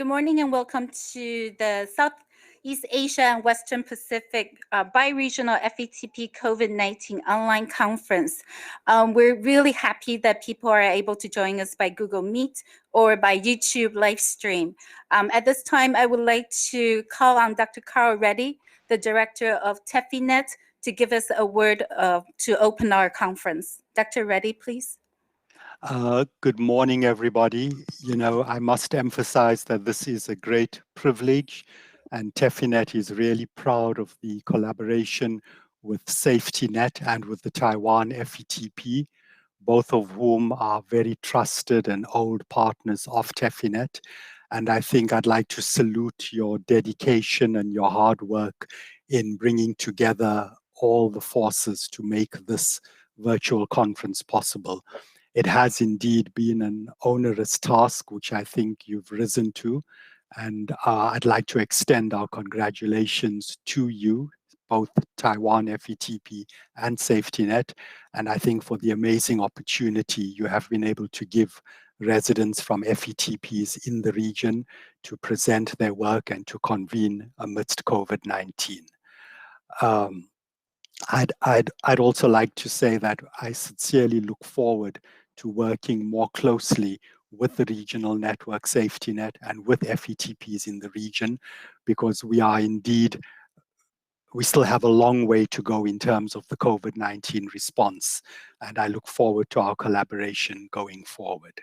Good morning and welcome to the Southeast Asia and Western Pacific Bi-Regional FETP COVID-19 online conference. We're really happy that people are able to join us by Google Meet or by YouTube live stream. At this time, I would like to call on Dr. Reddy, the Director of TEPHINET, to give us a word to open our conference. Dr. Reddy, please. Good morning, everybody. You know, I must emphasize that this is a great privilege, and TEPHINET is really proud of the collaboration with SAFETYNET and with the Taiwan FETP, both of whom are very trusted and old partners of TEPHINET. And I think I'd like to salute your dedication and your hard work in bringing together all the forces to make this virtual conference possible. It has indeed been an onerous task, which I think you've risen to. And I'd like to extend our congratulations to you, both Taiwan FETP and SAFETYNET. And I think for the amazing opportunity you have been able to give residents from FETPs in the region to present their work and to convene amidst COVID-19. I'd also like to say that I sincerely look forward to working more closely with the regional network SAFETYNET and with FETPs in the region, because we still have a long way to go in terms of the COVID-19 response, and I look forward to our collaboration going forward.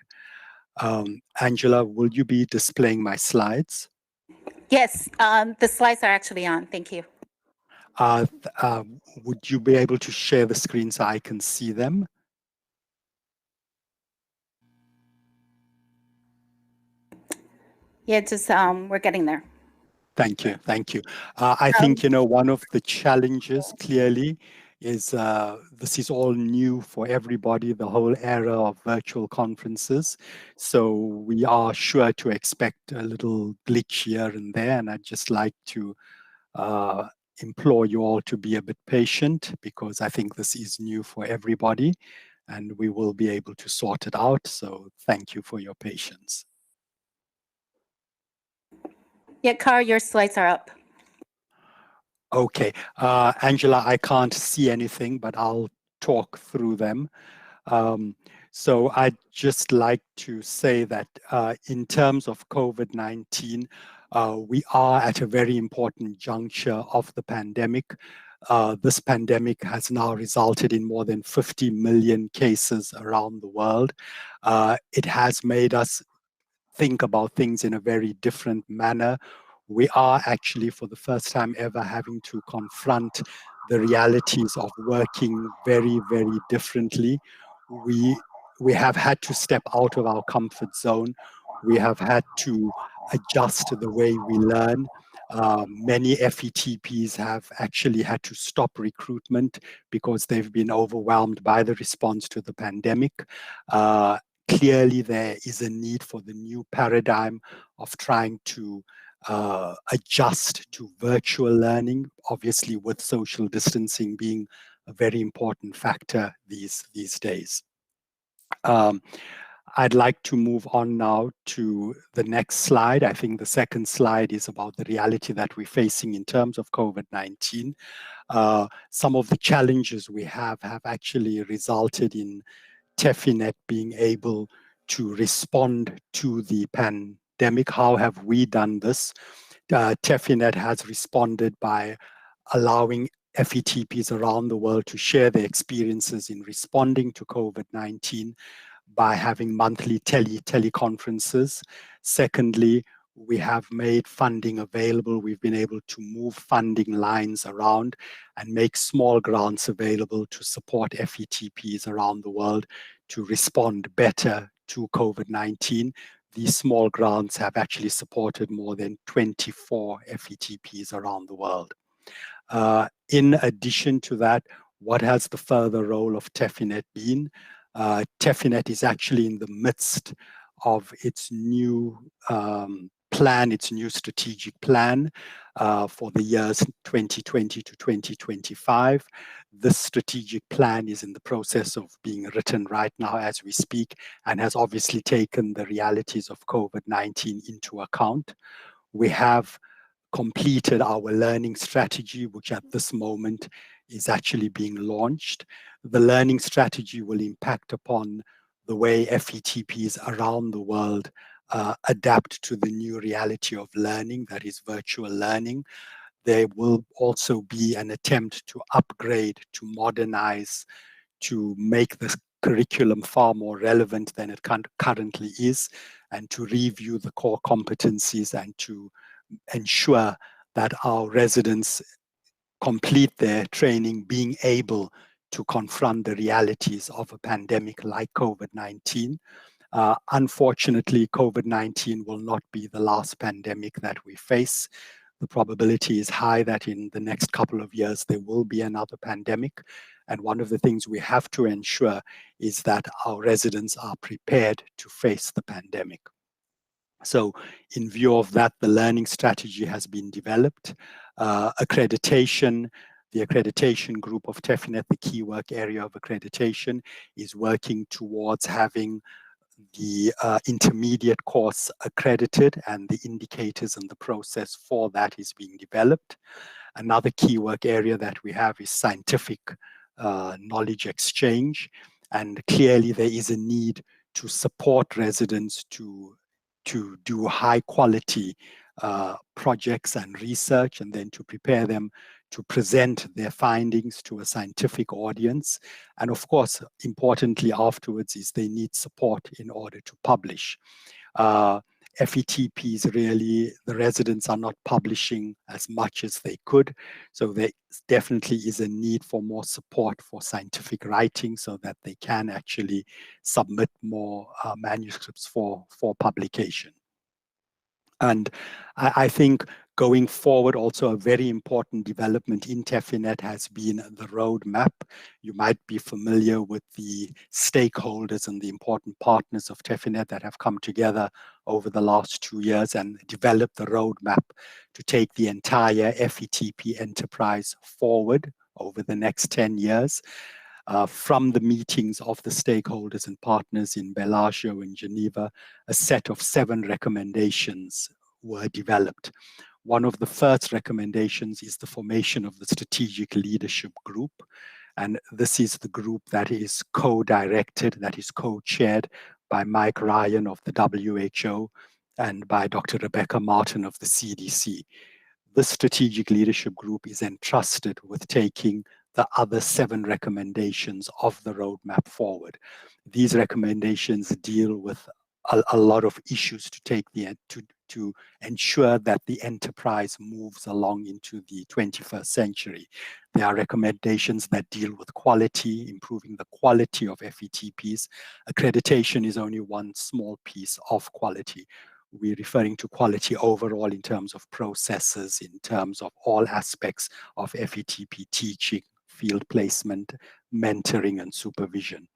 Angela, will you be displaying my slides? Yes, the slides are actually on. Thank you. Would you be able to share the screen so I can see them? Yeah, just we're getting there. Thank you, thank you. I think, you know, one of the challenges clearly is this is all new for everybody, the whole era of virtual conferences. So we are sure to expect a little glitch here and there, and I'd just like to implore you all to be a bit patient, because I think this is new for everybody and we will be able to sort it out. So thank you for your patience. Yeah, Carl, your slides are up. Okay, Angela, I can't see anything, but I'll talk through them. So I'd just like to say that in terms of COVID-19, we are at a very important juncture of the pandemic. This pandemic has now resulted in more than 50 million cases around the world. It has made us think about things in a very different manner. We are actually, for the first time ever, having to confront the realities of working very, very differently. We have had to step out of our comfort zone. We have had to adjust to the way we learn. Many FETPs have actually had to stop recruitment because they've been overwhelmed by the response to the pandemic. Clearly, there is a need for the new paradigm of trying to adjust to virtual learning, obviously with social distancing being a very important factor these days. I'd like to move on now to the next slide. I think the second slide is about the reality that we're facing in terms of COVID-19. Some of the challenges we have actually resulted in TEPHINET being able to respond to the pandemic. How have we done this? TEPHINET has responded by allowing FETPs around the world to share their experiences in responding to COVID-19 by having monthly teleconferences. Secondly, we have made funding available. We've been able to move funding lines around and make small grants available to support FETPs around the world to respond better to COVID-19. These small grants have actually supported more than 24 FETPs around the world. In addition to that, what has the further role of TEPHINET been? TEPHINET is actually in the midst of its new plan its new strategic plan for the years 2020 to 2025. This strategic plan is in the process of being written right now as we speak, and has obviously taken the realities of COVID-19 into account. We have completed our learning strategy, which at this moment is actually being launched. The learning strategy will impact upon the way FETPs around the world adapt to the new reality of learning, that is virtual learning. There will also be an attempt to upgrade, to modernize, to make the curriculum far more relevant than it currently is, and to review the core competencies and to ensure that our residents complete their training being able to confront the realities of a pandemic like COVID-19. Unfortunately, COVID-19 will not be the last pandemic that we face. The probability is high that in the next couple of years there will be another pandemic. And one of the things we have to ensure is that our residents are prepared to face the pandemic. So in view of that, the learning strategy has been developed. Accreditation, the accreditation group of TEPHINET, the key work area of accreditation, is working towards having the intermediate course accredited, and the indicators and the process for that is being developed. Another key work area that we have is scientific knowledge exchange, and clearly there is a need to support residents to do high quality projects and research, and then to prepare them to present their findings to a scientific audience. And of course, importantly afterwards, is they need support in order to publish. FETPs, really, the residents are not publishing as much as they could. So there definitely is a need for more support for scientific writing so that they can actually submit more manuscripts for publication. And I think going forward, also a very important development in TEPHINET has been the roadmap. You might be familiar with the stakeholders and the important partners of TEPHINET that have come together over the last 2 years and developed the roadmap to take the entire FETP enterprise forward over the next 10 years. From the meetings of the stakeholders and partners in Bellagio and Geneva, a set of 7 recommendations were developed. One of the first recommendations is the formation of the Strategic Leadership Group. And this is the group that is co-directed, that is co-chaired by Mike Ryan of the WHO and by Dr. Rebecca Martin of the CDC. The Strategic Leadership Group is entrusted with taking the other 7 recommendations of the roadmap forward. These recommendations deal with a lot of issues to take to ensure that the enterprise moves along into the 21st century. There are recommendations that deal with quality, improving the quality of FETPs. Accreditation is only one small piece of quality. We're referring to quality overall in terms of processes, in terms of all aspects of FETP teaching, field placement, mentoring, and supervision.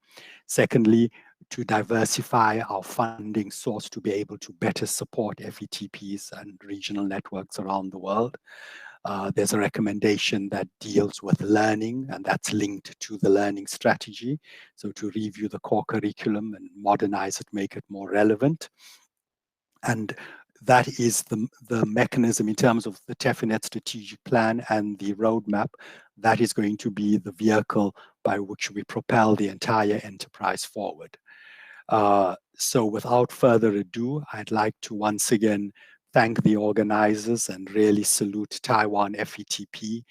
Secondly, to diversify our funding source to be able to better support FETPs and regional networks around the world. There's a recommendation that deals with learning, and that's linked to the learning strategy. So to review the core curriculum and modernize it, make it more relevant. And that is the mechanism in terms of the TEPHINET strategic plan and the roadmap. That is going to be the vehicle by which we propel the entire enterprise forward. So without further ado, I'd like to once again thank the organizers and really salute Taiwan FETP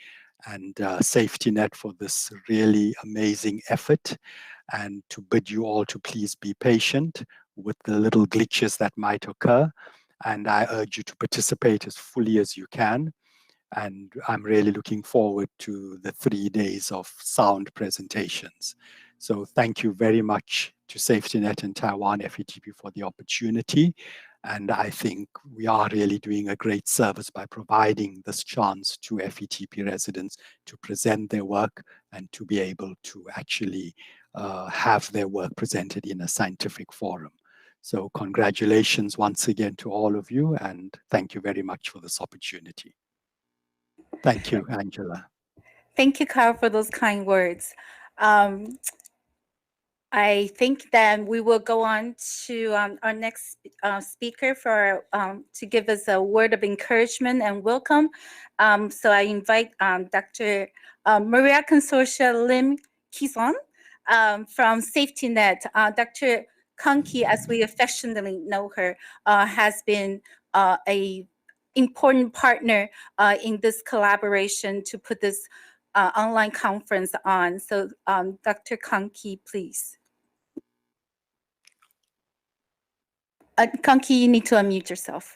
and SAFETYNET for this really amazing effort, and to bid you all to please be patient with the little glitches that might occur. And I urge you to participate as fully as you can. And I'm really looking forward to the 3 days of sound presentations. So thank you very much to SAFETYNET and Taiwan FETP for the opportunity. And I think we are really doing a great service by providing this chance to FETP residents to present their work and to be able to actually have their work presented in a scientific forum. So congratulations once again to all of you, and thank you very much for this opportunity. Thank you, Angela. Thank you, Carl, for those kind words. I think that we will go on to our next speaker for to give us a word of encouragement and welcome. So I invite Dr. Maria Consorcia Lim-Quizon from SAFETYNET. Dr. Kanki, as we affectionately know her, has been a important partner in this collaboration to put this online conference on. So Dr. Kanki, please. Kanki, you need to unmute yourself.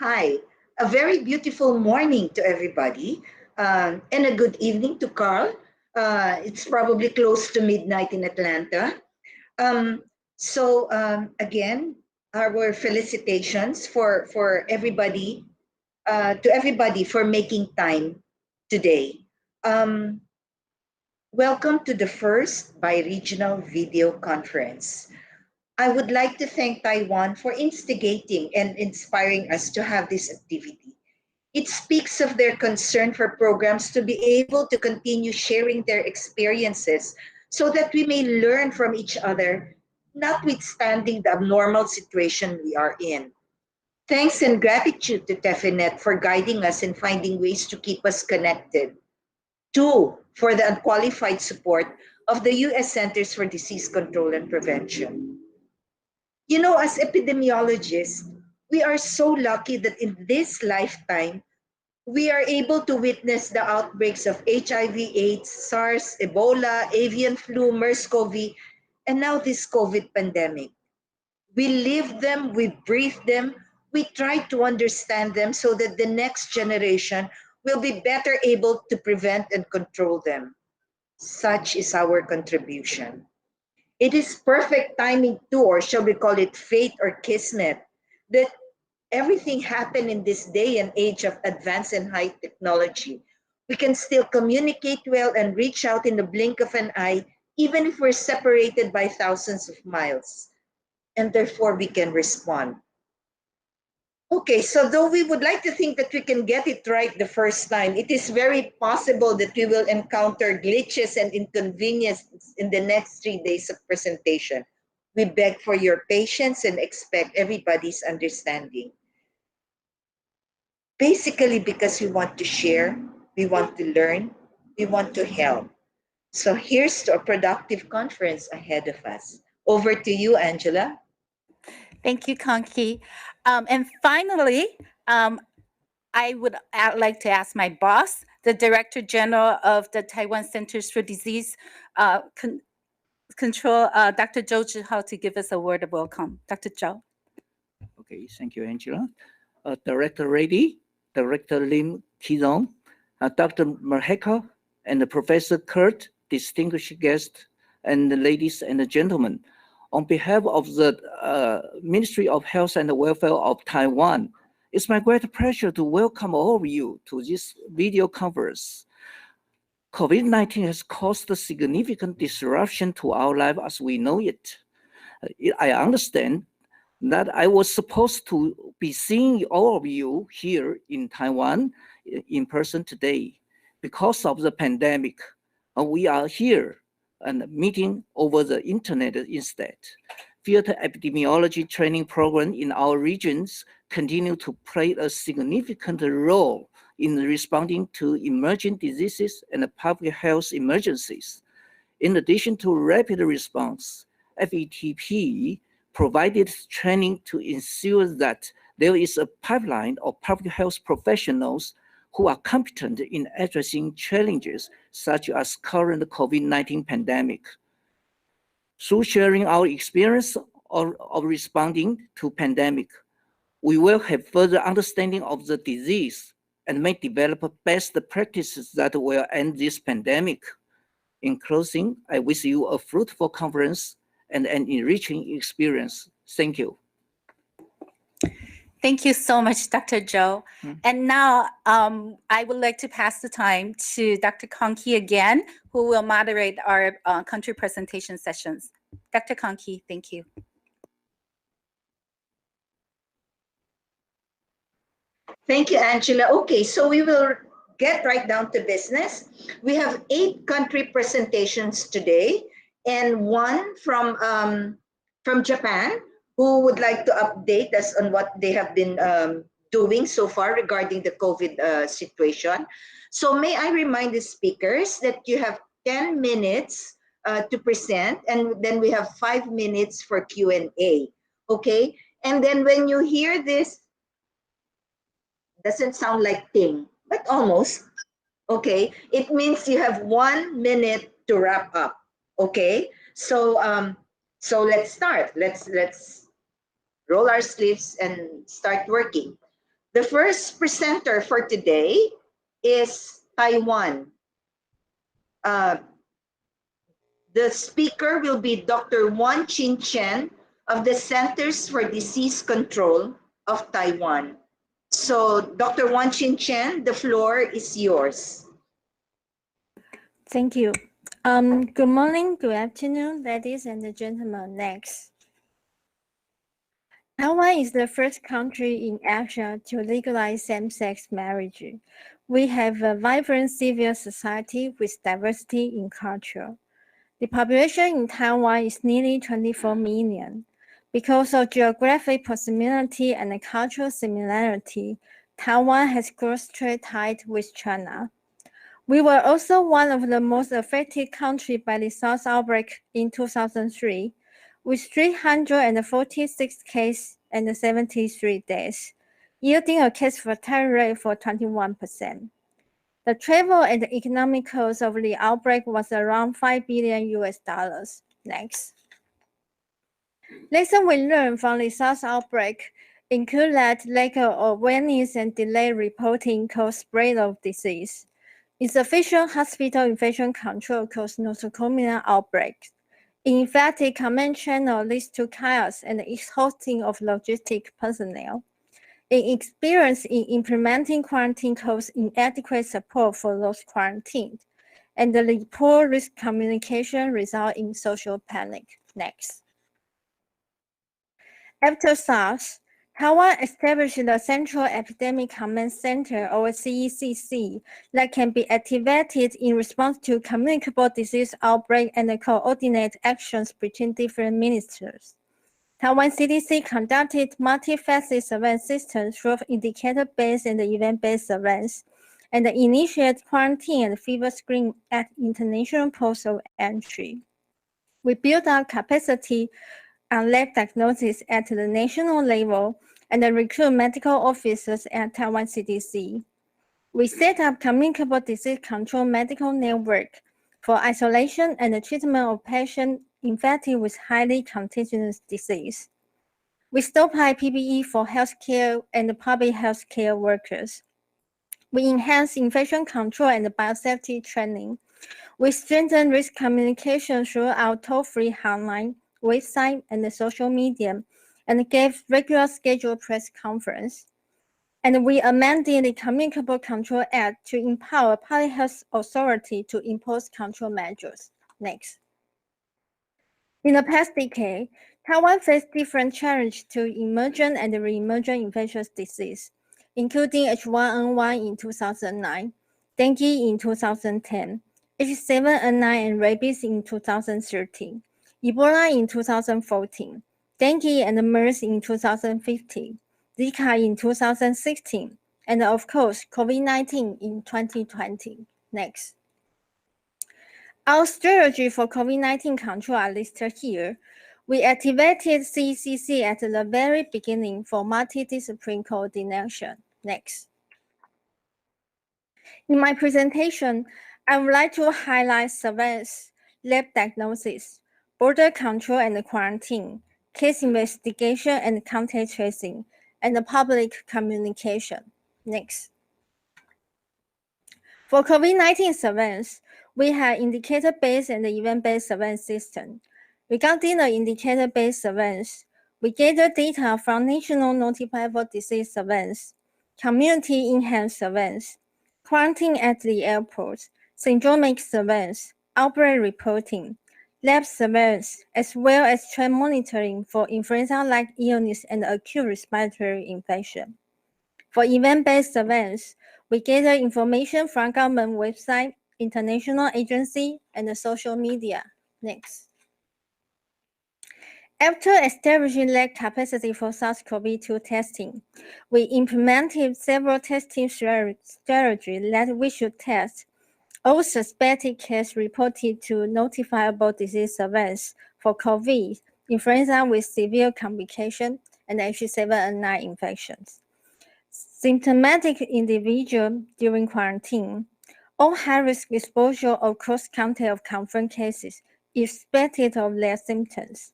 Hi, a very beautiful morning to everybody, and a good evening to Carl. It's probably close to midnight in Atlanta. Again, our felicitations for everybody, to everybody for making time today. Welcome to the first bi-regional video conference. I would like to thank Taiwan for instigating and inspiring us to have this activity. It speaks of their concern for programs to be able to continue sharing their experiences so that we may learn from each other, notwithstanding the abnormal situation we are in. Thanks and gratitude to TEPHINET for guiding us and finding ways to keep us connected. Two, for the unqualified support of the U.S. Centers for Disease Control and Prevention. You know, as epidemiologists, we are so lucky that in this lifetime, we are able to witness the outbreaks of HIV/AIDS, SARS, Ebola, avian flu, MERS-CoV, and now this COVID pandemic. We live them, we breathe them, we try to understand them so that the next generation will be better able to prevent and control them. Such is our contribution. It is perfect timing too, or shall we call it fate or kismet, that everything happened in this day and age of advanced and high technology. We can still communicate well and reach out in the blink of an eye, even if we're separated by thousands of miles. And therefore we can respond. Okay, so though we would like to think that we can get it right the first time, it is very possible that we will encounter glitches and inconveniences in the next 3 days of presentation. We beg for your patience and expect everybody's understanding. Basically because we want to share, we want to learn, we want to help. So here's to a productive conference ahead of us. Over to you, Angela. Thank you, Kanki. And finally, I would like to ask my boss, the Director General of the Taiwan Centers for Disease Control, Dr. Jih-Haw, to give us a word of welcome. Dr. Chou. Okay, thank you, Angela. Director Reddy, Director Lim-Quizon, Dr. Merheka, and Professor Kurt, distinguished guests, and the ladies and the gentlemen. On behalf of the Ministry of Health and Welfare of Taiwan, it's my great pleasure to welcome all of you to this video conference. COVID-19 has caused a significant disruption to our life as we know it. I understand that I was supposed to be seeing all of you here in Taiwan in person today. Because of the pandemic, we are here and meeting over the internet instead. Field epidemiology training program in our regions continue to play a significant role in responding to emerging diseases and public health emergencies. In addition to rapid response, FETP provided training to ensure that there is a pipeline of public health professionals who are competent in addressing challenges such as current COVID-19 pandemic. Through sharing our experience of responding to pandemic, we will have further understanding of the disease and may develop best practices that will end this pandemic. In closing, I wish you a fruitful conference and an enriching experience. Thank you. Thank you so much, Dr. Zhou. And now I would like to pass the time to Dr. Quang again, who will moderate our country presentation sessions. Dr. Quang, thank you. Thank you, Angela. Okay, so we will get right down to business. We have 8 country presentations today and one from Japan, who would like to update us on what they have been doing so far regarding the COVID situation. So may I remind the speakers that you have 10 minutes to present, and then we have 5 minutes for Q&A, okay? And then when you hear this, doesn't sound like ting, but almost, okay? It means you have 1 minute to wrap up, okay? So so let's start. Let's roll our sleeves and start working. The first presenter for today is Taiwan. The speaker will be Dr. Wan-Chin Chen of the Centers for Disease Control of Taiwan. So Dr. Wan-Chin Chen, the floor is yours. Thank you. Good morning, good afternoon, ladies and gentlemen. Next. Taiwan is the first country in Asia to legalize same-sex marriage. We have a vibrant civil society with diversity in culture. The population in Taiwan is nearly 24 million. Because of geographic proximity and cultural similarity, Taiwan has close trade ties with China. We were also one of the most affected countries by the SARS outbreak in 2003, with 346 cases and 73 deaths, yielding a case fatality rate for 21%. The travel and economic cost of the outbreak was around $5 billion US. Next. Lessons we learned from the SARS outbreak include that lack of awareness and delayed reporting caused spread of disease. Insufficient hospital infection control caused nosocomial outbreaks. Ineffective command channel leads to chaos and exhausting of logistic personnel. Inexperience in implementing quarantine caused inadequate support for those quarantined. And the poor risk communication result in social panic. Next. After SARS, Taiwan established the Central Epidemic Command Center, or CECC, that can be activated in response to communicable disease outbreak and coordinate actions between different ministers. Taiwan CDC conducted multifaceted surveillance systems through indicator-based and event-based surveillance, and initiated quarantine and fever screening at international ports of entry. We built up capacity on lab diagnosis at the national level and recruit medical officers at Taiwan CDC. We set up communicable disease control medical network for isolation and the treatment of patients infected with highly contagious disease. We stockpile PPE for healthcare and public healthcare workers. We enhance infection control and biosafety training. We strengthen risk communication through our toll-free hotline, website, and social media, and gave regular scheduled press conference. And we amended the Communicable Control Act to empower public health authority to impose control measures. Next. In the past decade, Taiwan faced different challenges to emergent and re-emergent infectious disease, including H1N1 in 2009, dengue in 2010, H7N9 and rabies in 2013, Ebola in 2014, dengue and MERS in 2015, Zika in 2016, and of course, COVID-19 in 2020. Next. Our strategy for COVID-19 control are listed here. We activated CECC at the very beginning for multidisciplinary coordination. Next. In my presentation, I would like to highlight surveillance, lab diagnosis, border control and quarantine, case investigation and contact tracing, and the public communication. Next. For COVID-19 surveillance, we have indicator-based and event-based surveillance system. Regarding the indicator-based surveillance, we gather data from national notifiable disease surveillance, community enhanced surveillance, quarantine at the airport, syndromic surveillance, outbreak reporting, lab surveillance, as well as trend monitoring for influenza-like illness and acute respiratory infection. For event-based surveillance, we gather information from government website, international agency, and the social media. Next. After establishing lab capacity for SARS-CoV-2 testing, we implemented several testing strategies that we should test all suspected cases reported to notifiable disease surveillance for COVID, influenza with severe complication, and H7N9 infections. Symptomatic individual during quarantine, all high-risk exposure or close contact of confirmed cases, irrespective of their symptoms.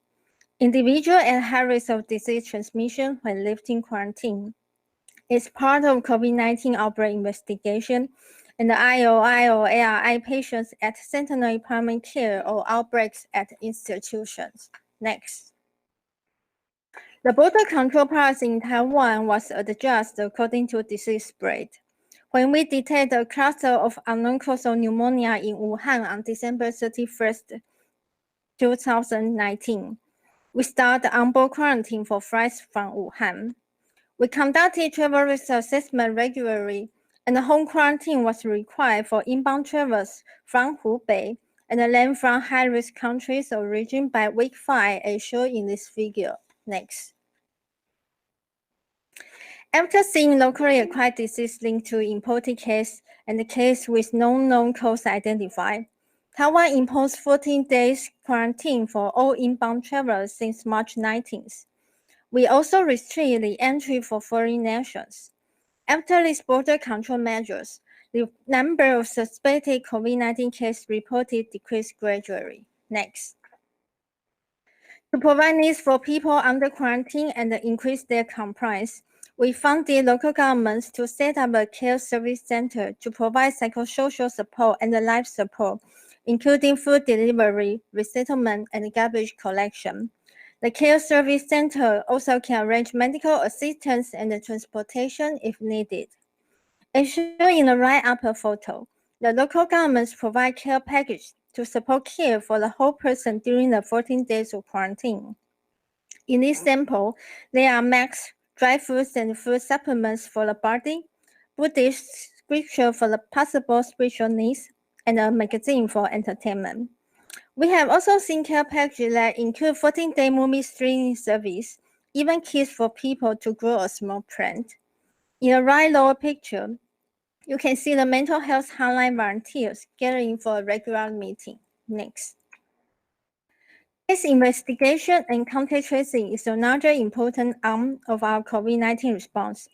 Individual at high risk of disease transmission when lifting quarantine is part of COVID-19 outbreak investigation, and the IOI or ARI patients at centenary primary care or outbreaks at institutions. Next. The border control policy in Taiwan was adjusted according to disease spread. When we detected a cluster of unknown causal pneumonia in Wuhan on December 31st, 2019, we started onboard quarantine for flights from Wuhan. We conducted travel risk assessment regularly, and home quarantine was required for inbound travelers from Hubei and then from high-risk countries or region by week 5, as shown in this figure. Next. After seeing locally acquired disease linked to imported case and the case with no known cause identified, Taiwan imposed 14 days quarantine for all inbound travelers since March 19th. We also restricted the entry for foreign nationals. After these border control measures, the number of suspected COVID-19 cases reported decreased gradually. Next. To provide needs for people under quarantine and increase their compliance, we funded local governments to set up a care service center to provide psychosocial support and life support, including food delivery, resettlement, and garbage collection. The care service center also can arrange medical assistance and transportation if needed. As shown in the right upper photo, the local governments provide care package to support care for the whole person during the 14 days of quarantine. In this sample, there are masks, dry foods, and food supplements for the body, Buddhist scripture for the possible spiritual needs, and a magazine for entertainment. We have also seen care packages that include 14-day movie streaming service, even kits for people to grow a small plant. In the right lower picture, you can see the mental health hotline volunteers gathering for a regular meeting. Next. Case investigation and contact tracing is another important arm of our COVID-19 response,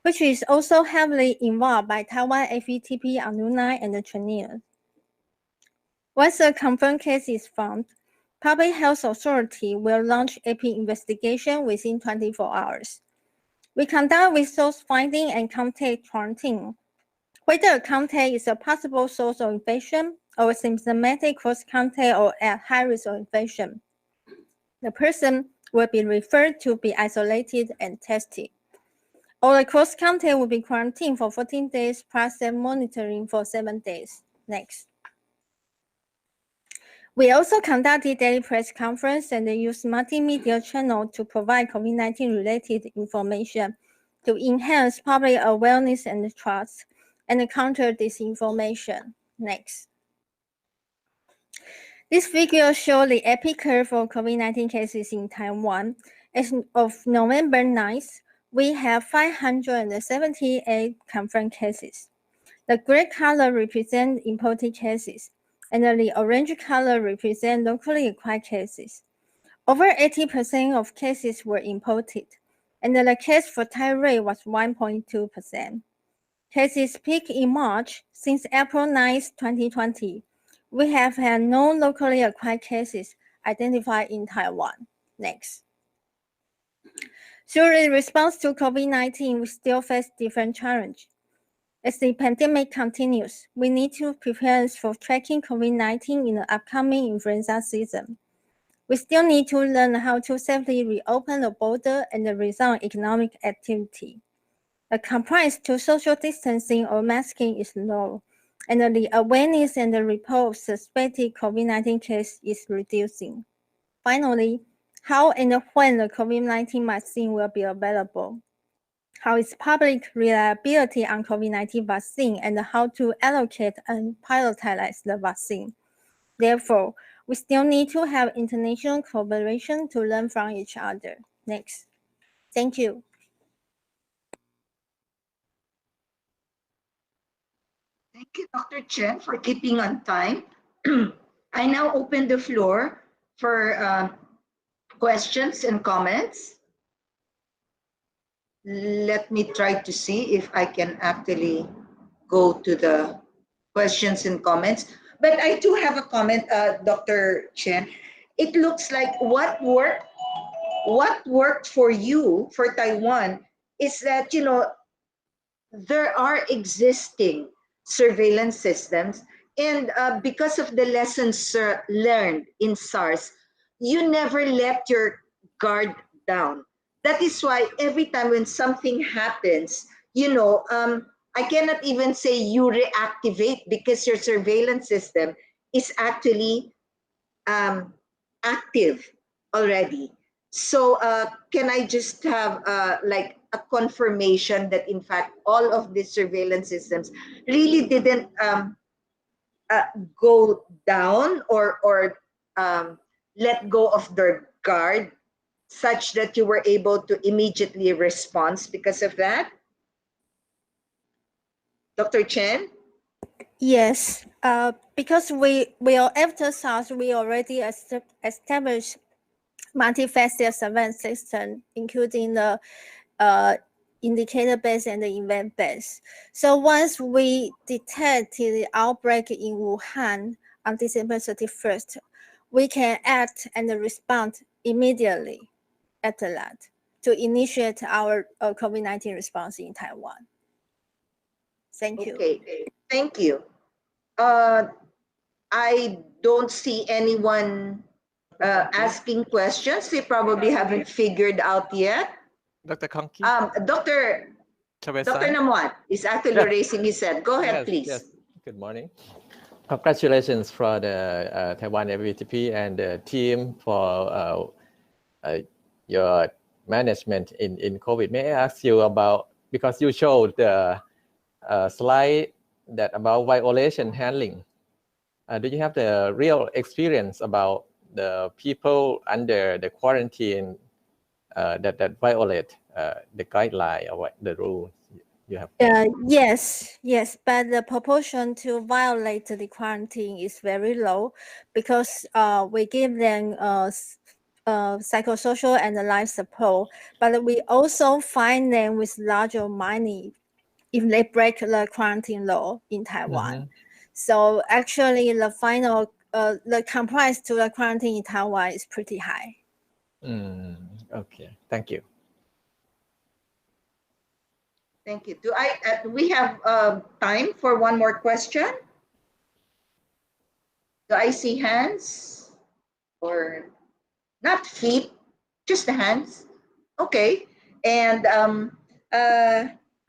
which is also heavily involved by Taiwan FETP alumni and trainees. Once a confirmed case is found, Public Health Authority will launch AP investigation within 24 hours. We conduct resource finding and contact quarantine. Whether a contact is a possible source of infection or symptomatic cross-contact or at high risk of infection, the person will be referred to be isolated and tested. Or the cross-contact will be quarantined for 14 days plus self-monitoring for 7 days. Next. We also conducted daily press conference and use multimedia channel to provide COVID-19 related information to enhance public awareness and trust and counter disinformation. Next. This figure shows the epic curve for COVID-19 cases in Taiwan. As of November 9th, we have 578 confirmed cases. The gray color represents imported cases, and the orange color represents locally acquired cases. Over 80% of cases were imported, and the case fatality rate was 1.2%. Cases peaked in March. Since April 9, 2020, we have had no locally acquired cases identified in Taiwan. Next. Through the response to COVID-19, we still face different challenges. As the pandemic continues, we need to prepare for tracking COVID-19 in the upcoming influenza season. We still need to learn how to safely reopen the border and resume economic activity. The compliance to social distancing or masking is low, and the awareness and the report of suspected COVID-19 case is reducing. Finally, how and when the COVID-19 vaccine will be available, how is public reliability on COVID-19 vaccine, and how to allocate and prioritize the vaccine. Therefore, we still need to have international cooperation to learn from each other. Next. Thank you. Thank you, Dr. Chen, for keeping on time. I now open the floor for questions and comments. Let me try to see if I can actually go to the questions and comments. But I do have a comment, Dr. Chen. It looks like what worked for you, for Taiwan, is that, you know, there are existing surveillance systems, and because of the lessons learned in SARS, you never let your guard down. That is why every time when something happens, you know, I cannot even say you reactivate because your surveillance system is actually active already. So can I just have like a confirmation that in fact all of these surveillance systems really didn't go down or let go of their guard, such that you were able to immediately respond because of that? Dr. Chen? Yes, because after SARS, we already established multifaceted surveillance system, including the indicator-based and the event-based. So once we detected the outbreak in Wuhan on December 31st, we can act and respond immediately after that to initiate our COVID-19 response in Taiwan. Thank you. Okay, thank you. I don't see anyone asking questions. They probably haven't figured out yet. Dr. Konki? Dr. Chawetsan? Namwat is actually Yeah. raising his hand. Go ahead, Yes, please. yes. Good morning. Congratulations for the Taiwan FETP and the team for your management in COVID. May I ask you about, because you showed the slide that about violation handling. Do you have the real experience about the people under the quarantine that violate the guideline or the rules you have? Yes, but the proportion to violate the quarantine is very low because we give them psychosocial and life support, but we also fine them with larger money if they break the quarantine law in Taiwan. Mm-hmm. So actually, the final the compliance to the quarantine in Taiwan is pretty high. Okay, thank you. Thank you. Do we have time for one more question? Do I see hands or not feet, just the hands? Okay. And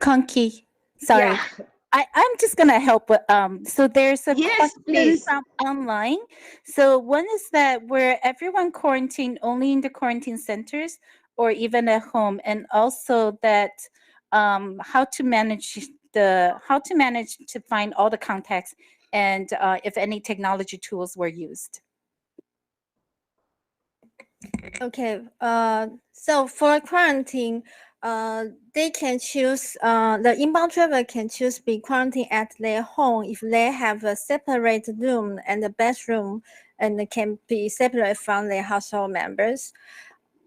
Conky, sorry. yeah. I'm just gonna help with so there's a Yes, question please. from online. So one is that were everyone quarantined only in the quarantine centers or even at home, and also that how to manage to find all the contacts and if any technology tools were used. Okay, so for quarantine, they can choose, the inbound traveler can choose be quarantined at their home if they have a separate room and a bathroom and can be separate from their household members.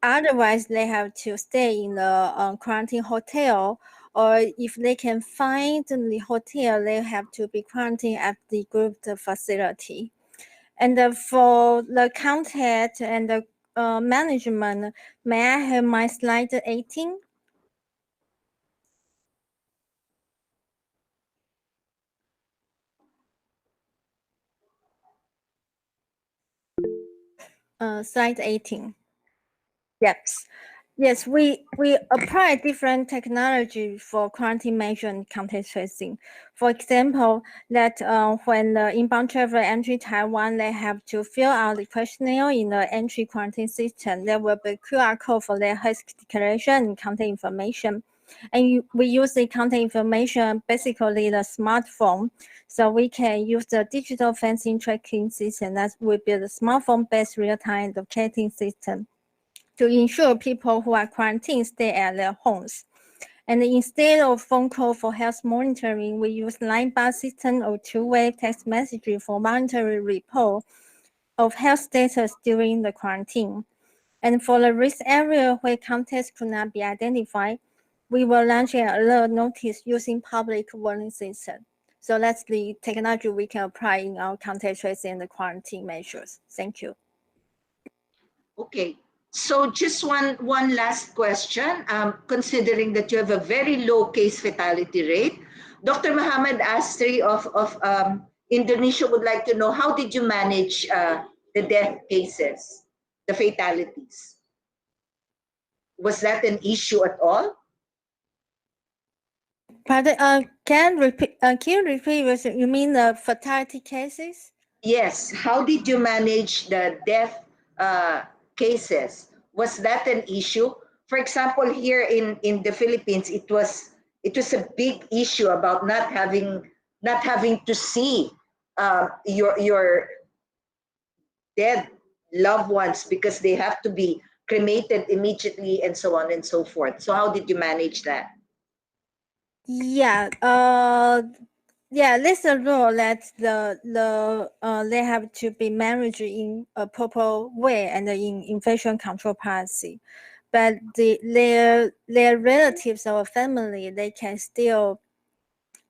Otherwise, they have to stay in the quarantine hotel, or if they can find the hotel, they have to be quarantined at the group facility. And for the contact and the management, may I have my slide 18? Slide 18. Yes, we apply different technology for quarantine measure and contact tracing. For example, that when the inbound traveler entry Taiwan, they have to fill out the questionnaire in the entry quarantine system. There will be QR code for their health declaration and contact information. And we use the contact information, basically the smartphone, so we can use the digital fencing tracking system that will be the smartphone-based real-time locating system to ensure people who are quarantined stay at their homes. And instead of phone call for health monitoring, we use line bar system or two-way text messaging for monitoring report of health status during the quarantine. And for the risk area where contacts could not be identified, we will launch an alert notice using public warning system. So that's the technology we can apply in our contact tracing and the quarantine measures. Thank you. Okay, so just one last question. Considering that you have a very low case fatality rate, Dr. Muhammad Astri of Indonesia would like to know, how did you manage the death cases, the fatalities? Was that an issue at all? Pardon, can you repeat? You mean the fatality cases? Yes. How did you manage the death cases? Was that an issue? For example, here in the Philippines, it was a big issue about not having to see your dead loved ones because they have to be cremated immediately and so on and so forth. So how did you manage that? Yeah, there's a rule that they have to be managed in a proper way and in infection control policy, but their relatives or family, they can still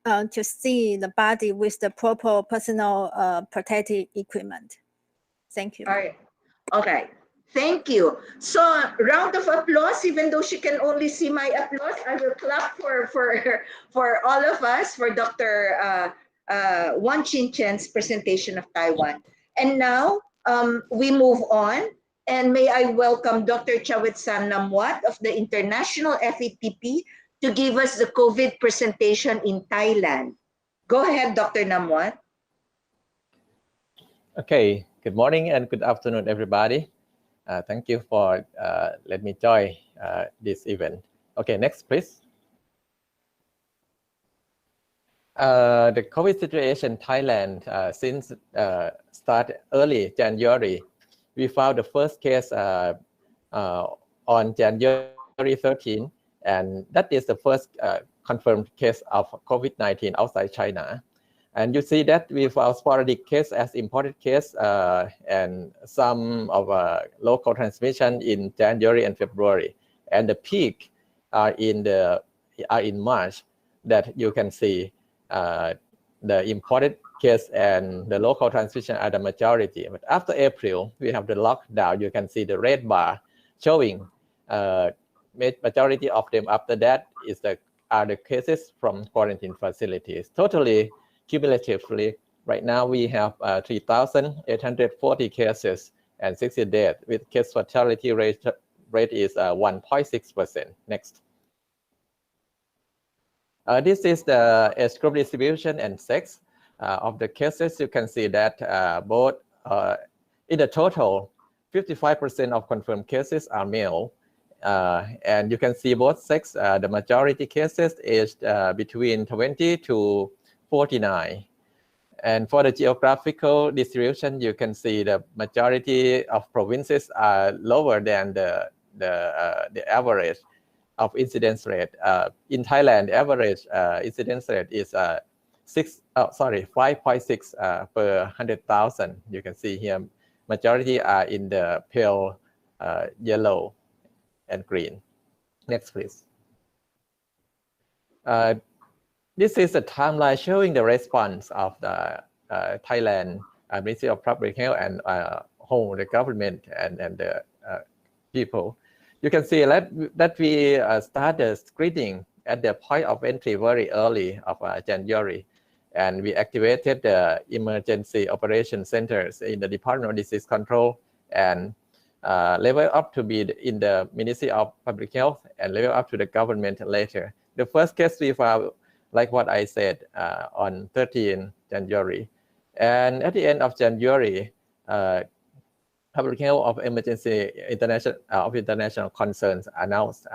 to see the body with the proper personal protective equipment. Thank you. All right. Okay. Thank you. So round of applause, even though she can only see my applause, I will clap for all of us for Dr. Wan-Chin Chen's presentation of Taiwan. And now we move on, and may I welcome Dr. Chawetsan Namwat of the International FETP to give us the COVID presentation in Thailand. Go ahead, Dr. Namwat. Okay, good morning and good afternoon, everybody. Thank you for letting me join this event. Okay, next, please. The COVID situation in Thailand since start early January, we found the first case on January 13, and that is the first confirmed case of COVID-19 outside China. And you see that we found sporadic case as imported case and some of local transmission in January and February. And the peak are in March that you can see the imported case and the local transmission are the majority. But after April, we have the lockdown. You can see the red bar showing majority of them after that are the cases from quarantine facilities. Totally, cumulatively, right now we have 3,840 cases and 60 deaths, with case fatality rate is 1.6%. Next. This is the age group distribution and sex of the cases. You can see that both in the total, 55% of confirmed cases are male. And you can see both sex, the majority cases is between 20 to 49. And for the geographical distribution, you can see the majority of provinces are lower than the average of incidence rate. In Thailand, average incidence rate is 5.6 per 100,000. You can see here, majority are in the pale yellow and green. Next, please. This is a timeline showing the response of the Thailand Ministry of Public Health and whole the government and the people. You can see that we started screening at the point of entry very early of January, and we activated the emergency operation centers in the Department of Disease Control and level up to be in the Ministry of Public Health and level up to the government later. The first case we filed, like what I said, on 13 January. And at the end of January, Public Health of Emergency international concerns announced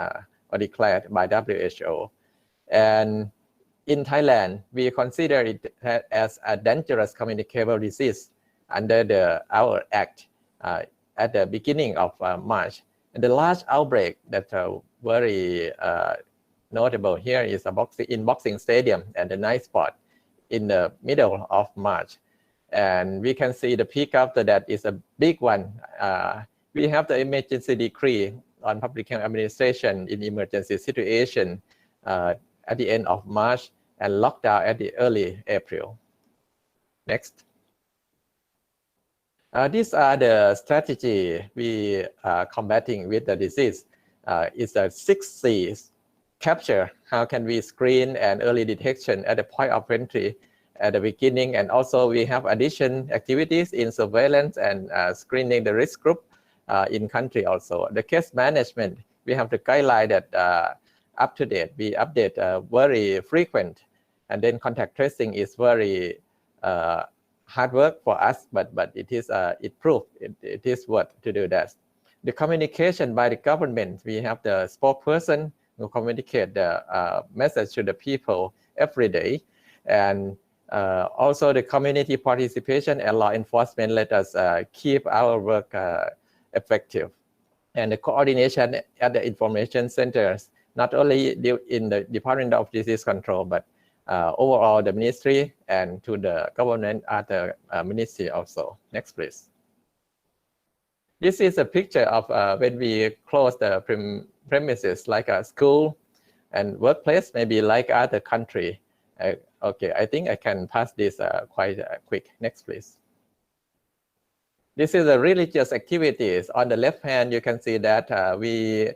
or declared by WHO. And in Thailand, we consider it as a dangerous communicable disease under our act at the beginning of March. And the last outbreak that very notable here is in boxing stadium and the night spot in the middle of March. And we can see the peak after that is a big one. We have the emergency decree on public health administration in emergency situation at the end of March and lockdown at the early April. Next. These are the strategy we are combating with the disease. It's a 6 C's. Capture, how can we screen and early detection at the point of entry at the beginning, and also we have addition activities in surveillance and screening the risk group in country also. The case management, we have the guideline that up to date, we update very frequent, and then contact tracing is very hard work for us, but it is it proved it is worth to do that. The communication by the government, we have the spokesperson who communicate the message to the people every day, and also the community participation and law enforcement let us keep our work effective. And the coordination at the information centers, not only in the Department of Disease Control, but overall the ministry and to the government at the ministry also. Next, please. This is a picture of when we close the premises like a school and workplace, maybe like other country. Okay, I think I can pass this quite quick. Next, please. This is the religious activities. On the left hand, you can see that the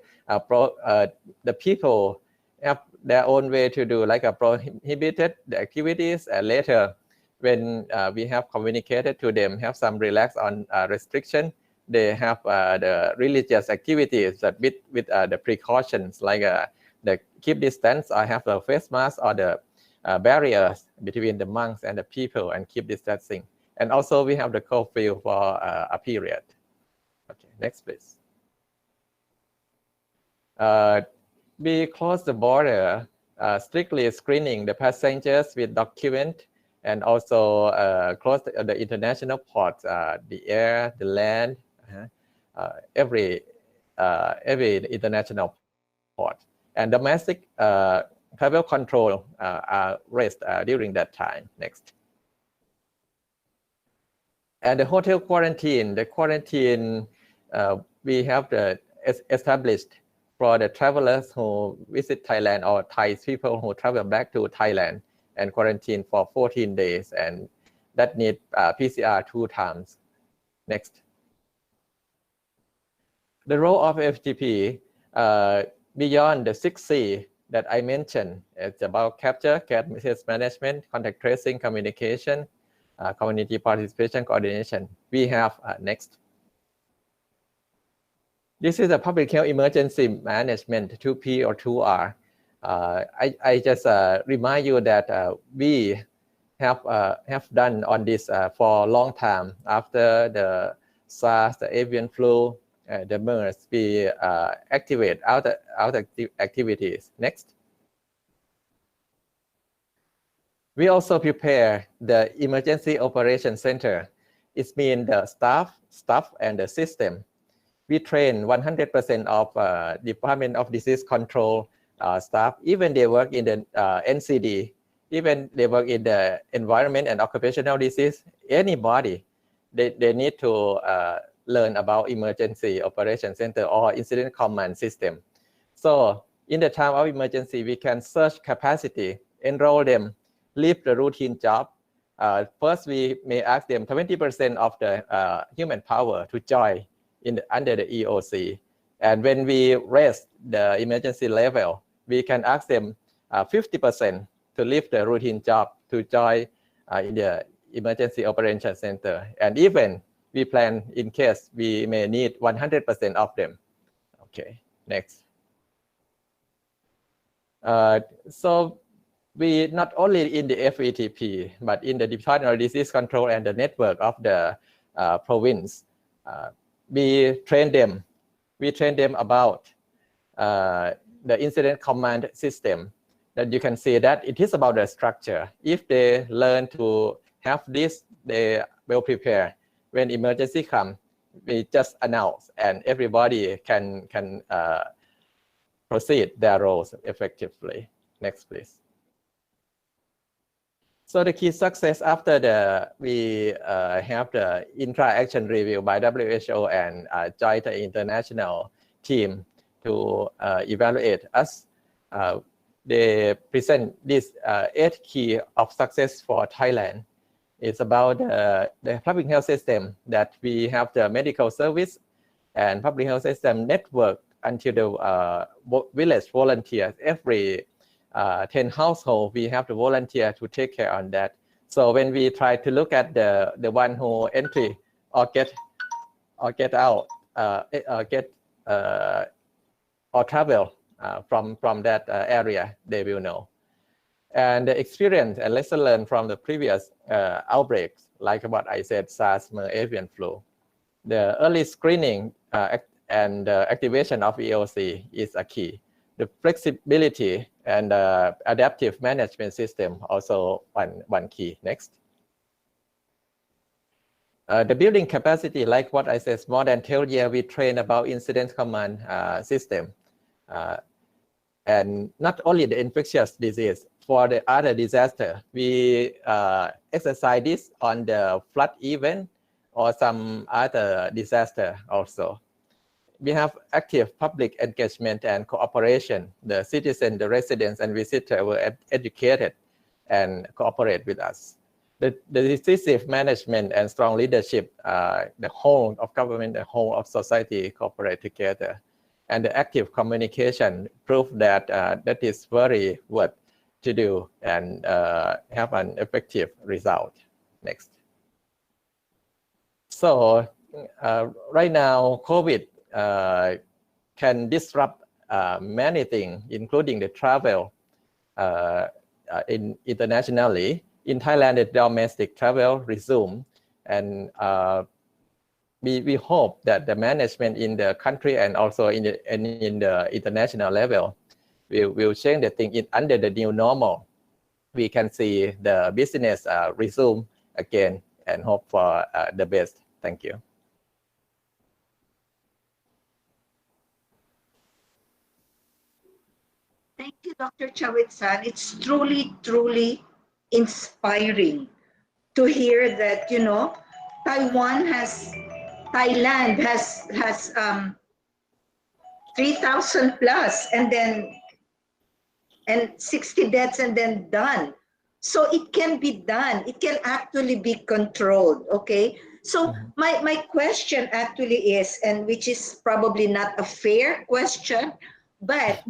people have their own way to do, like a prohibited the activities, and later when we have communicated to them, have some relax on restriction, they have the religious activities that with the precautions like the keep distance, or have the face mask or the barriers between the monks and the people and keep distancing. And also we have the curfew for a period. Okay, next please. We close the border, strictly screening the passengers with document, and also close the international ports, the air, the land, every international port. And domestic travel control are raised during that time. Next. And the hotel quarantine, we have established for the travelers who visit Thailand or Thai people who travel back to Thailand and quarantine for 14 days, and that need PCR 2 times. Next. The role of FETP beyond the 6C that I mentioned, it's about capture, case management, contact tracing, communication, community participation, coordination. We have next. This is a public health emergency management 2P or 2R. I just remind you that we have done on this for a long time. After the SARS, the avian flu, the MERS, we activate other activities. Next. We also prepare the emergency operation center. It means the staff and the system. We train 100% of Department of Disease Control staff, even they work in the NCD, even they work in the environment and occupational disease, anybody, they need to learn about emergency operation center or incident command system. So in the time of emergency, we can search capacity, enroll them, leave the routine job. First, we may ask them 20% of the human power to join under the EOC. And when we raise the emergency level, we can ask them 50% to leave the routine job to join in the emergency operation center. And even we plan in case we may need 100% of them. Okay, next. So we not only in the FETP, but in the Department of Disease Control and the network of the province, we train them about the incident command system. That you can see that it is about the structure. If they learn to have this, they will prepare. When emergency comes, we just announce and everybody can proceed their roles effectively. Next, please. So the key success after we have the intra-action review by WHO and joint international team to evaluate us. They present this 8 key of success for Thailand. It's about the public health system that we have the medical service and public health system network until the village volunteers. Every 10 households, we have the volunteer to take care on that. So when we try to look at the one who entry or get out, or travel from that area, they will know. And the experience and lesson learned from the previous outbreaks, like what I said, SARS, MERS, avian flu, the early screening and activation of EOC is a key. The flexibility and adaptive management system also one key. Next. The building capacity, like what I said, more than 12 years, we train about incident command system. And not only the infectious disease, for the other disaster, we exercise this on the flood event or some other disaster also. We have active public engagement and cooperation. The citizens, the residents, and visitors were educated and cooperate with us. The decisive management and strong leadership, the whole of government, the whole of society cooperate together. And the active communication prove that that is very worth to do and have an effective result. Next. So right now, COVID can disrupt many things, including the travel internationally. In Thailand, the domestic travel resume, and we hope that the management in the country and also in the international level will change the thing under the new normal. We can see the business resume again and hope for the best. Thank you. Thank you, Dr. Chawetsan. It's truly, truly inspiring to hear that, you know, Thailand has 3,000 plus and 60 deaths and then done. So it can be done. It can actually be controlled, okay? So my question actually is, and which is probably not a fair question, but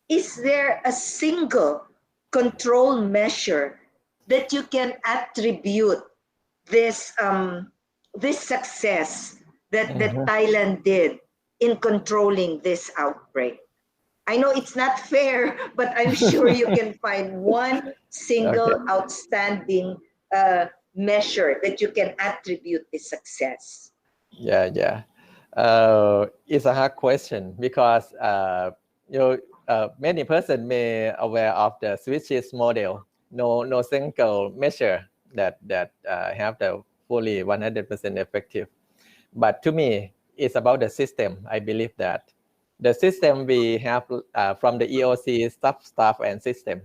is there a single control measure that you can attribute this this success that Thailand did in controlling this outbreak? I know it's not fair, but I'm sure you can find one single outstanding measure that you can attribute this success. Yeah. It's a hard question because many persons may aware of the Swiss model. No single measure that have the fully 100% effective. But to me, it's about the system. I believe that the system we have from the EOC staff and system,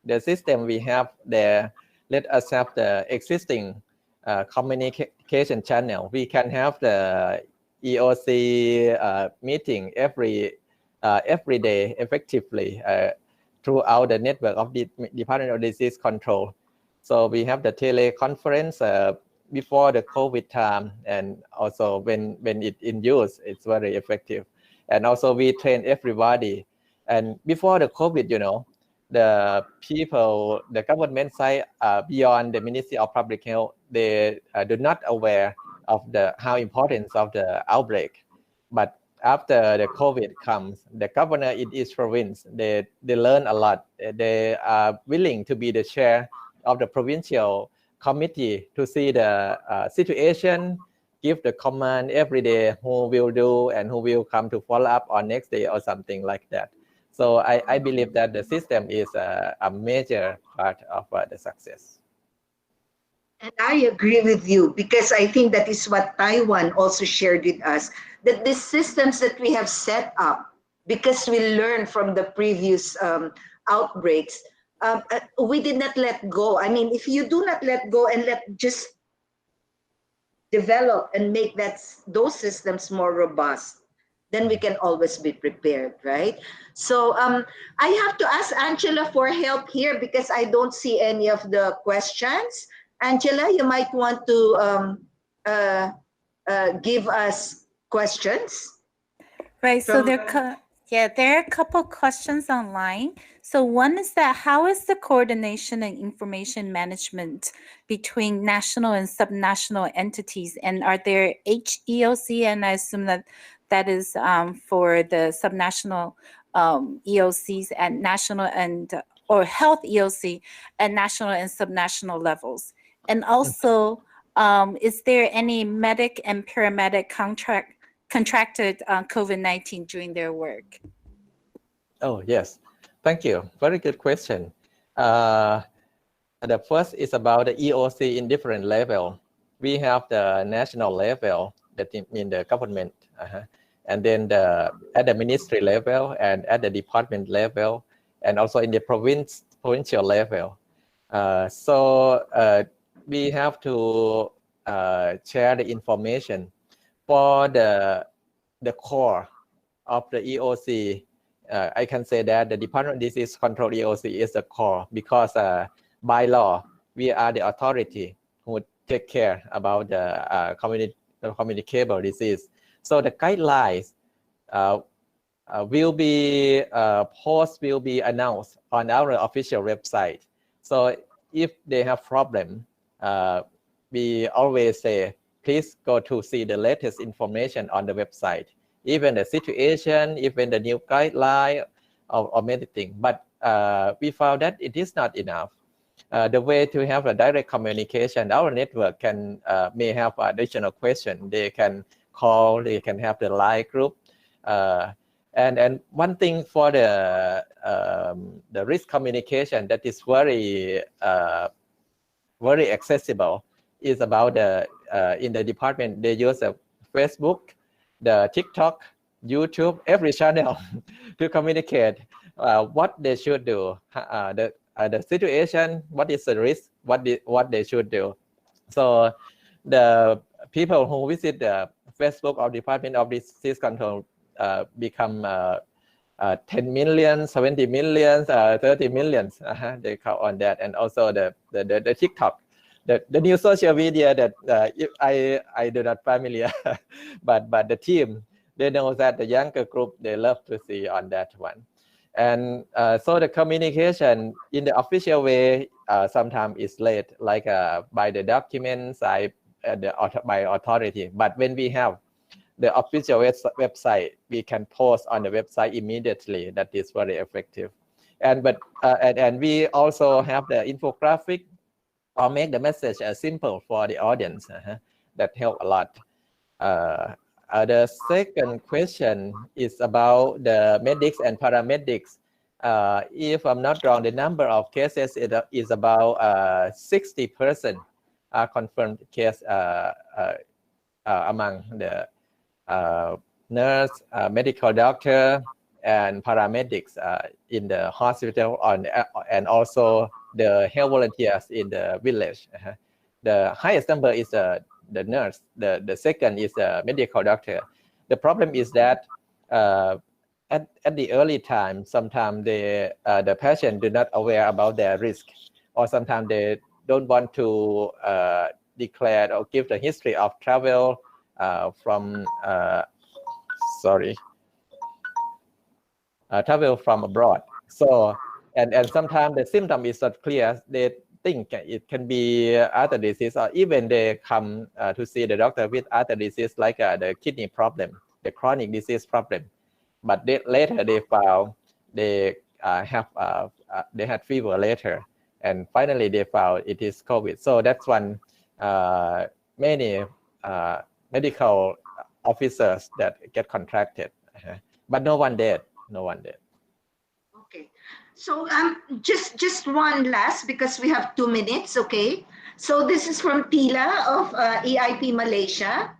the system we have there, let us have the existing communication channel. We can have the EOC meeting every day effectively throughout the network of the Department of Disease Control. So we have the teleconference before the COVID time, and also when it's in use, it's very effective. And also we train everybody. And before the COVID, the people, the government side beyond the Ministry of Public Health, they do not aware of how importance of the outbreak. But after the COVID comes, the governor in each province, they learn a lot. They are willing to be the chair of the provincial committee to see the situation, give the command every day who will do and who will come to follow up on next day or something like that. So I believe that the system is a major part of the success. And I agree with you, because I think that is what Taiwan also shared with us, that the systems that we have set up, because we learned from the previous outbreaks, we did not let go. I mean, if you do not let go and just develop and make those systems more robust, then we can always be prepared, right? So I have to ask Angela for help here, because I don't see any of the questions. Angela, you might want to give us questions. Right. So there are a couple questions online. So one is that how is the coordination and information management between national and subnational entities? And are there HEOC? And I assume that is for the subnational EOCs at national or health EOC at national and subnational levels. And also, is there any medic and paramedic contracted COVID-19 during their work? Oh, yes. Thank you. Very good question. The first is about the EOC in different level. We have the national level, that means the government, and then at the ministry level and at the department level, and also in the provincial level. So we have to share the information for the core of the EOC. I can say that the Department of Disease Control EOC is the core, because by law, we are the authority who take care about the communicable disease. So the guidelines will be announced on our official website. So if they have problem, we always say, please go to see the latest information on the website, even the situation, even the new guideline or many things. But we found that it is not enough. The way to have a direct communication, our network may have additional question. They can call, they can have the line group. And one thing for the risk communication that is very accessible is about in the department, they use Facebook, the TikTok, YouTube, every channel to communicate what they should do, the situation, what is the risk, what they should do. So the people who visit the Facebook or Department of Disease Control become 10 million, 70 million, 30 million. They count on that, and also the TikTok. The new social media that I do not familiar, but the team, they know that the younger group, they love to see on that one. And so the communication in the official way sometimes is late, like by the documents, by authority. But when we have the official website, we can post on the website immediately. That is very effective. And we also have the infographic, or make the message simple for the audience. That help a lot. The second question is about the medics and paramedics. If I'm not wrong, the number of cases is about 60% are confirmed case among the nurse, medical doctor, and paramedics in the hospital, and also the health volunteers in the village. The highest number is the nurse. The second is the medical doctor. The problem is that at the early time, sometimes the patient do not aware about their risk, or sometimes they don't want to declare or give the history of travel from travel from abroad. So and sometimes the symptom is not clear. They think it can be other disease, or even they come to see the doctor with other disease like the kidney problem, the chronic disease problem. But later they found they they had fever later, and finally they found it is COVID. So that's when many medical officers that get contracted, but no one did. No one did. Okay. So just one last, because we have 2 minutes. Okay. So this is from Tila of EIP Malaysia.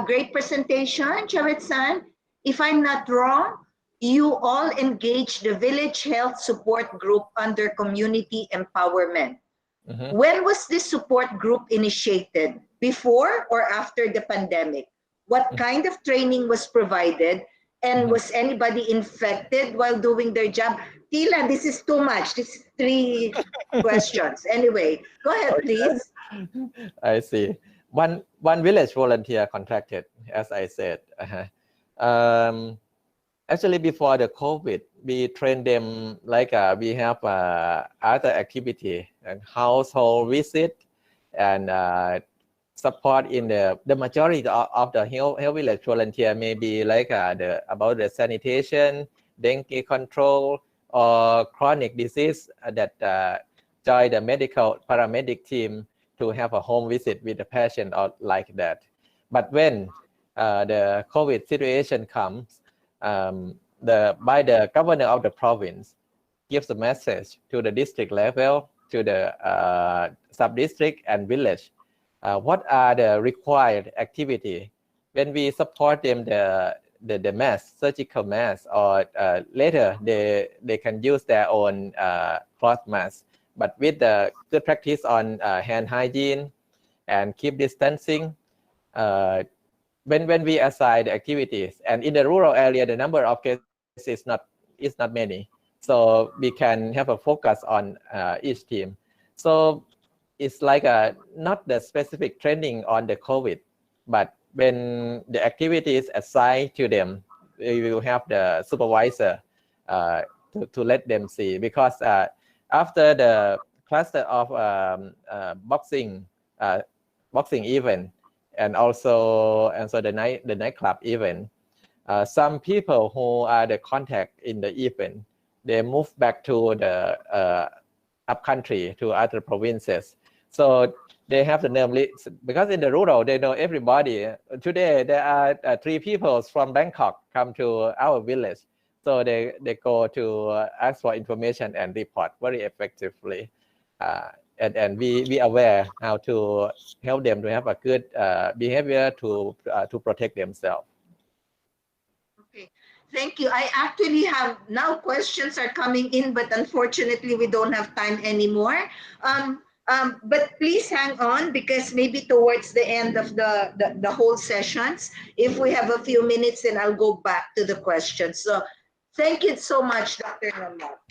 Great presentation, Chawetsan. If I'm not wrong, you all engaged the village health support group under community empowerment. When was this support group initiated? Before or after the pandemic? What kind of training was provided? And was anybody infected while doing their job? Tila, this is too much. This is 3 questions. Anyway, go ahead, please. I see. One village volunteer contracted, as I said. Actually, before the COVID, we trained them like we have other activity and household visit and support in the majority of the health village volunteer, maybe like about the sanitation, dengue control, or chronic disease that join the medical paramedic team to have a home visit with the patient or like that. But when the COVID situation comes, by the governor of the province gives a message to the district level, to the sub-district and village. What are the required activity? When we support them, the mask, surgical mask, or later they can use their own cloth mask. But with the good practice on hand hygiene and keep distancing, when we assign the activities, and in the rural area, the number of cases is not many, so we can have a focus on each team. So it's like not the specific training on the COVID, but when the activity is assigned to them, we will have the supervisor to let them see, because after the cluster of boxing event and also the nightclub event, some people who are the contact in the event, they move back to the up country, to other provinces. So they have the name list, because in the rural they know everybody. Today there are 3 people from Bangkok come to our village, so they go to ask for information and report very effectively. And we aware how to help them to have a good behavior to protect themselves. Okay, thank you. I actually have now questions are coming in, but unfortunately we don't have time anymore. But please hang on, because maybe towards the end of the whole sessions, if we have a few minutes, then I'll go back to the questions. So thank you so much, Dr. Namwat.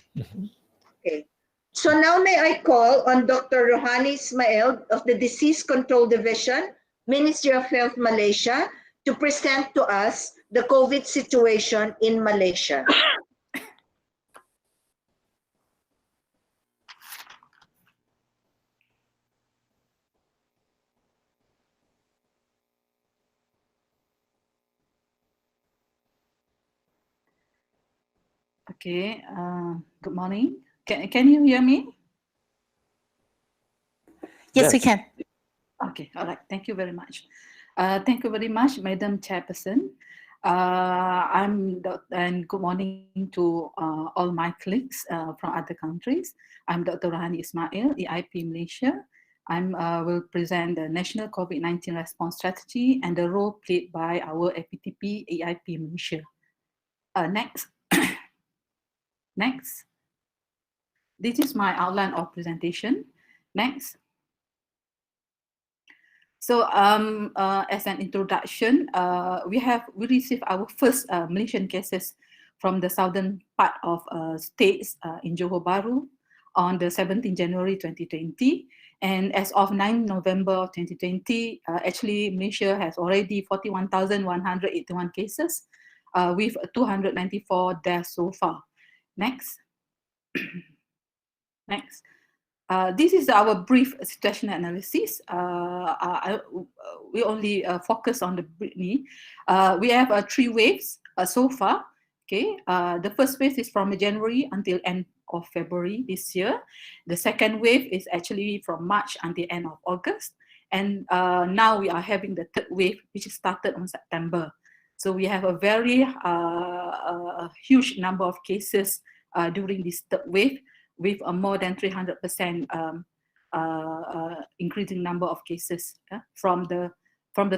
Okay. So now may I call on Dr. Rohani Ismail of the Disease Control Division, Ministry of Health, Malaysia, to present to us the COVID situation in Malaysia. Okay, good morning. Can you hear me? Yes, we can. Okay, all right. Thank you very much. Thank you very much, Madam Chairperson. And good morning to all my colleagues from other countries. I'm Dr. Rohani Ismail, EIP Malaysia. I will present the National COVID-19 Response Strategy and the role played by our FETP EIP Malaysia. Next. Next. This is my outline of presentation. Next. So as an introduction, we received our first Malaysian cases from the southern part of states in Johor Bahru on the 17th January 2020. And as of 9 November 2020, actually Malaysia has already 41,181 cases with 294 deaths so far. Next. Next. This is our brief situation analysis. We only focus on the Brittany. We have 3 waves so far. Okay, the first wave is from January until end of February this year. The second wave is actually from March until end of August. And now we are having the third wave, which started on September. So we have a very huge number of cases during this third wave, with a more than 300% increasing number of cases from the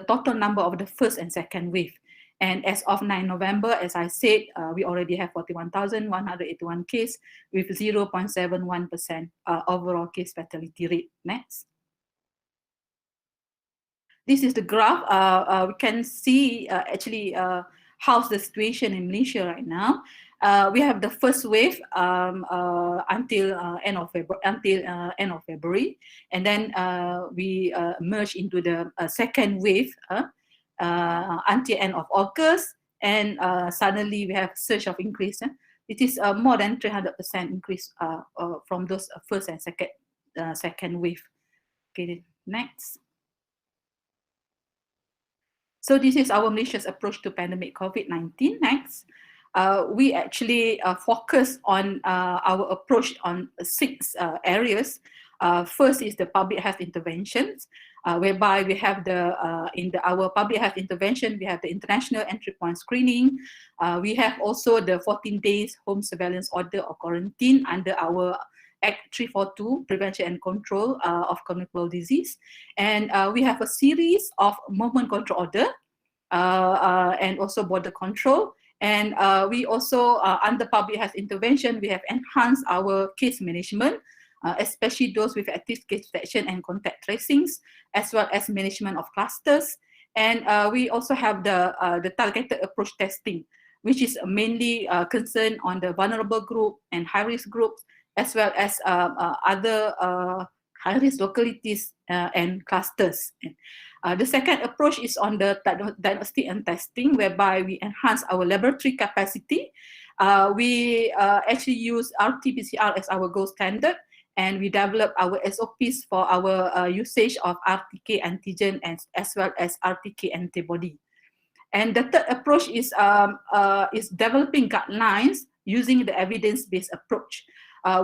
total number of the first and second wave. And as of 9 November, as I said, we already have 41,181 cases with 0.71% overall case fatality rate. Next. This is the graph. We can see actually how's the situation in Malaysia right now. We have the first wave until end of February, and then we merge into the second wave until end of August, and suddenly we have surge of increase. It is more than 300% increase from those first and second wave. Okay, next. So this is our Malaysia's approach to pandemic COVID-19. Next. We actually focus on our approach on 6 areas. First is the public health interventions, whereby we have our public health intervention, we have the international entry point screening. We have also the 14 days home surveillance order or quarantine under our Act 342, Prevention and Control of Communicable Disease. And we have a series of movement control order and also border control. And we also, under public health intervention, we have enhanced our case management, especially those with active case detection and contact tracings, as well as management of clusters. And we also have the targeted approach testing, which is mainly concerned on the vulnerable group and high-risk groups, as well as other high-risk localities and clusters. The second approach is on the diagnostic and testing, whereby we enhance our laboratory capacity. We actually use RT-PCR as our gold standard, and we develop our SOPs for our usage of RTK antigen as well as RTK antibody. And the third approach is developing guidelines using the evidence-based approach.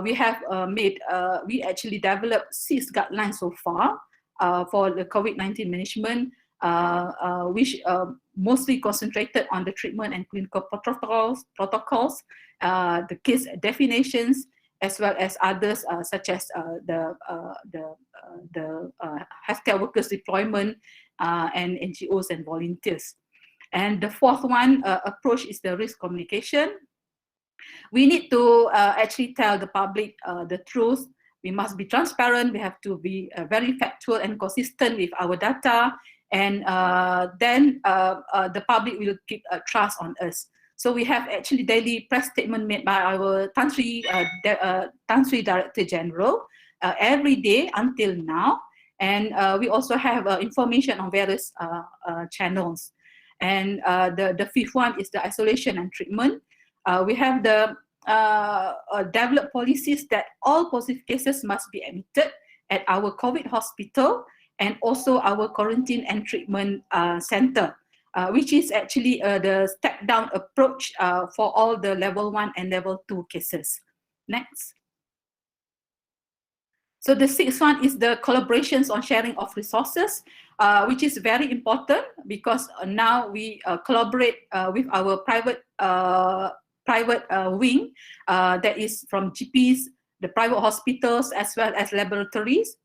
We actually developed 6 guidelines so far for the COVID-19 management, which mostly concentrated on the treatment and clinical protocols, the case definitions, as well as others such as the healthcare workers deployment and NGOs and volunteers. And the fourth one approach is the risk communication. We need to actually tell the public the truth. We must be transparent. We have to be very factual and consistent with our data, and then the public will keep trust on us. So we have actually daily press statement made by our Country Director General every day until now, and we also have information on various channels. And the fifth one is the isolation and treatment. We have the develop policies that all positive cases must be admitted at our COVID hospital and also our quarantine and treatment center, which is actually the step-down approach for all the level 1 and level 2 cases. Next. So the sixth one is the collaborations on sharing of resources, which is very important because now we collaborate with our private wing that is from GPs, the private hospitals, as well as laboratories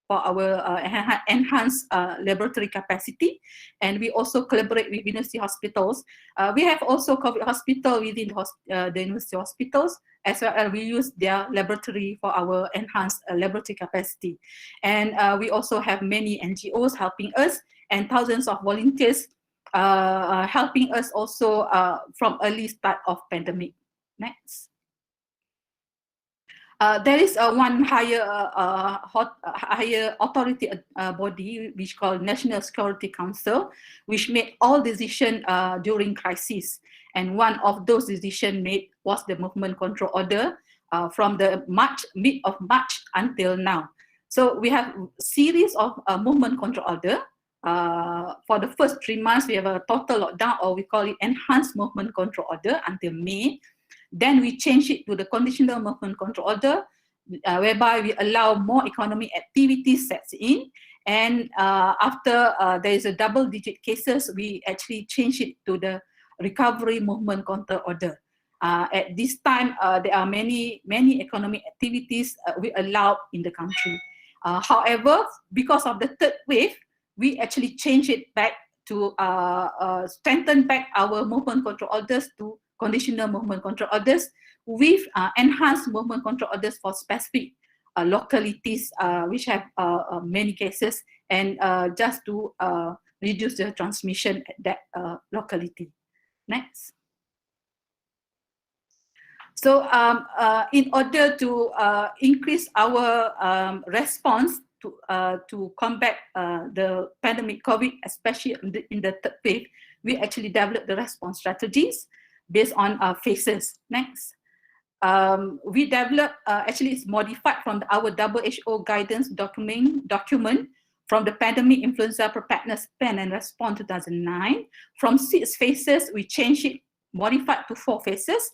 for our enhanced laboratory capacity. And we also collaborate with university hospitals. We have also COVID hospital within the university hospitals, as well as we use their laboratory for our enhanced laboratory capacity. And we also have many NGOs helping us and thousands of volunteers helping us also from early start of pandemic. Next. There is one higher authority body which called National Security Council, which made all decisions during crisis. And one of those decisions made was the movement control order, from the mid of March until now. So we have series of movement control order. For the first 3 months, we have a total lockdown, or we call it enhanced movement control order until May. Then we change it to the conditional movement control order, whereby we allow more economic activities sets in. And after there is a double-digit cases, we actually change it to the recovery movement control order. At this time, there are many economic activities we allow in the country. However, because of the third wave, we actually change it back to strengthen back our movement control orders to conditional movement control orders with enhanced movement control orders for specific localities which have many cases, and just to reduce the transmission at that locality. Next. So in order to increase our response to combat the pandemic COVID, especially in the third wave, we actually developed the response strategies based on phases. Next. We developed, actually it's modified from our WHO guidance document from the Pandemic Influenza Preparedness Plan and Response 2009. From 6 phases, we changed it, modified to 4 phases.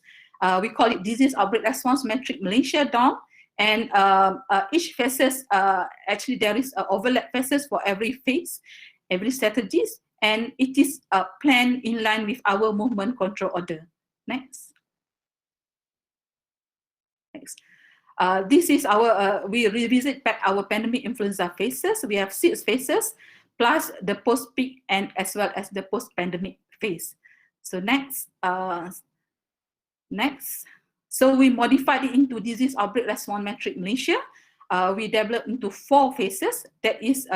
We call it Disease Outbreak Response Metric Malaysia DOM. And each phases, actually there is overlap phases for every phase, every strategies, and it is planned in line with our movement control order. Next. Next. This is our, we revisit back our pandemic influenza phases. We have 6 phases, plus the post-peak and as well as the post-pandemic phase. So next. Next. So we modified it into Disease Outbreak Response Metric Malaysia. We developed into 4 phases. That is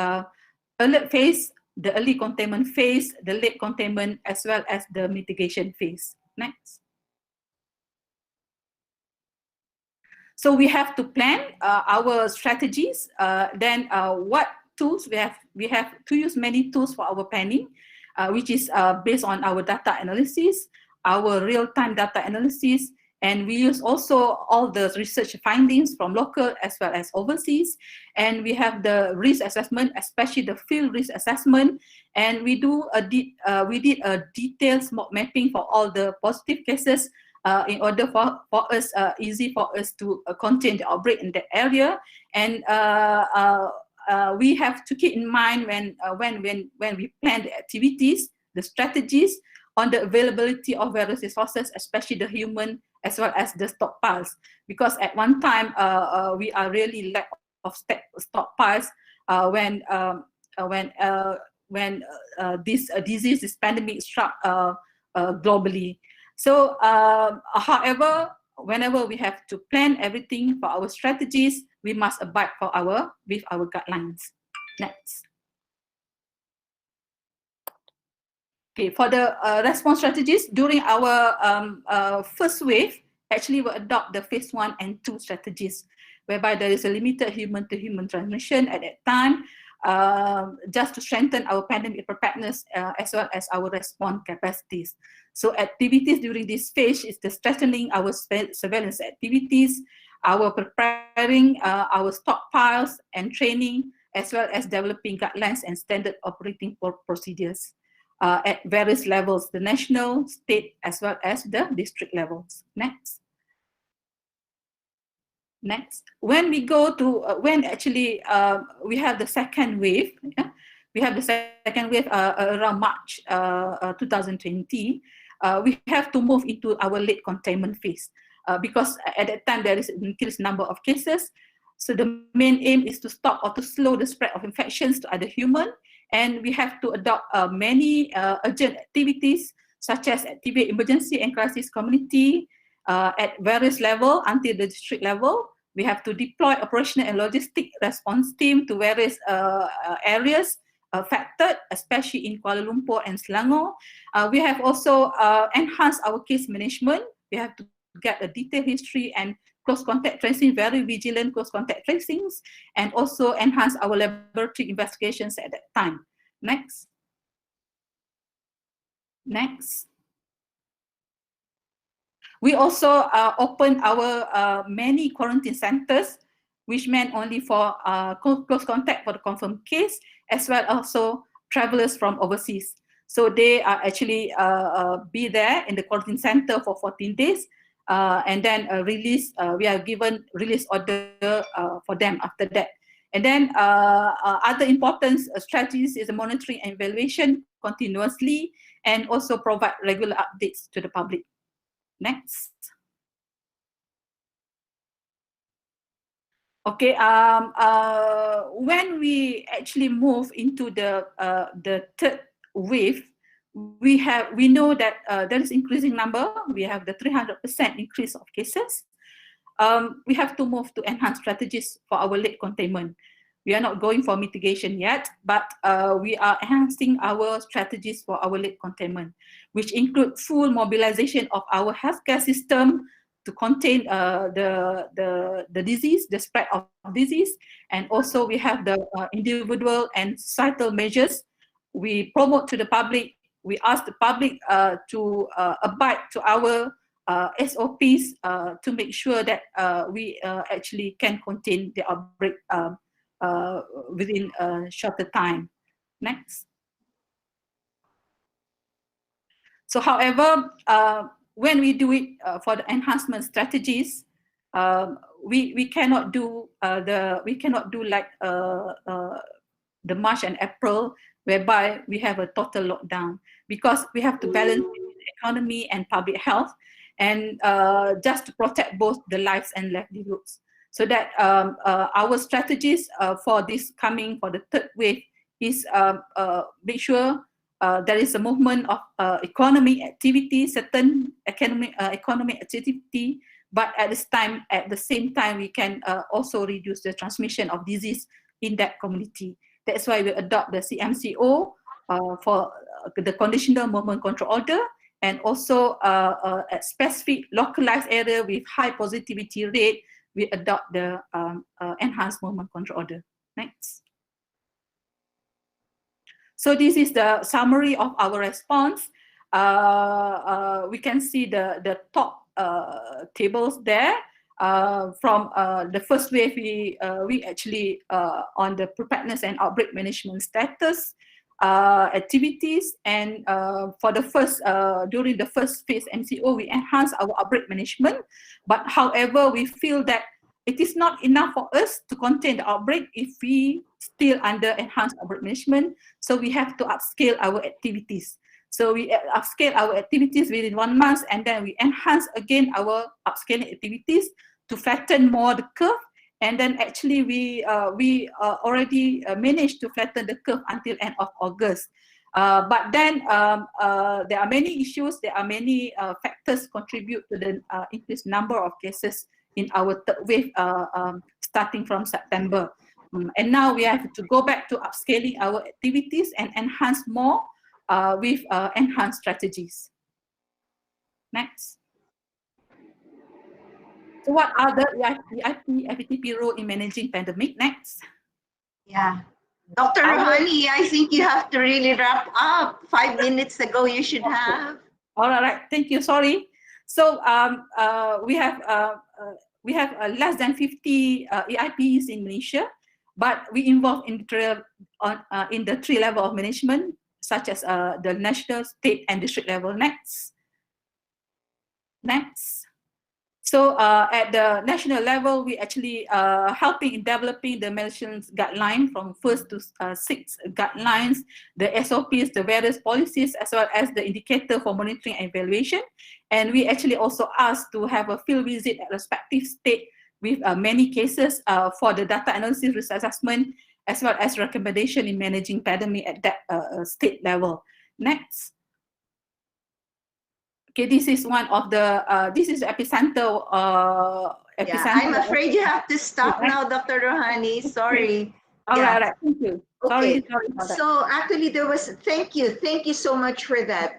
alert phase, the early containment phase, the late containment, as well as the mitigation phase. Next. So we have to plan our strategies. Then what tools we have? We have to use many tools for our planning, which is based on our data analysis, our real-time data analysis, and we use also all the research findings from local as well as overseas. And we have the risk assessment, especially the field risk assessment. And we did a detailed smoke mapping for all the positive cases in order for us, easy for us to contain the outbreak in that area. And we have to keep in mind when we plan the activities, the strategies on the availability of various resources, especially the human as well as the stockpiles, because at one time we are really lack of stockpiles when this disease, this pandemic struck globally. So, however, whenever we have to plan everything for our strategies, we must abide with our guidelines. Next. Okay, for the response strategies, during our first wave, actually we adopt the phase 1 and 2 strategies, whereby there is a limited human-to-human transmission at that time, just to strengthen our pandemic preparedness as well as our response capacities. So activities during this phase is the strengthening our surveillance activities, our preparing our stockpiles and training, as well as developing guidelines and standard operating procedures at various levels, the national, state, as well as the district levels. Next. Next. When we go to, when actually we have the second wave, yeah? We have the second wave around March 2020, we have to move into our late containment phase because at that time there is an increased number of cases. So the main aim is to stop or to slow the spread of infections to other human. And we have to adopt many urgent activities, such as activate emergency and crisis community at various levels until the district level. We have to deploy operational and logistic response team to various areas affected, especially in Kuala Lumpur and Selangor. We have also enhanced our case management. We have to get a detailed history and close contact tracing, very vigilant close contact tracings, and also enhance our laboratory investigations at that time. Next. Next. We also opened our many quarantine centers, which meant only for close contact for the confirmed case, as well also travelers from overseas. So they are actually be there in the quarantine center for 14 days, and then we are given release order for them after that. And then other important strategies is the monitoring and evaluation continuously, and also provide regular updates to the public. Next. Okay. When we actually move into the third wave, we know that there is increasing number. We have the 300% increase of cases. We have to move to enhanced strategies for our late containment. We are not going for mitigation yet, but we are enhancing our strategies for our late containment, which include full mobilization of our healthcare system to contain the disease, the spread of disease, and also we have the individual and societal measures. We promote to the public. We ask the public to abide to our SOPs to make sure that we actually can contain the outbreak within a shorter time. Next. So, however, when we do it for the enhancement strategies, we cannot do like the March and April, whereby we have a total lockdown, because we have to balance the economy and public health, and just to protect both the lives and livelihoods. So that our strategies for this coming for the third wave is make sure there is a movement of economic activity, certain economic activity, but at the same time, we can also reduce the transmission of disease in that community. That's why we adopt the CMCO for the conditional movement control order, and also at specific localized area with high positivity rate, we adopt the enhanced movement control order. Next. So this is the summary of our response. We can see the top tables there. From the first wave, we actually on the preparedness and outbreak management status activities, and for the first during the first phase MCO, we enhance our outbreak management. But however, we feel that it is not enough for us to contain the outbreak if we still under enhanced outbreak management. So we have to upscale our activities. So we upscale our activities within 1 month, and then we enhance again our upscaling activities to flatten more the curve. And then actually we already managed to flatten the curve until end of August. But then there are many issues, there are many factors contribute to the increased number of cases in our third wave starting from September. And now we have to go back to upscaling our activities and enhance more with enhanced strategies. Next. So what are the EIP, FETP role in managing pandemic? Next. Yeah. Dr. Rohani, I think you have to really wrap up. 5 minutes ago you should have. All right, thank you, sorry. So we have less than 50 EIPs in Malaysia, but we involve in the 3 level of management, such as the national, state, and district level. Next. Next. So at the national level, we actually helping in developing the Malaysian guideline from 1st to 6th guidelines, the SOPs, the various policies, as well as the indicator for monitoring and evaluation. And we actually also asked to have a field visit at respective state with many cases for the data analysis, risk assessment, as well as recommendation in managing pandemic at that state level. Next. Okay, this is one of the, this is epicenter. Yeah, I'm afraid you have to stop now, Dr. Rohani, sorry. All right, thank you. Okay. Sorry for that. So actually there was, thank you so much for that.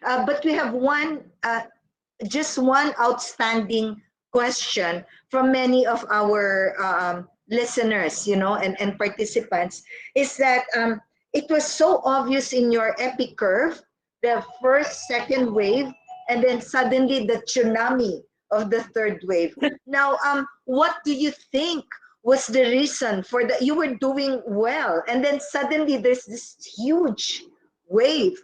But we have just one outstanding question from many of our listeners, you know, and participants, is that it was so obvious in your epi curve, the first, second wave, and then suddenly the tsunami of the third wave. Now, what do you think was the reason for that? You were doing well, and then suddenly there's this huge wave,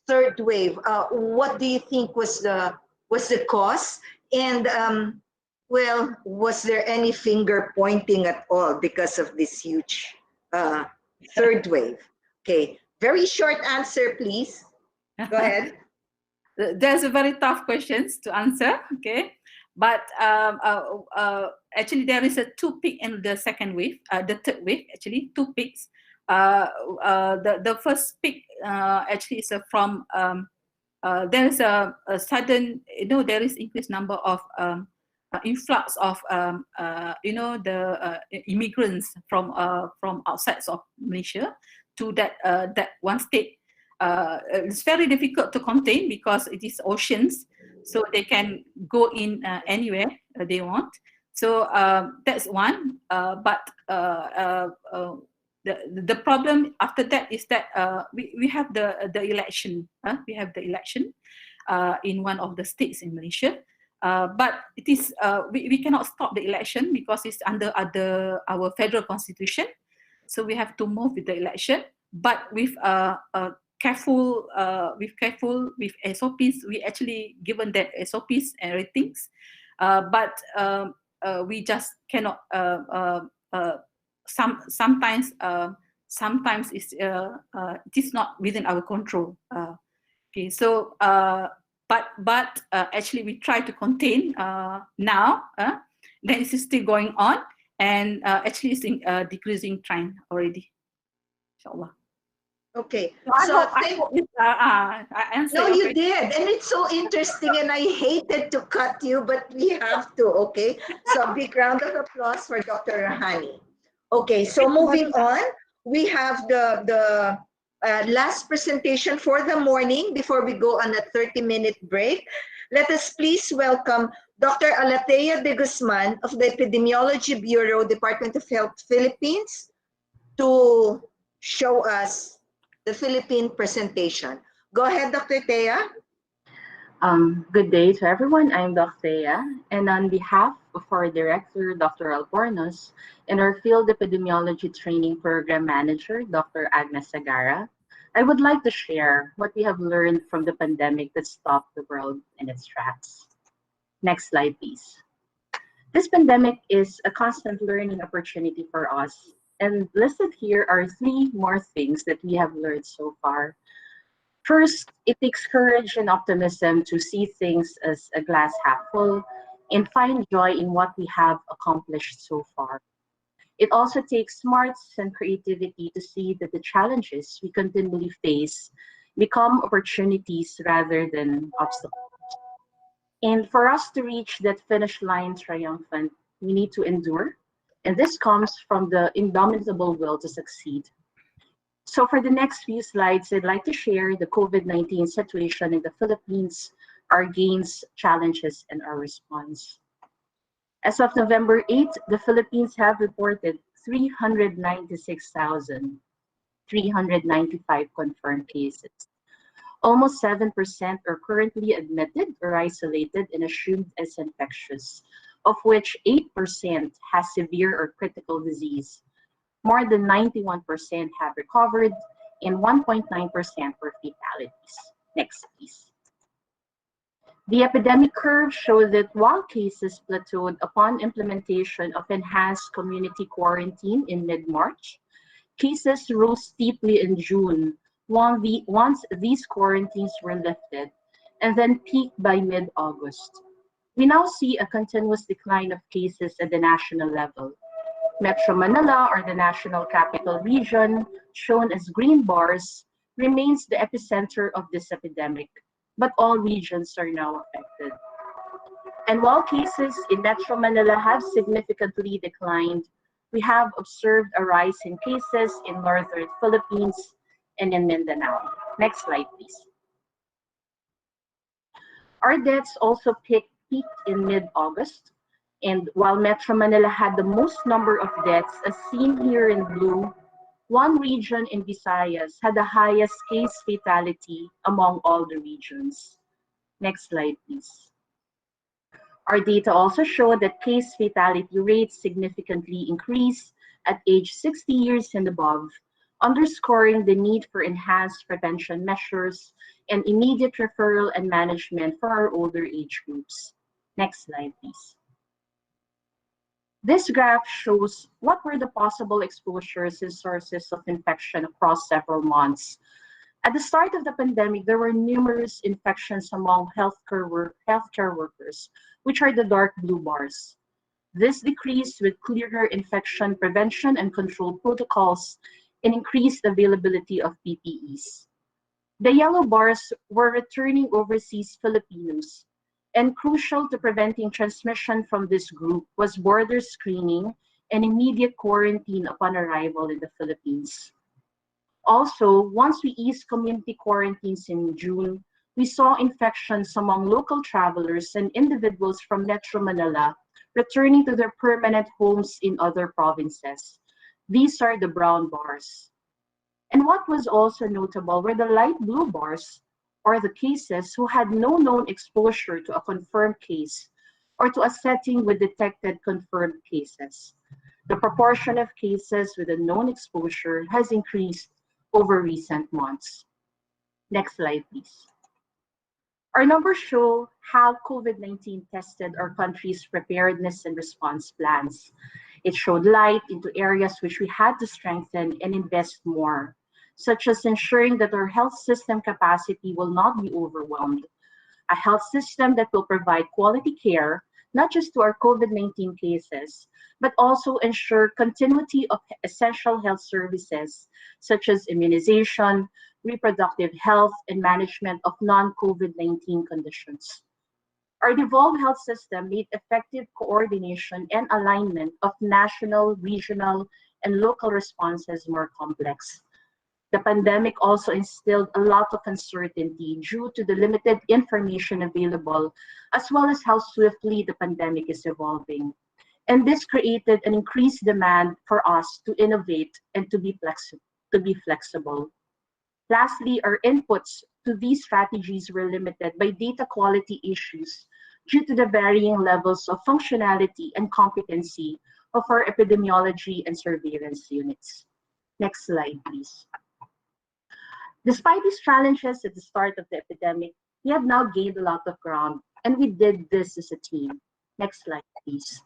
third wave. What do you think was the cause? And well, was there any finger pointing at all because of this huge third wave? Okay, very short answer, please. Go ahead. There's a very tough questions to answer. Okay, but actually there is a two peak in the second wave, the third wave. Actually, two peaks. The first peak actually is from there is a sudden, there is increased number of influx of the immigrants from outside of Malaysia to that one state. It's very difficult to contain because it is oceans, so they can go in anywhere they want. So that's one. But the problem after that is that we have the election. We have the election in one of the states in Malaysia. But it is we cannot stop the election because it's under our federal constitution. So we have to move with the election. But with careful with SOPs, we actually given that SOPs and ratings. But we just cannot. Sometimes it's it is not within our control. Okay, so but actually we try to contain now. Then it's still going on, and actually it's in decreasing trend already. Inshallah. Okay, So so I answered. no, you did, and it's so interesting, and I hated to cut you, but we have to. Okay, so a big round of applause for Dr. Rohani. Okay, so moving on, we have the last presentation for the morning before we go on a 30-minute break. Let us please welcome Dr. Alethea de Guzman of the Epidemiology Bureau, Department of Health, Philippines, to show us the Philippine presentation. Go ahead, Dr. Thea. Good day to everyone. I'm Dr. Thea, and on behalf of our director, Dr. Albornoz, and our Field Epidemiology Training Program Manager, Dr. Agnes Sagara, I would like to share what we have learned from the pandemic that stopped the world in its tracks. Next slide, please. This pandemic is a constant learning opportunity for us, and listed here are 3 more things that we have learned so far. First, it takes courage and optimism to see things as a glass half full and find joy in what we have accomplished so far. It also takes smarts and creativity to see that the challenges we continually face become opportunities rather than obstacles. And for us to reach that finish line triumphant, we need to endure. And this comes from the indomitable will to succeed. So for the next few slides, I'd like to share the COVID-19 situation in the Philippines, our gains, challenges, and our response. As of November 8th, the Philippines have reported 396,395 confirmed cases. Almost 7% are currently admitted or isolated and assumed as infectious, of which 8% has severe or critical disease. More than 91% have recovered, and 1.9% were fatalities. Next, please. The epidemic curve showed that while cases plateaued upon implementation of enhanced community quarantine in mid-March, cases rose steeply in June once these quarantines were lifted, and then peaked by mid-August. We now see a continuous decline of cases at the national level. Metro Manila, or the National Capital Region, shown as green bars, remains the epicenter of this epidemic, but all regions are now affected. And while cases in Metro Manila have significantly declined, we have observed a rise in cases in northern Philippines and in Mindanao. Next slide, please. Our deaths also peaked in mid-August, and while Metro Manila had the most number of deaths, as seen here in blue, one region in Visayas had the highest case fatality among all the regions. Next slide, please. Our data also show that case fatality rates significantly increase at age 60 years and above, underscoring the need for enhanced prevention measures and immediate referral and management for our older age groups. Next slide, please. This graph shows what were the possible exposures and sources of infection across several months. At the start of the pandemic, there were numerous infections among healthcare workers, which are the dark blue bars. This decreased with clearer infection prevention and control protocols and increased availability of PPEs. The yellow bars were returning overseas Filipinos, and crucial to preventing transmission from this group was border screening and immediate quarantine upon arrival in the Philippines. Also, once we eased community quarantines in June, we saw infections among local travelers and individuals from Metro Manila returning to their permanent homes in other provinces. These are the brown bars. And what was also notable were the light blue bars, or the cases who had no known exposure to a confirmed case or to a setting with detected confirmed cases. The proportion of cases with a known exposure has increased over recent months. Next slide, please. Our numbers show how COVID-19 tested our country's preparedness and response plans. It showed light into areas which we had to strengthen and invest more, such as ensuring that our health system capacity will not be overwhelmed, a health system that will provide quality care, not just to our COVID-19 cases, but also ensure continuity of essential health services, such as immunization, reproductive health, and management of non-COVID-19 conditions. Our devolved health system made effective coordination and alignment of national, regional, and local responses more complex. The pandemic also instilled a lot of uncertainty due to the limited information available, as well as how swiftly the pandemic is evolving. And this created an increased demand for us to innovate and to be flexible. Lastly, our inputs to these strategies were limited by data quality issues due to the varying levels of functionality and competency of our epidemiology and surveillance units. Next slide, please. Despite these challenges at the start of the epidemic, we have now gained a lot of ground, and we did this as a team. Next slide, please.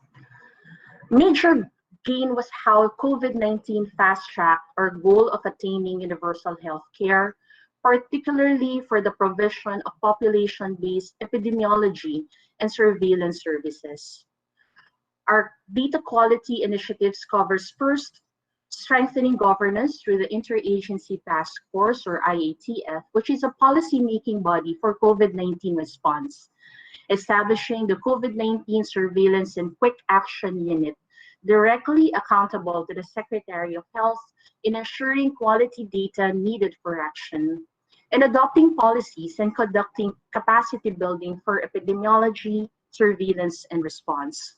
Major gain was how COVID-19 fast-tracked our goal of attaining universal health care, particularly for the provision of population-based epidemiology and surveillance services. Our data quality initiatives covers first, strengthening governance through the Interagency Task Force, or IATF, which is a policy-making body for COVID-19 response, establishing the COVID-19 Surveillance and Quick Action Unit, directly accountable to the Secretary of Health in ensuring quality data needed for action, and adopting policies and conducting capacity building for epidemiology, surveillance, and response.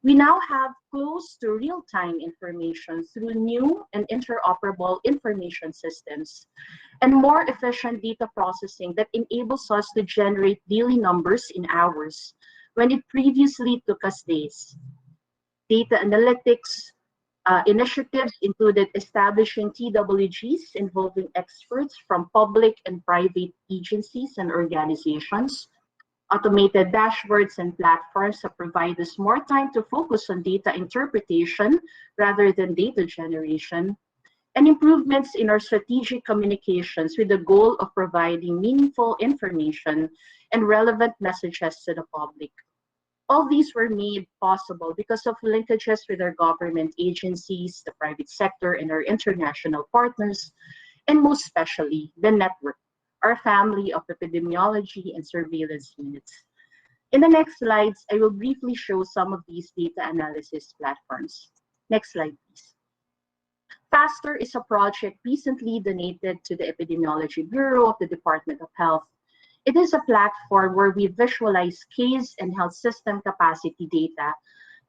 We now have close to real-time information through new and interoperable information systems and more efficient data processing that enables us to generate daily numbers in hours when it previously took us days. Data analytics initiatives included establishing TWGs involving experts from public and private agencies and organizations, automated dashboards and platforms that provide us more time to focus on data interpretation rather than data generation, and improvements in our strategic communications with the goal of providing meaningful information and relevant messages to the public. All these were made possible because of linkages with our government agencies, the private sector, and our international partners, and most especially the network, our family of epidemiology and surveillance units. In the next slides, I will briefly show some of these data analysis platforms. Next slide, please. FASTER is a project recently donated to the Epidemiology Bureau of the Department of Health. It is a platform where we visualize case and health system capacity data.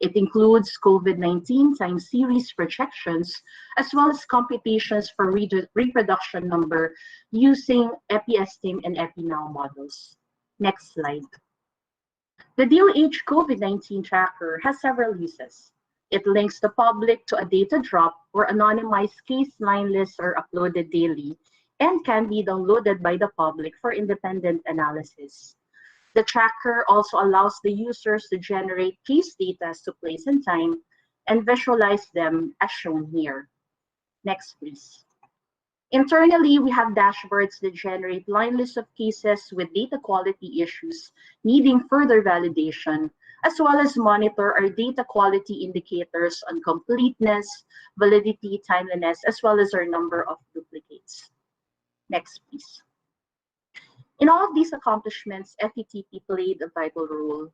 It includes COVID-19 time series projections, as well as computations for reproduction number using EpiEstim and EpiNow models. Next slide. The DOH COVID-19 tracker has several uses. It links the public to a data drop where anonymized case line lists are uploaded daily and can be downloaded by the public for independent analysis. The tracker also allows the users to generate case data to place and time and visualize them as shown here. Next, please. Internally, we have dashboards that generate line lists of cases with data quality issues needing further validation, as well as monitor our data quality indicators on completeness, validity, timeliness, as well as our number of duplicates. Next, please. In all of these accomplishments, FETP played a vital role.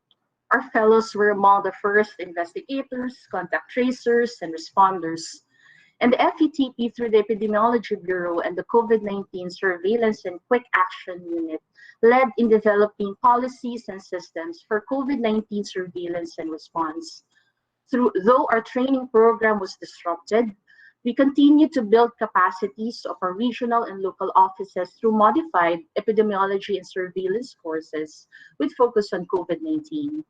Our fellows were among the first investigators, contact tracers, and responders. And the FETP, through the Epidemiology Bureau and the COVID-19 Surveillance and Quick Action Unit, led in developing policies and systems for COVID-19 surveillance and response. Though our training program was disrupted, we continue to build capacities of our regional and local offices through modified epidemiology and surveillance courses with focus on COVID-19.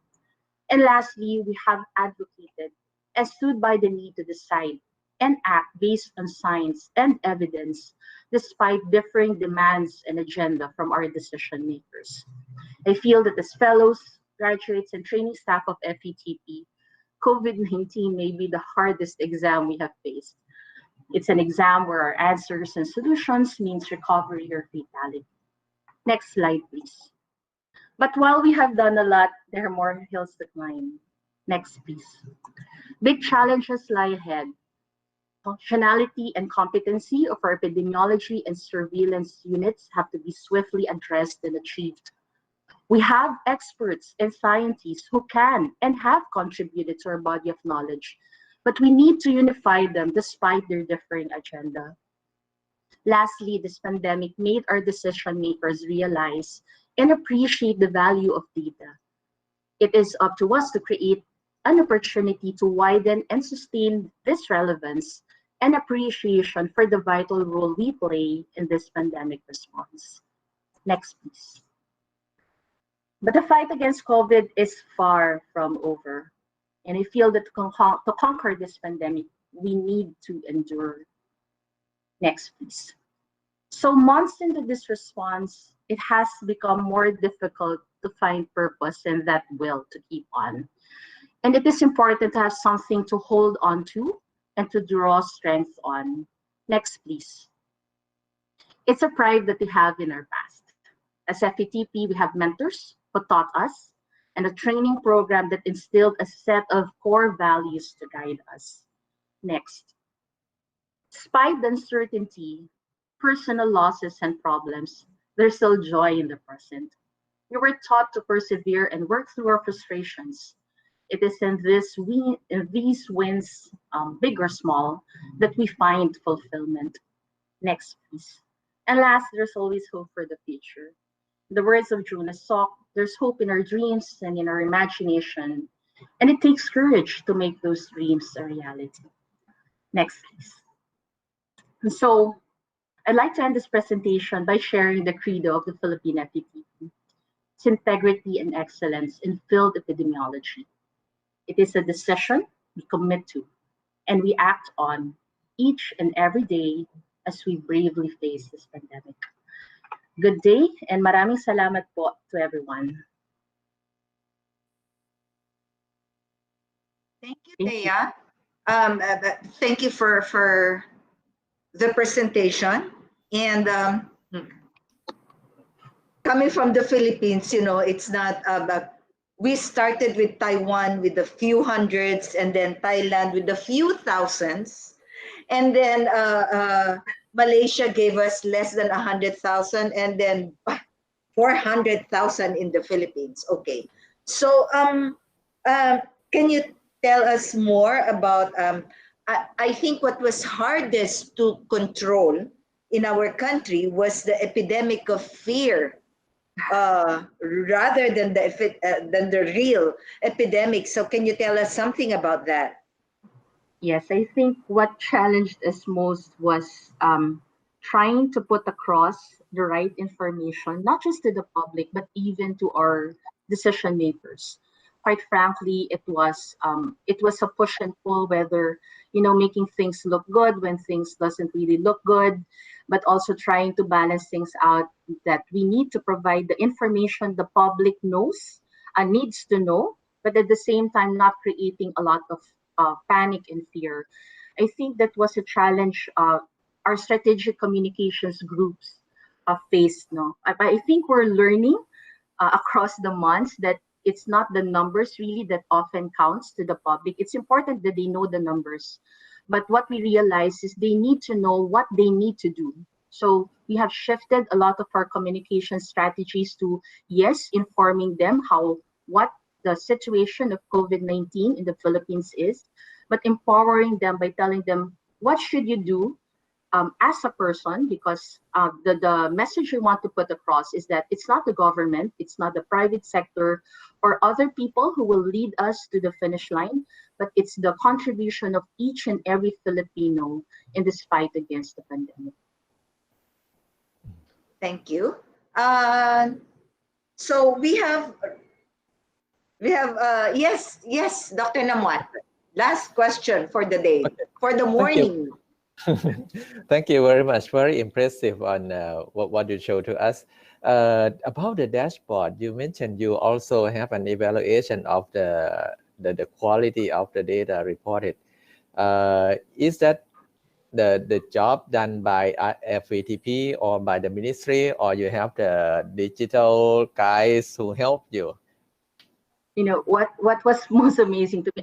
And lastly, we have advocated and stood by the need to decide and act based on science and evidence, despite differing demands and agenda from our decision makers. I feel that as fellows, graduates, and training staff of FETP, COVID-19 may be the hardest exam we have faced. It's an exam where our answers and solutions means recovery or fatality. Next slide, please. But while we have done a lot, there are more hills to climb. Next, please. Big challenges lie ahead. Functionality and competency of our epidemiology and surveillance units have to be swiftly addressed and achieved. We have experts and scientists who can and have contributed to our body of knowledge, but we need to unify them despite their differing agenda. Lastly, this pandemic made our decision makers realize and appreciate the value of data. It is up to us to create an opportunity to widen and sustain this relevance and appreciation for the vital role we play in this pandemic response. Next, please. But the fight against COVID is far from over. And I feel that to conquer this pandemic, we need to endure. Next, please. So months into this response, it has become more difficult to find purpose and that will to keep on. And it is important to have something to hold on to and to draw strength on. Next, please. It's a pride that we have in our past. As FETP, we have mentors who taught us and a training program that instilled a set of core values to guide us. Next. Despite the uncertainty, personal losses, and problems, there's still joy in the present. We were taught to persevere and work through our frustrations. It is in these wins, big or small, that we find fulfillment. Next, please. And last, there's always hope for the future. In the words of Jonas Salk, there's hope in our dreams and in our imagination, and it takes courage to make those dreams a reality. Next, please. And so, I'd like to end this presentation by sharing the credo of the Philippine FETP. It's integrity and excellence in field epidemiology. It is a decision we commit to and we act on each and every day as we bravely face this pandemic. Good day and maraming salamat po to everyone. Thank you, Thea. Thank you for the presentation. And coming from the Philippines, you know, it's not about, we started with Taiwan with a few hundreds and then Thailand with a few thousands. And then Malaysia gave us less than 100,000 and then 400,000 in the Philippines. Okay. So can you tell us more about, I think what was hardest to control in our country was the epidemic of fear rather than the real epidemic. So can you tell us something about that? Yes, I think what challenged us most was trying to put across the right information, not just to the public, but even to our decision makers. Quite frankly, it was a push and pull, whether making things look good when things doesn't really look good, but also trying to balance things out, that we need to provide the information the public knows and needs to know, but at the same time not creating a lot of panic and fear. I think that was a challenge our strategic communications groups faced. No, I think we're learning across the months that it's not the numbers really that often counts to the public. It's important that they know the numbers, but what we realize is they need to know what they need to do. So we have shifted a lot of our communication strategies to, yes, informing them what the situation of COVID-19 in the Philippines is, but empowering them by telling them what should you do as a person, because the message we want to put across is that it's not the government, it's not the private sector or other people who will lead us to the finish line, but it's the contribution of each and every Filipino in this fight against the pandemic. Thank you. So we have yes, Dr. Namwat. Last question for the day, for the morning. Thank you very much. Very impressive on what you showed to us. About the dashboard, you mentioned you also have an evaluation of the quality of the data reported. Is that the job done by FETP or by the ministry, or you have the digital guys who help you? What was most amazing to me,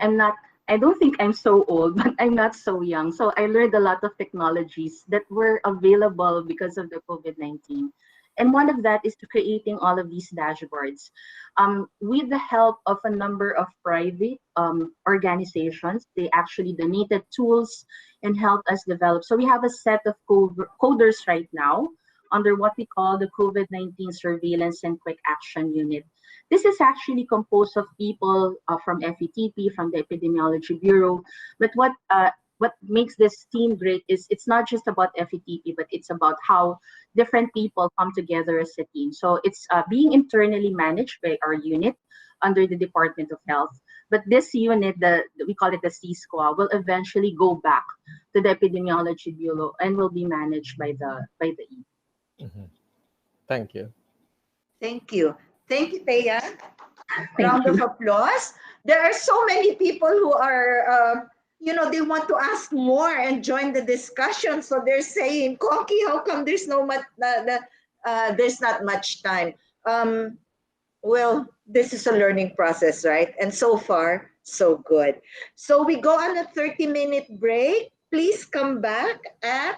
I don't think I'm so old, but I'm not so young. So I learned a lot of technologies that were available because of the COVID-19. And one of that is to creating all of these dashboards. With the help of a number of private organizations, they actually donated tools and helped us develop. So we have a set of coders right now under what we call the COVID-19 Surveillance and Quick Action Unit. This is actually composed of people from FETP, from the Epidemiology Bureau. But what makes this team great is it's not just about FETP, but it's about how different people come together as a team. So it's being internally managed by our unit under the Department of Health. But this unit, we call it the C-Squad, will eventually go back to the Epidemiology Bureau and will be managed by the E. Mm-hmm. Thank you. Thank you. Thank you, Thea. Round of applause. There are so many people who are, they want to ask more and join the discussion. So they're saying, Konki, how come there's there's not much time? Well, this is a learning process, right? And so far, so good. So we go on a 30-minute break. Please come back at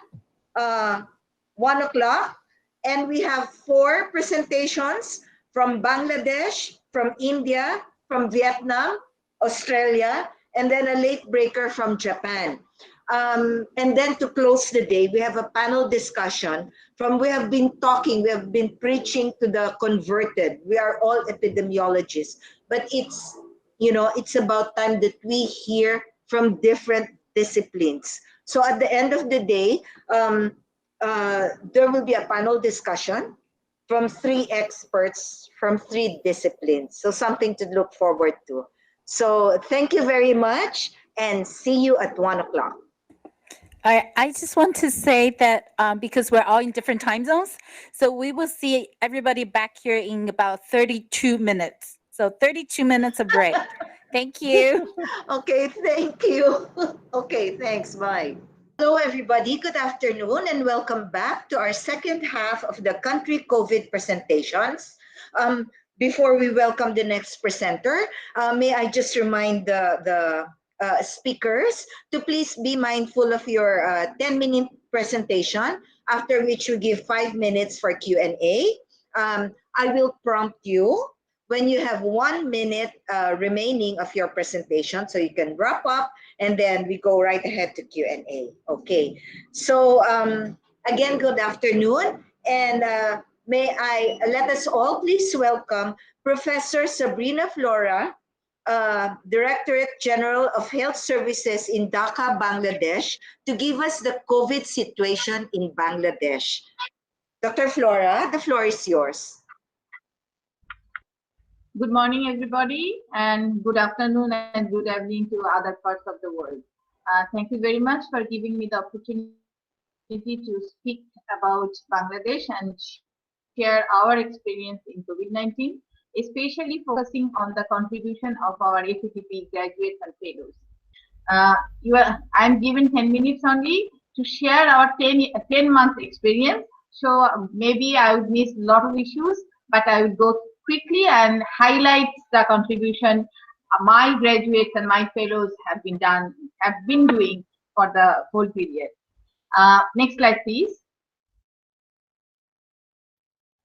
1 o'clock. And we have 4 presentations from Bangladesh, from India, from Vietnam, Australia, and then a late breaker from Japan. And then to close the day, we have a panel discussion we have been preaching to the converted. We are all epidemiologists, but it's about time that we hear from different disciplines. So at the end of the day, there will be a panel discussion from 3 experts from 3 disciplines. So something to look forward to. So thank you very much and see you at 1 o'clock. I just want to say that because we're all in different time zones, so we will see everybody back here in about 32 minutes. So 32 minutes of break. Thank you. Okay, thank you. Okay, thanks. Bye. Hello, everybody. Good afternoon and welcome back to our second half of the country COVID presentations. Before we welcome the next presenter, may I just remind the speakers to please be mindful of your 10-minute presentation, after which we give 5 minutes for Q&A. I will prompt you when you have 1 minute remaining of your presentation, so you can wrap up, and then we go right ahead to Q&A. Okay, so again, good afternoon, and let us all please welcome Professor Sabrina Flora Directorate General of Health Services in Dhaka, Bangladesh, to give us the COVID situation in Bangladesh. Dr. Flora, the floor is yours. Good morning, everybody, and good afternoon and good evening to other parts of the world. Thank you very much for giving me the opportunity to speak about Bangladesh and share our experience in COVID-19, especially focusing on the contribution of our FETP graduates and fellows. I'm given 10 minutes only to share our 10-month experience. So maybe I would miss a lot of issues, but I would go quickly and highlight the contribution my graduates and my fellows have been doing for the whole period. Next slide, please.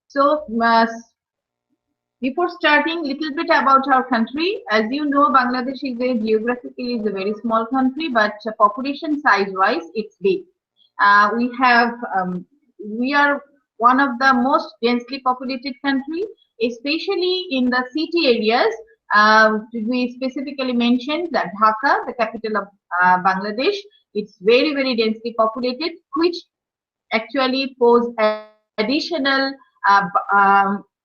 So before starting, little bit about our country. As you know, Bangladesh is geographically is a very small country, but population size-wise, it's big. We are one of the most densely populated country, especially in the city areas. We specifically mentioned that Dhaka, the capital of Bangladesh, it's very, very densely populated, which actually pose additional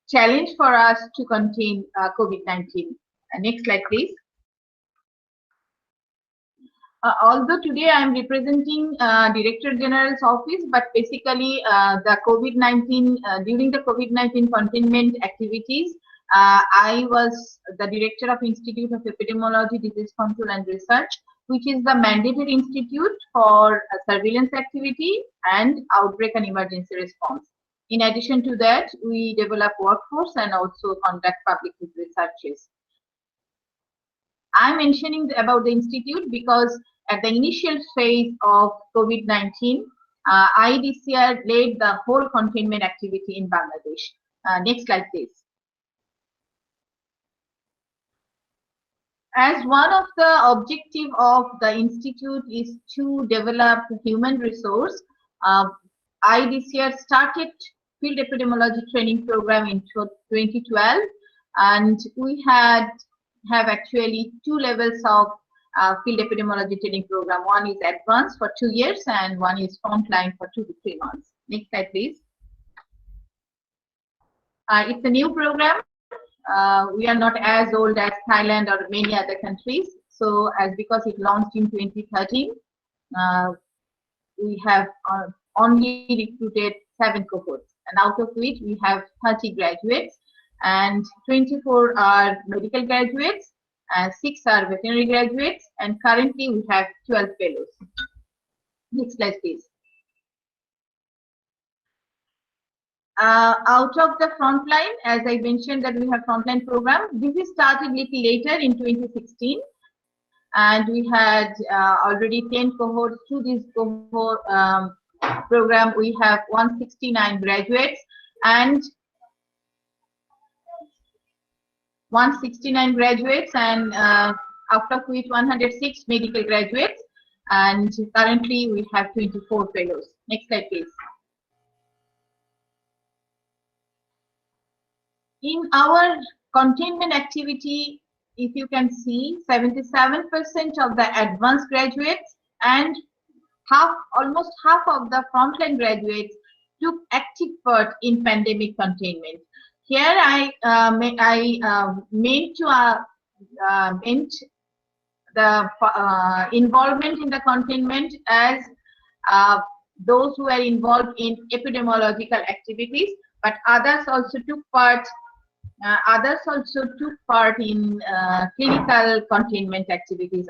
challenge for us to contain COVID-19. Next slide, please. Although today I am representing Director General's office, but basically the COVID-19 during the COVID-19 containment activities, I was the Director of Institute of Epidemiology, Disease Control and Research, which is the mandatory institute for surveillance activity and outbreak and emergency response. In addition to that, we develop workforce and also conduct public researches. I'm mentioning about the institute because at the initial phase of COVID-19, IDCR led the whole containment activity in Bangladesh. Next slide, please. As one of the objective of the institute is to develop human resource, IDCR started field epidemiology training program in 2012, and we have actually 2 levels of field epidemiology training program. One is advanced for 2 years and one is frontline for 2 to 3 months. Next slide, please. It's a new program. We are not as old as Thailand or many other countries. So because it launched in 2013, we have only recruited 7 cohorts, and out of which we have 30 graduates and 24 are medical graduates and 6 are veterinary graduates, and currently we have 12 fellows. Next slide, please. Out of the frontline, as I mentioned that we have frontline program, this is started little later in 2016, and we had already 10 cohorts through this cohort program. We have 169 graduates and out of which 106 medical graduates, and currently we have 24 fellows. Next slide, please. In our containment activity, if you can see, 77% of the advanced graduates and almost half of the frontline graduates took active part in pandemic containment. Here I meant the involvement in the containment as those who are involved in epidemiological activities, but others also took part. In clinical containment activities.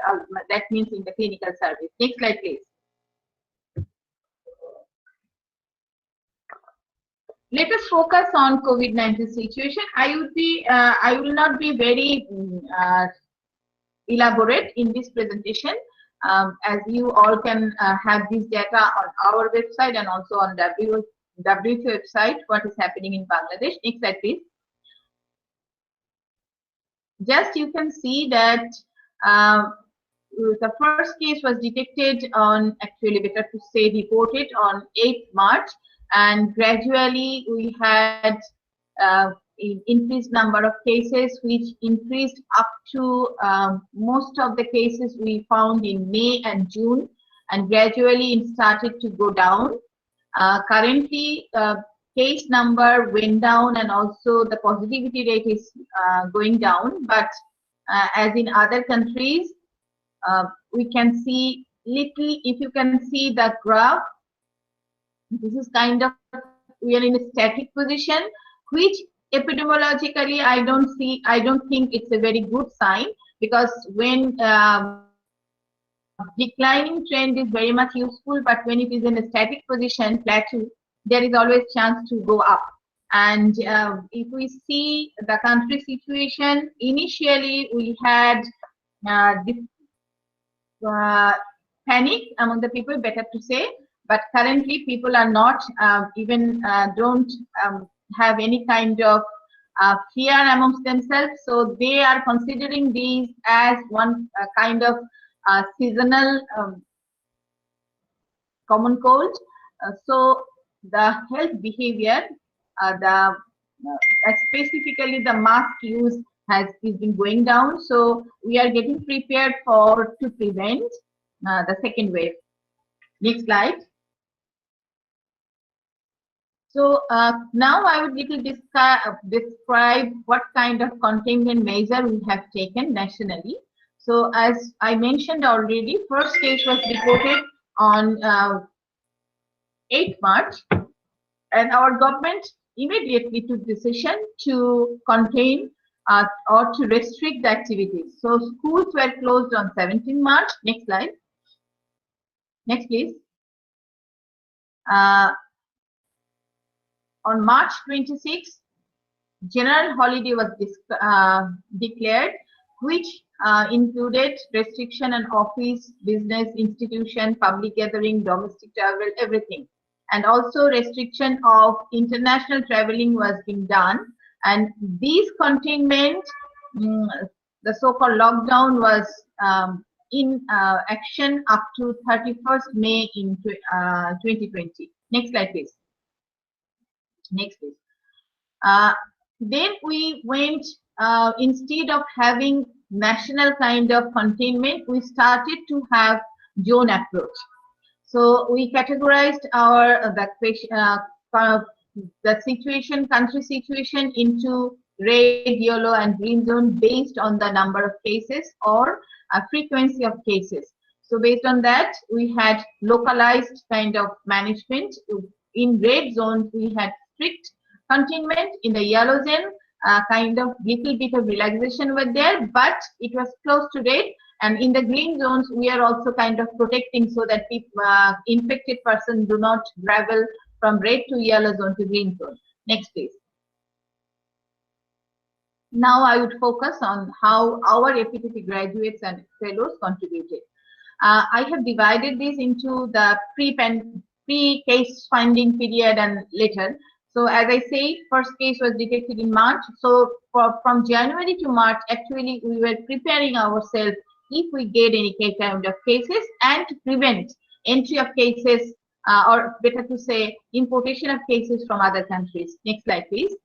That means in the clinical service. Next slide, please. Let us focus on COVID-19 situation. I will not be very elaborate in this presentation, as you all can have this data on our website and also on WHO website, what is happening in Bangladesh. Next slide, please. Just you can see that the first case was detected on, actually better to say reported on 8th March, and gradually we had increased number of cases, which increased up to most of the cases we found in May and June, and gradually it started to go down. Currently, case number went down and also the positivity rate is going down, but as in other countries, we can see little, if you can see the graph, this is kind of, we are in a static position, which epidemiologically I don't think it's a very good sign, because when declining trend is very much useful, but when it is in a static position, plateau, there is always chance to go up. And if we see the country situation, initially we had this panic among the people, better to say, but currently people are not don't have any kind of fear amongst themselves, so they are considering these as one kind of seasonal common cold. So the health behavior, specifically the mask use has been going down, so we are getting prepared to prevent the second wave. Next slide. So now I would little describe what kind of containment measure we have taken nationally. So as I mentioned already, first case was reported on 8th March, and our government immediately took decision to contain or to restrict the activities. So schools were closed on 17th March. Next slide. Next, please. On March 26th, general holiday was declared, which included restriction on office, business, institution, public gathering, domestic travel, everything. And also restriction of international traveling was being done. And these containment, the so-called lockdown was in action up to 31st May in 2020. Next slide, please. Next, please. Then we went, instead of having national kind of containment, we started to have zone approach. So we categorized our the situation, country situation, into red, yellow, and green zone based on the number of cases or frequency of cases. So based on that, we had localized kind of management. In red zone, we had strict containment. In the yellow zone, kind of little bit of relaxation were there, but it was close to red. And in the green zones, we are also kind of protecting so that people, infected persons do not travel from red to yellow zone to green zone. Next, please. Now I would focus on how our FETP graduates and fellows contributed. I have divided this into the pre-case finding period and later. So as I say, first case was detected in March. So from January to March, actually we were preparing ourselves if we get any kind of cases and to prevent entry of cases, or better to say, importation of cases from other countries. Next slide, please.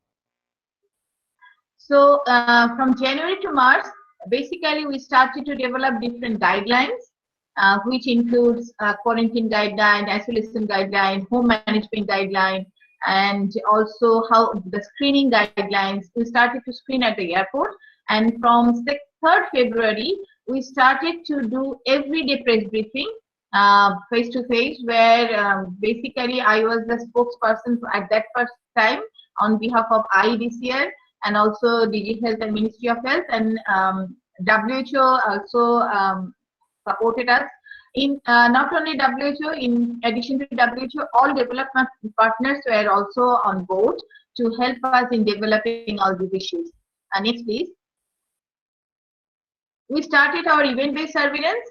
So from January to March, basically we started to develop different guidelines, which includes quarantine guideline, isolation guideline, home management guideline, and also how the screening guidelines. We started to screen at the airport, and from 3rd February, we started to do everyday press briefing, face to face, where basically I was the spokesperson at that first time on behalf of IDCR and also DG Health and Ministry of Health, and WHO also supported us. In not only WHO, in addition to WHO, all development partners were also on board to help us in developing all these issues. Next, please. We started our event-based surveillance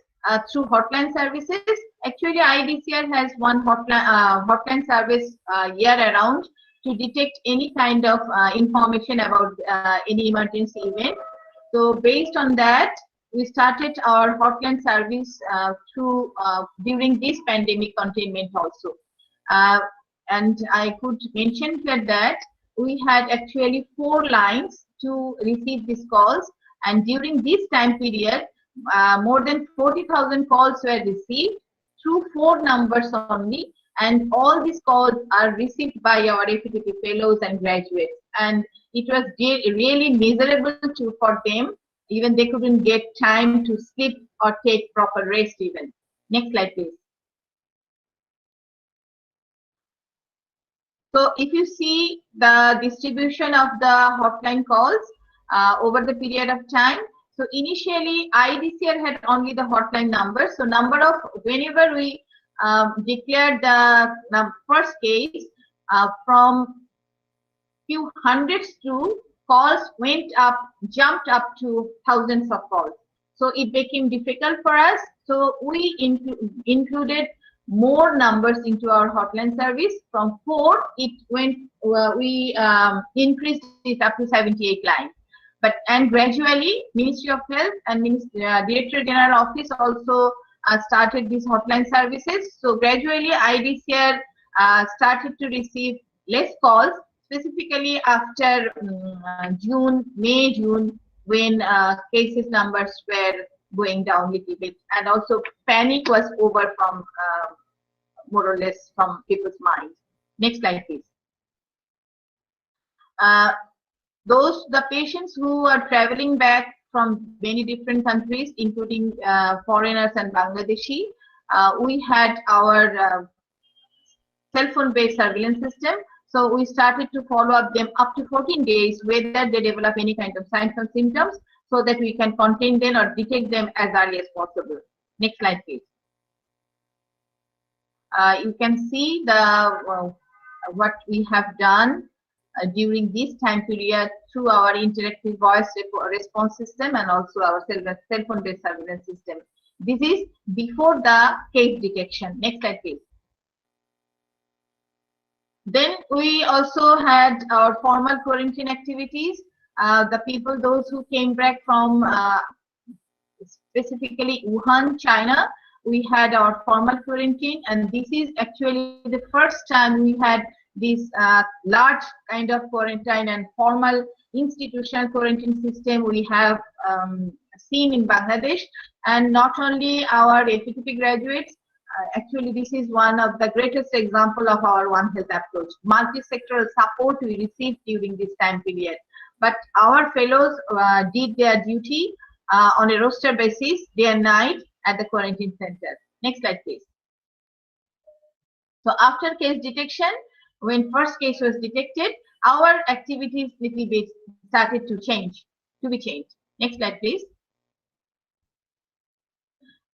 through hotline services. Actually, IDCR has one hotline service year-round to detect any kind of information about any emergency event. So based on that, we started our hotline service through during this pandemic containment also. And I could mention here that we had actually 4 lines to receive these calls, and during this time period, more than 40,000 calls were received through 4 numbers only, and all these calls are received by our FETP fellows and graduates, and it was really miserable for them. Even they couldn't get time to sleep or take proper rest even. Next slide, please. So if you see the distribution of the hotline calls over the period of time, so initially IDCR had only the hotline number. So number of, whenever we declared the first case, from few hundreds to calls jumped up to thousands of calls. So it became difficult for us. So we included more numbers into our hotline service. From 4, it went. We increased it up to 78 lines. And gradually, Ministry of Health and Directorate General Office also started these hotline services. So gradually, IDCR started to receive less calls, specifically after May, June, when cases numbers were going down a little bit, and also panic was over from more or less from people's minds. Next slide, please. The patients who are traveling back from many different countries, including foreigners and Bangladeshi, we had our cell phone based surveillance system. So we started to follow up them up to 14 days, whether they develop any kind of signs and symptoms, so that we can contain them or detect them as early as possible. Next slide, please. You can see what we have done during this time period through our interactive voice response system and also our cell phone based surveillance system. This is before the case detection. Next slide, please. Then we also had our formal quarantine activities. The people, those who came back from specifically Wuhan, China, we had our formal quarantine, and this is actually the first time we had this large kind of quarantine and formal institutional quarantine system we have seen in Bangladesh. And not only our FETP graduates, actually this is one of the greatest example of our One Health approach. Multi-sectoral support we received during this time period. But our fellows did their duty on a roster basis, day and night at the quarantine center. Next slide, please. So after case detection, when first case was detected, our activities little bit started to be changed. Next slide, please.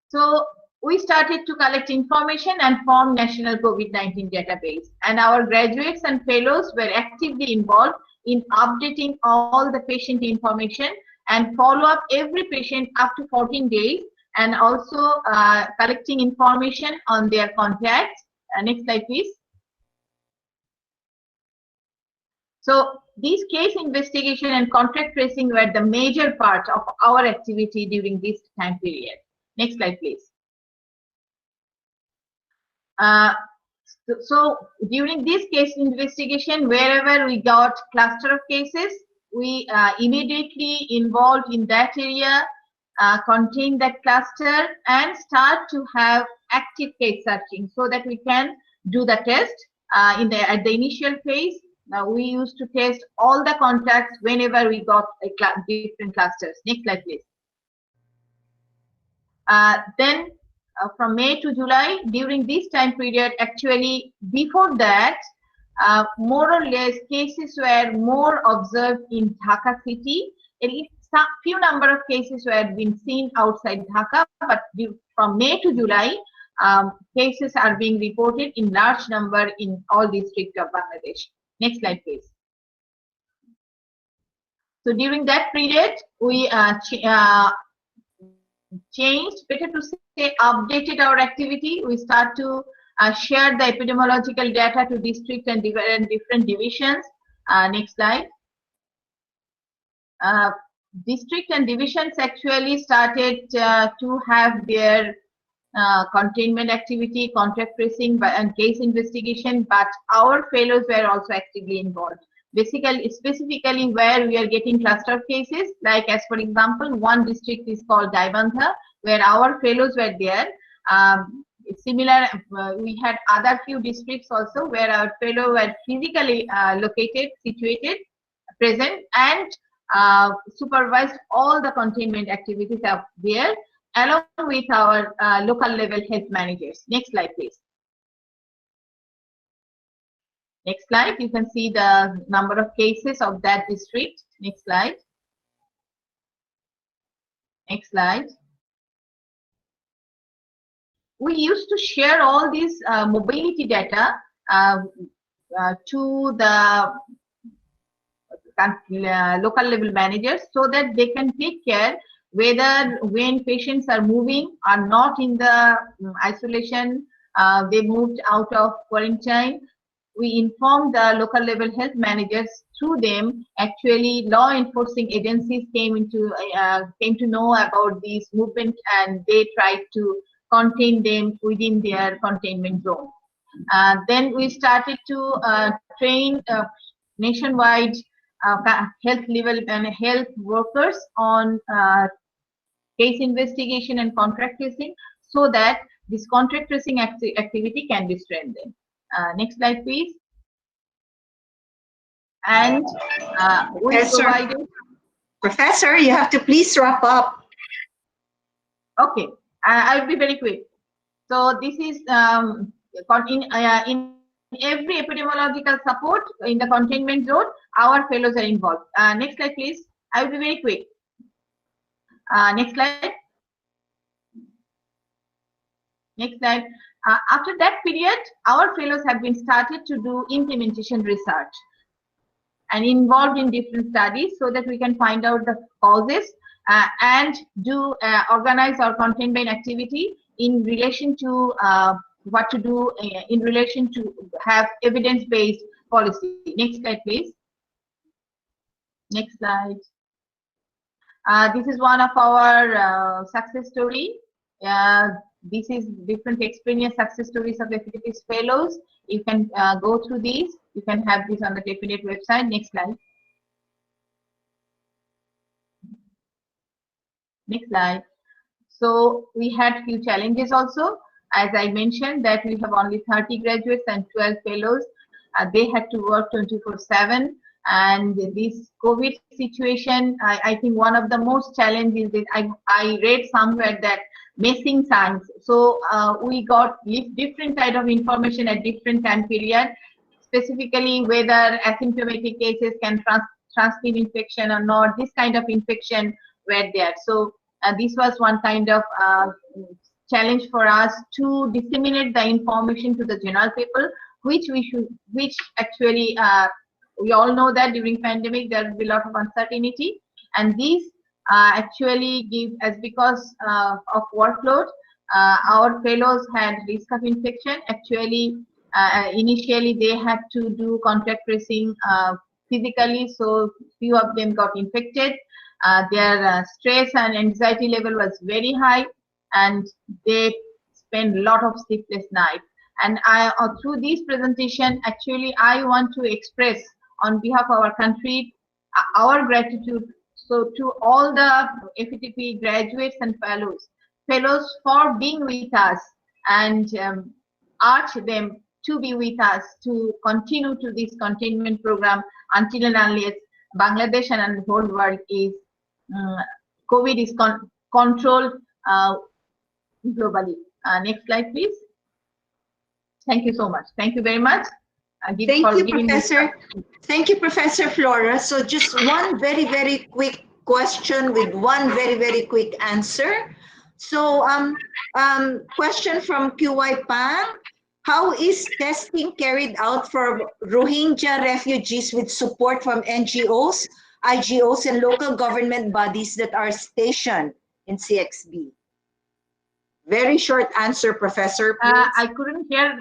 So we started to collect information and form national COVID-19 database, and our graduates and fellows were actively involved in updating all the patient information and follow up every patient up to 14 days, and also collecting information on their contacts. Next slide, please. So these case investigation and contact tracing were the major part of our activity during this time period. Next slide, please. So during this case investigation, wherever we got cluster of cases, we immediately involved in that area, contain that cluster, and start to have active case searching so that we can do the test. At the initial phase, we used to test all the contacts whenever we got different clusters. Next slide, please. Then from May to July, during this time period, actually before that, more or less cases were more observed in Dhaka city. Some few number of cases were being seen outside Dhaka, but from May to July, cases are being reported in large number in all districts of Bangladesh. Next slide, please. So during that period, we changed, better to say, updated our activity. We start to share the epidemiological data to district and different divisions. Next slide. District and divisions actually started to have their containment activity, contact tracing and case investigation, but our fellows were also actively involved. basically, specifically where we are getting cluster of cases, like as for example, one district is called Daibantha, where our fellows were there. Similar, we had other few districts also where our fellows were physically located, situated, present, and supervised all the containment activities up there, along with our local level health managers. Next slide, please. Next slide, you can see the number of cases of that district. Next slide. Next slide. We used to share all these mobility data to the local level managers so that they can take care whether when patients are moving or not in the isolation, they moved out of quarantine. We informed the local level health managers. Through them, actually law enforcing agencies came to know about these movement, and they tried to contain them within their containment zone. Then we started to train nationwide health level and health workers on case investigation and contact tracing, so that this contact tracing activity can be strengthened. Next slide, please. And we provided. Professor, you have to please wrap up. Okay, I'll be very quick. So this is in every epidemiological support in the containment zone, our fellows are involved. Next slide, please. I will be very quick. Next slide. Next slide. After that period, our fellows have been started to do implementation research and involved in different studies so that we can find out the causes and do organize our containment activity in relation to what to do in relation to have evidence-based policy. Next slide, please. Next slide. This is one of our success story. This is different experience success stories of FETP fellows. You can go through these. You can have this on the TEPHINET website. Next slide. Next slide. So we had few challenges also. As I mentioned that we have only 30 graduates and 12 fellows. They had to work 24/7. And this COVID situation, I think one of the most challenges is I read somewhere that missing signs. So we got different kind of information at different time period, specifically whether asymptomatic cases can transmit infection or not. This kind of infection were there. So this was one kind of challenge for us to disseminate the information to the general people, which actually we all know that during pandemic there will be a lot of uncertainty, and these actually give as because of workload, our fellows had risk of infection. Actually, initially they had to do contact tracing physically, so few of them got infected. Their stress and anxiety level was very high, and they spent a lot of sleepless nights. And through this presentation, actually, I want to express on behalf of our country our gratitude. So to all the FETP graduates and fellows for being with us, and urge them to be with us to continue to this containment program until and unless Bangladesh and the whole world is COVID is controlled globally. Next slide, please. Thank you so much. Thank you very much. Thank you, Professor. Thank you, Professor Flora. So just one very, very quick question with one very, very quick answer. So question from QY Pang. How is testing carried out for Rohingya refugees with support from NGOs, IGOs, and local government bodies that are stationed in CXB? Very short answer, Professor. I couldn't hear.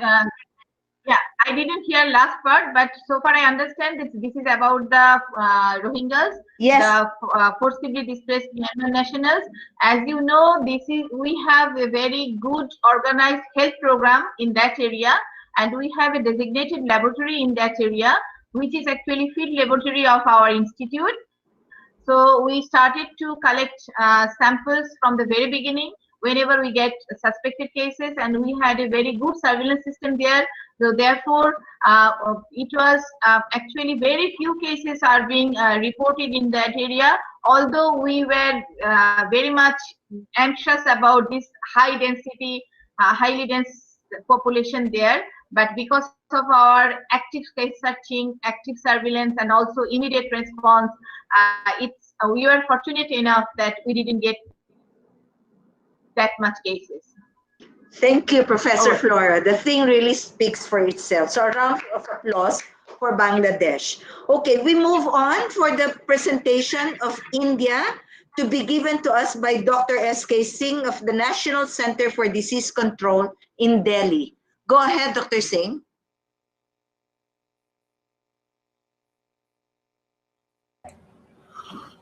Yeah, I didn't hear last part, but so far I understand this is about the Rohingyas, yes, the forcibly displaced Myanmar nationals. As you know, we have a very good organized health program in that area, and we have a designated laboratory in that area which is actually field laboratory of our institute. So we started to collect samples from the very beginning whenever we get suspected cases, and we had a very good surveillance system there. So therefore, it was actually very few cases are being reported in that area, although we were very much anxious about this high density, highly dense population there. But because of our active case searching, active surveillance, and also immediate response, we were fortunate enough that we didn't get that much cases. Thank you, Professor Oh. Flora. The thing really speaks for itself. So a round of applause for Bangladesh. Okay, we move on for the presentation of India to be given to us by Dr. S.K. Singh of the National Center for Disease Control in Delhi. Go ahead, Dr. Singh.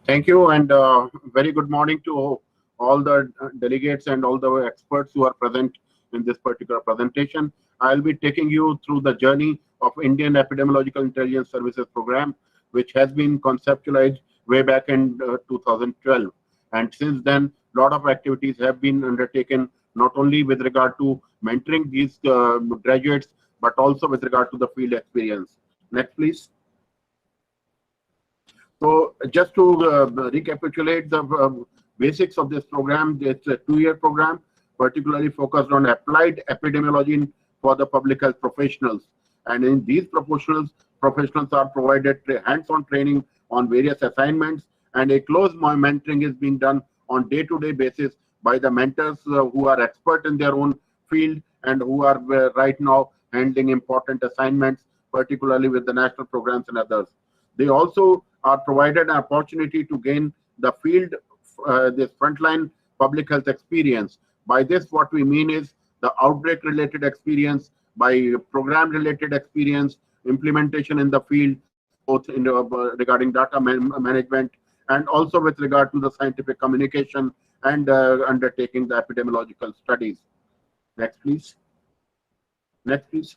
Thank you, and very good morning to all the delegates and all the experts who are present in this particular presentation. I'll be taking you through the journey of Indian Epidemiological Intelligence Services Program, which has been conceptualized way back in 2012. And since then, a lot of activities have been undertaken, not only with regard to mentoring these graduates, but also with regard to the field experience. Next, please. So just to recapitulate the basics of this program, it's a 2-year program, particularly focused on applied epidemiology for the public health professionals. And in these professionals are provided hands-on training on various assignments, and a close mentoring is being done on day-to-day basis by the mentors who are expert in their own field and who are right now handling important assignments, particularly with the national programs and others. They also are provided an opportunity to gain the field, this frontline public health experience. By this, what we mean is the outbreak-related experience, by program-related experience, implementation in the field, both in regarding data management, and also with regard to the scientific communication and undertaking the epidemiological studies. Next, please. Next, please.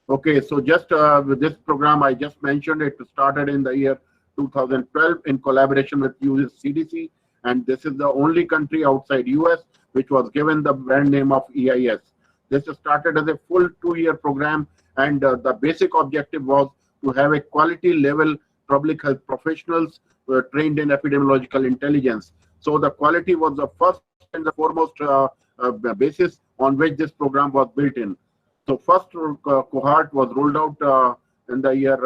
Okay, so just with this program, I just mentioned it started in the year 2012 in collaboration with US CDC, and this is the only country outside US which was given the brand name of EIS. This started as a full 2-year program, and the basic objective was to have a quality level public health professionals trained in epidemiological intelligence. So the quality was the first and the foremost basis on which this program was built in. So first cohort was rolled out in the year,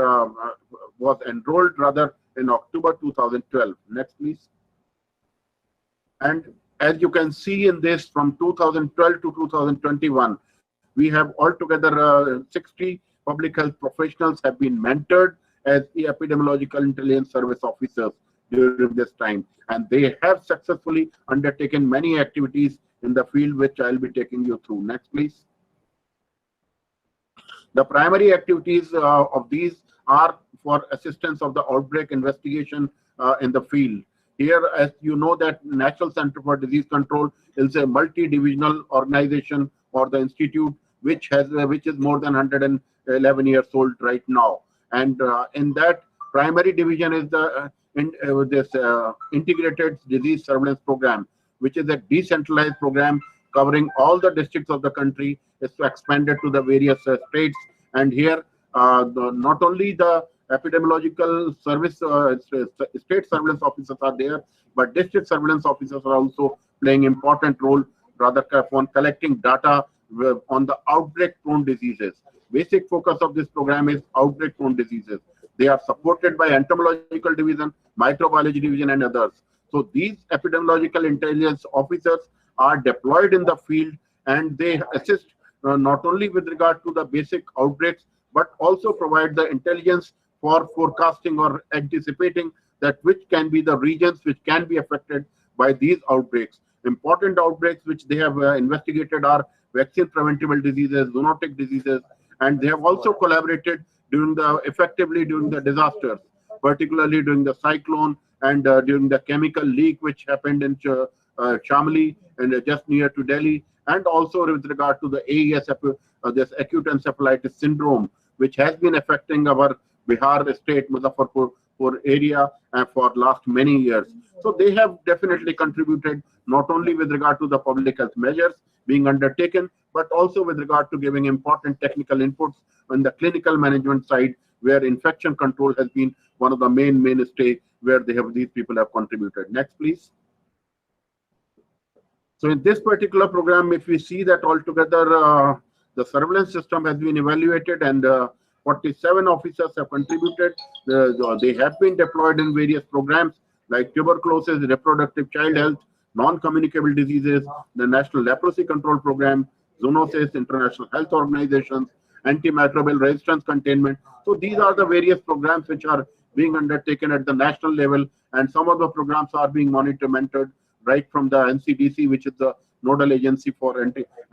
was enrolled rather in October 2012. Next, please. And as you can see in this, from 2012 to 2021, we have altogether 60 public health professionals have been mentored as the epidemiological intelligence service officers during this time. And they have successfully undertaken many activities in the field, which I'll be taking you through. Next, please. The primary activities of these are for assistance of the outbreak investigation in the field. Here, as you know, that National Center for Disease Control is a multi-divisional organization or the institute which is more than 111 years old right now. And in that primary division is the Integrated Disease Surveillance Program, which is a decentralized program covering all the districts of the country. It's expanded to the various states. And here, not only the epidemiological service, state surveillance officers are there, but district surveillance officers are also playing important role, rather on collecting data on the outbreak-prone diseases. Basic focus of this program is outbreak-prone diseases. They are supported by entomological division, microbiology division, and others. So these epidemiological intelligence officers are deployed in the field, and they assist not only with regard to the basic outbreaks, but also provide the intelligence for forecasting or anticipating that which can be the regions which can be affected by these outbreaks. Important outbreaks which they have investigated are vaccine preventable diseases, zoonotic diseases, and they have also collaborated effectively during the disasters, particularly during the cyclone and during the chemical leak which happened in Shamli and just near to Delhi, and also with regard to the AES, this acute encephalitis syndrome, which has been affecting our Bihar state, Muzaffarpur area for last many years. So they have definitely contributed not only with regard to the public health measures being undertaken, but also with regard to giving important technical inputs on the clinical management side, where infection control has been one of the mainstay where these people have contributed. Next, please. So in this particular program, if we see that altogether, the surveillance system has been evaluated and 47 officers have contributed. They have been deployed in various programs like tuberculosis, reproductive child health, non-communicable diseases, the National Leprosy Control Program, zoonosis, international health organizations, antimicrobial resistance containment. So these are the various programs which are being undertaken at the national level, and some of the programs are being monitored right from the NCDC, which is the nodal agency for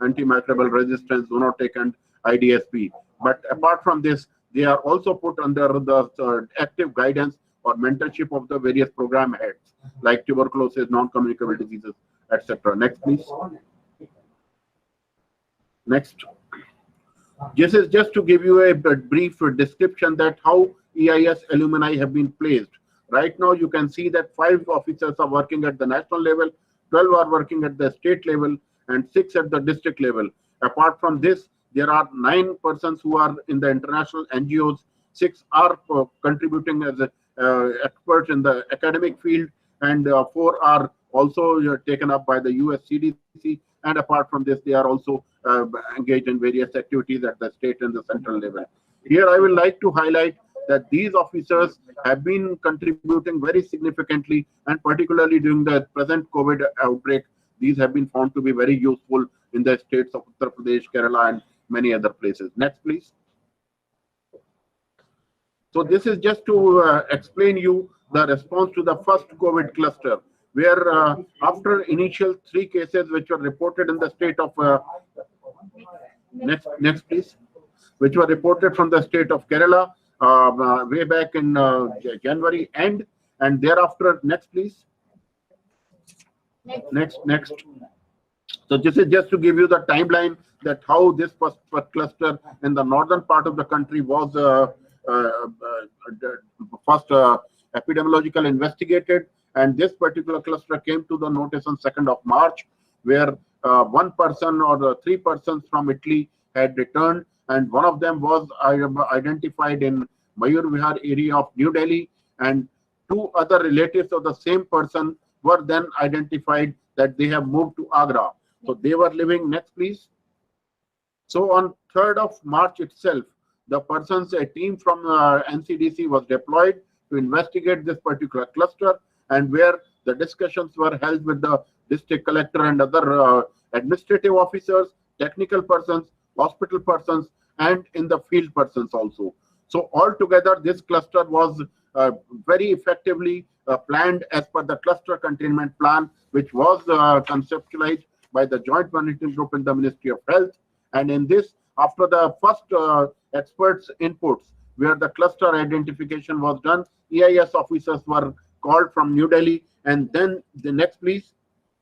antimicrobial resistance, zoonotic, and IDSP. But apart from this, they are also put under the active guidance or mentorship of the various program heads, like tuberculosis, non-communicable diseases, etc. Next, please. Next. This is just to give you a brief description that how EIS alumni have been placed. Right now, you can see that 5 officers are working at the national level, 12 are working at the state level, and 6 at the district level. Apart from this, there are 9 persons who are in the international NGOs, 6 are contributing as experts in the academic field, and 4 are also taken up by the US CDC. And apart from this, they are also engaged in various activities at the state and the central level. Here, I would like to highlight that these officers have been contributing very significantly, and particularly during the present COVID outbreak, these have been found to be very useful in the states of Uttar Pradesh, Kerala, and many other places. Next, please. So this is just to explain you the response to the first COVID cluster, where after initial 3 cases which were reported in the state of next please, which were reported from the state of Kerala way back in January end, and thereafter, next please. Next. So this is just to give you the timeline that how this first cluster in the northern part of the country was first epidemiological investigated, and this particular cluster came to the notice on 2nd of March, where 1 person or 3 persons from Italy had returned, and one of them was identified in Mayur Vihar area of New Delhi, and 2 other relatives of the same person were then identified that they have moved to Agra. So they were living, next please. So on 3rd of March itself, the persons, a team from NCDC was deployed to investigate this particular cluster, and where the discussions were held with the district collector and other administrative officers, technical persons, hospital persons, and in the field persons also. So altogether, this cluster was very effectively planned as per the cluster containment plan, which was conceptualized by the Joint Monitoring Group in the Ministry of Health. And in this, after the first experts' inputs, where the cluster identification was done, EIS officers were called from New Delhi, and then the next please.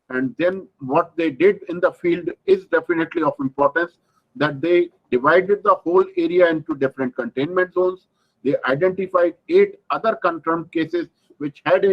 And then what they did in the field is definitely of importance, that they divided the whole area into different containment zones. They identified 8 other confirmed cases, which had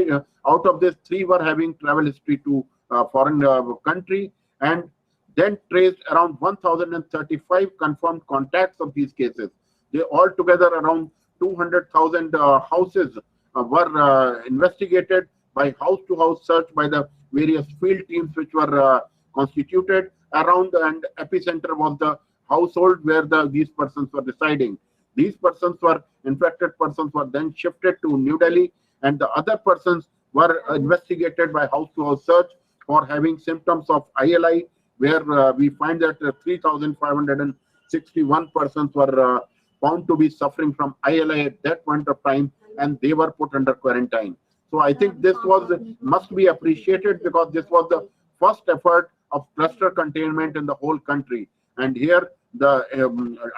out of this 3 were having travel history to foreign country, and then traced around 1,035 confirmed contacts of these cases. They altogether around 200,000 houses were investigated by house-to-house search by the various field teams which were constituted around, and epicenter was the household where these persons were residing. These persons were infected persons were then shifted to New Delhi, and the other persons were investigated by house-to-house search for having symptoms of ILI, where we find that 3,561 persons were found to be suffering from ILI at that point of time, and they were put under quarantine. So I think this must be appreciated, because this was the first effort of cluster containment in the whole country. And here the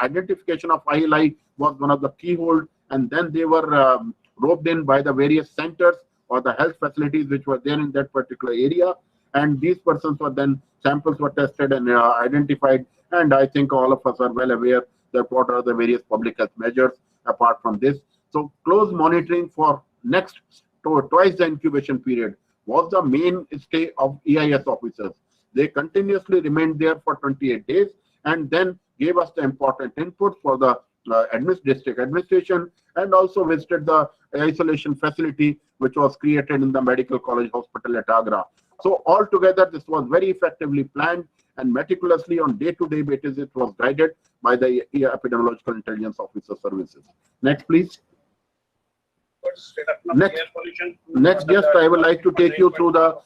identification of ILI was one of the keyhold, and then they were roped in by the various centers or the health facilities which were there in that particular area. And these persons were then, samples were tested and identified. And I think all of us are well aware that what are the various public health measures apart from this. So close monitoring for next twice the incubation period was the mainstay of EIS officers. They continuously remained there for 28 days and then gave us the important input for the district administration, and also visited the isolation facility which was created in the Medical College Hospital at Agra. So altogether, this was very effectively planned and meticulously on day-to-day basis. It was guided by the Epidemiological Intelligence Officer Services. Next, please. Next, just I would like to take you through the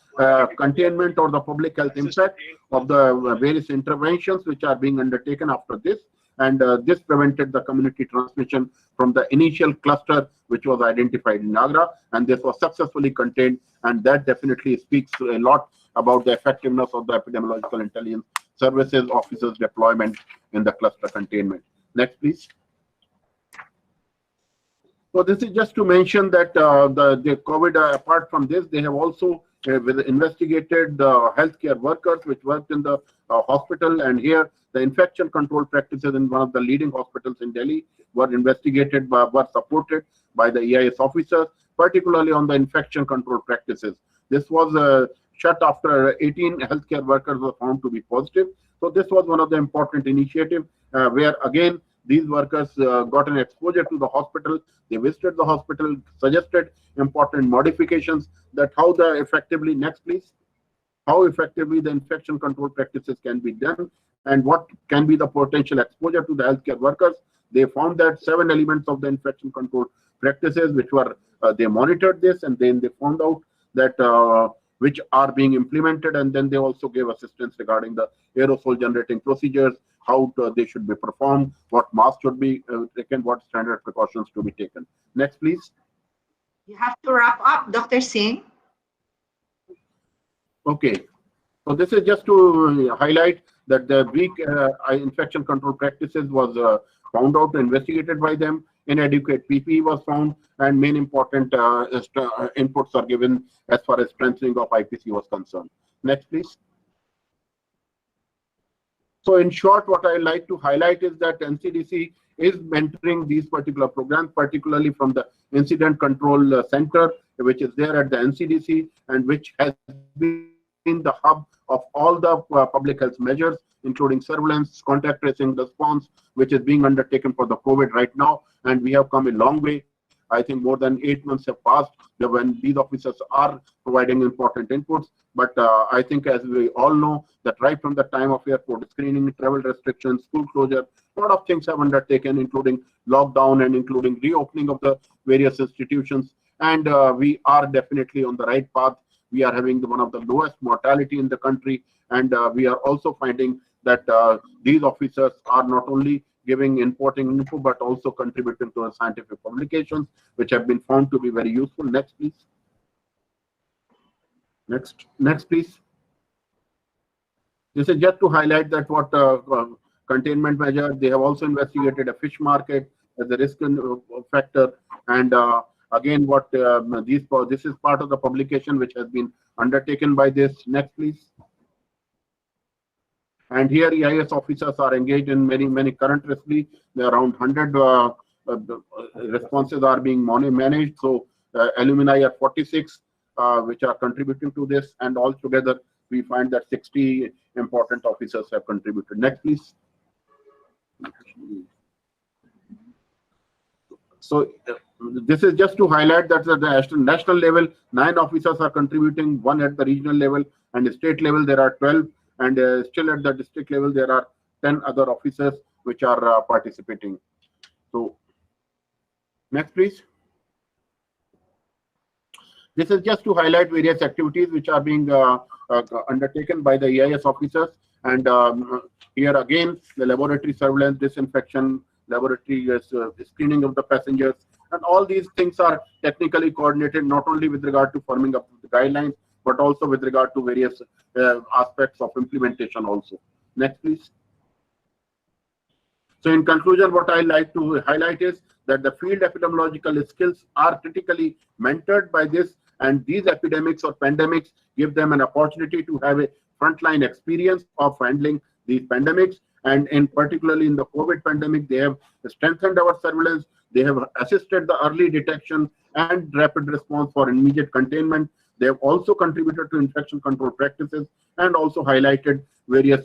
containment or the public health impact of the various interventions which are being undertaken after this. And this prevented the community transmission from the initial cluster which was identified in Agra, and this was successfully contained, and that definitely speaks a lot about the effectiveness of the Epidemiological Intelligence Services officers' deployment in the cluster containment. Next, please. So this is just to mention that the COVID, apart from this, they have also investigated the healthcare workers which worked in the hospital, and here the infection control practices in one of the leading hospitals in Delhi were investigated, were supported by the EIS officers, particularly on the infection control practices. This was shut after 18 healthcare workers were found to be positive. So this was one of the important initiatives where again these workers got an exposure to the hospital. They visited the hospital, suggested important modifications that how the effectively, next please, how effectively the infection control practices can be done and what can be the potential exposure to the healthcare workers. They found that 7 elements of the infection control practices which were, they monitored this, and then they found out that which are being implemented, and then they also gave assistance regarding the aerosol generating procedures, how they should be performed, what masks should be taken, what standard precautions to be taken. Next, please. You have to wrap up, Dr. Singh. Okay. So this is just to highlight that the weak infection control practices was found out, investigated by them. Inadequate PPE was found, and main important inputs are given as far as strengthening of IPC was concerned. Next, please. So in short, what I like to highlight is that NCDC is mentoring these particular programs, particularly from the Incident Control Center, which is there at the NCDC, and which has been the hub of all the public health measures, including surveillance, contact tracing, response, which is being undertaken for the COVID right now. And we have come a long way. I think more than 8 months have passed when these officers are providing important inputs. But I think, as we all know, that right from the time of airport screening, travel restrictions, school closure, a lot of things have undertaken, including lockdown and including reopening of the various institutions. And we are definitely on the right path. We are having one of the lowest mortality in the country. And we are also finding that these officers are not only giving important info, but also contributing to scientific publications, which have been found to be very useful. Next, please. Next, please. This is just to highlight that what containment measure, they have also investigated a fish market as a risk factor. And again, what this is part of the publication which has been undertaken by this. Next, please. And here EIS officers are engaged in many currently. There are around 100 responses are being managed. So alumni are 46, which are contributing to this. And altogether, we find that 60 important officers have contributed. Next, please. So this is just to highlight that at the national level, 9 officers are contributing, 1 at the regional level, and state level there are 12. And still at the district level, there are 10 other officers which are participating. So, next, please. This is just to highlight various activities which are being undertaken by the EIS officers. And here again, the laboratory surveillance, disinfection, laboratory screening of the passengers, and all these things are technically coordinated, not only with regard to forming up the guidelines, but also with regard to various aspects of implementation also. Next, please. So in conclusion, what I like to highlight is that the field epidemiological skills are critically mentored by this, and these epidemics or pandemics give them an opportunity to have a frontline experience of handling these pandemics. And in particularly in the COVID pandemic, they have strengthened our surveillance. They have assisted the early detection and rapid response for immediate containment. They have also contributed to infection control practices and also highlighted various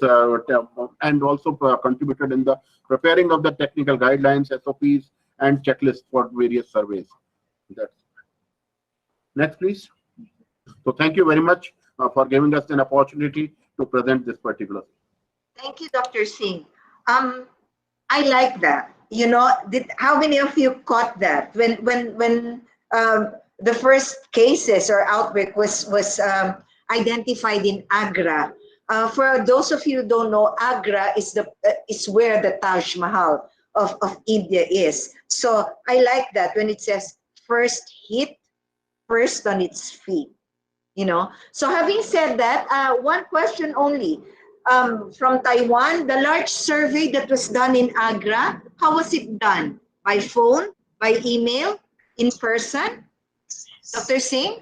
and also contributed in the preparing of the technical guidelines, SOPs, and checklists for various surveys. That's next, please. So thank you very much for giving us an opportunity to present this particular. Thank you, Dr. Singh. I like that. You know, how many of you caught that when the first cases or outbreak was identified in Agra? For those of you who don't know, Agra is where the Taj Mahal of India is. So I like that when it says first hit, first on its feet. You know. So having said that, one question only. From Taiwan, the large survey that was done in Agra, how was it done? By phone, by email, in person? Dr. Singh?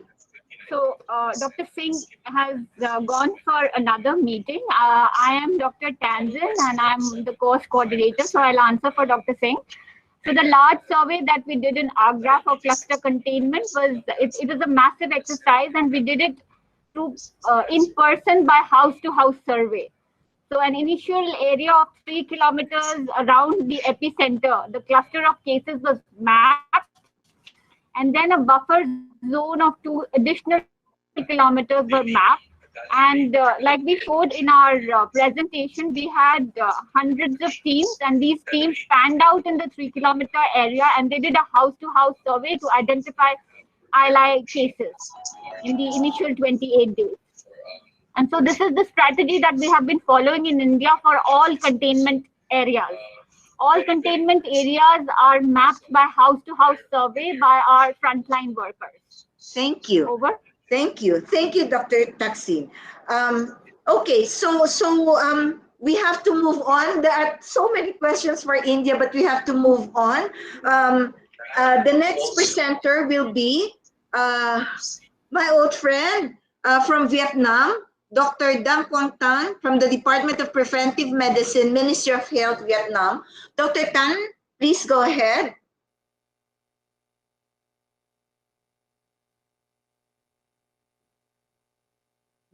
So Dr. Singh has gone for another meeting. I am Dr. Tanzin and I'm the course coordinator, so I'll answer for Dr. Singh. So the large survey that we did in Agra for cluster containment it was a massive exercise, and we did it in person by house-to-house survey. So an initial area of 3 kilometers around the epicenter, the cluster of cases was mapped, and then a buffer zone of 2 additional kilometers were mapped. And like we showed in our presentation, we had hundreds of teams, and these teams spanned out in the 3 kilometer area, and they did a house-to-house survey to identify ILI cases in the initial 28 days. And so this is the strategy that we have been following in India for all containment areas. All containment areas are mapped by house-to-house survey by our frontline workers. Thank you. Over. Thank you. Thank you, Dr. Taksin. Okay, so we have to move on. There are so many questions for India, but we have to move on. The next presenter will be my old friend from Vietnam, Dr. Quang from the Department of Preventive Medicine, Ministry of Health, Vietnam. Dr. Tan, please go ahead.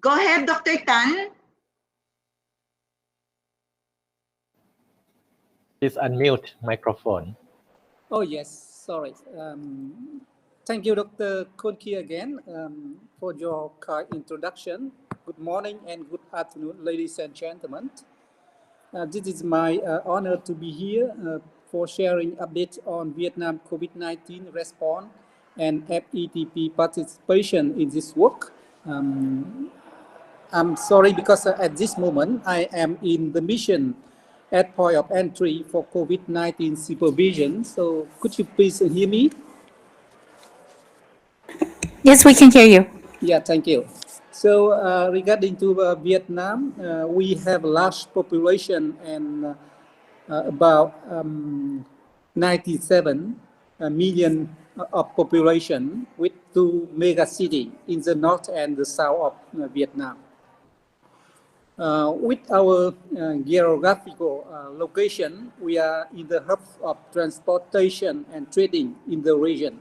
Go ahead, Dr. Tan. Please unmute microphone. Oh, yes, sorry. Thank you, Dr. Kunki, again for your kind introduction. Good morning and good afternoon, ladies and gentlemen. This is my honor to be here for sharing updates on Vietnam COVID-19 response and FETP participation in this work. I'm sorry because at this moment I am in the mission at point of entry for COVID-19 supervision. So could you please hear me? Yes, we can hear you. Yeah, thank you. So regarding to Vietnam, we have a large population and about 97 million of population with 2 mega cities in the north and the south of Vietnam. With our geographical location, we are in the hub of transportation and trading in the region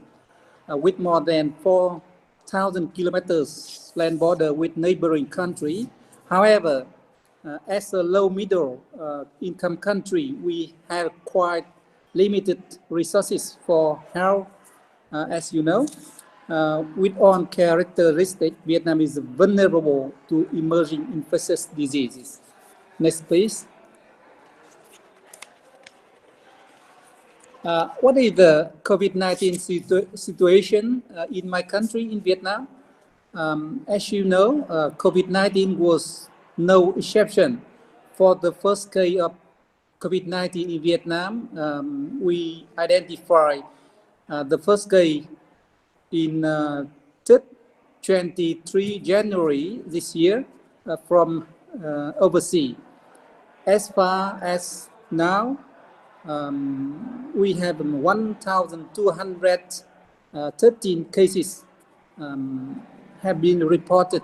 with more than 4,000 kilometers land border with neighboring country. However, as a low middle income country, we have quite limited resources for health, as you know. With all characteristics, Vietnam is vulnerable to emerging infectious diseases. Next, please. What is the COVID-19 situation in my country, in Vietnam? As you know, COVID-19 was no exception. For the first case of COVID-19 in Vietnam, we identified the first case in 23 January this year from overseas. As far as now, we have 1,213 cases have been reported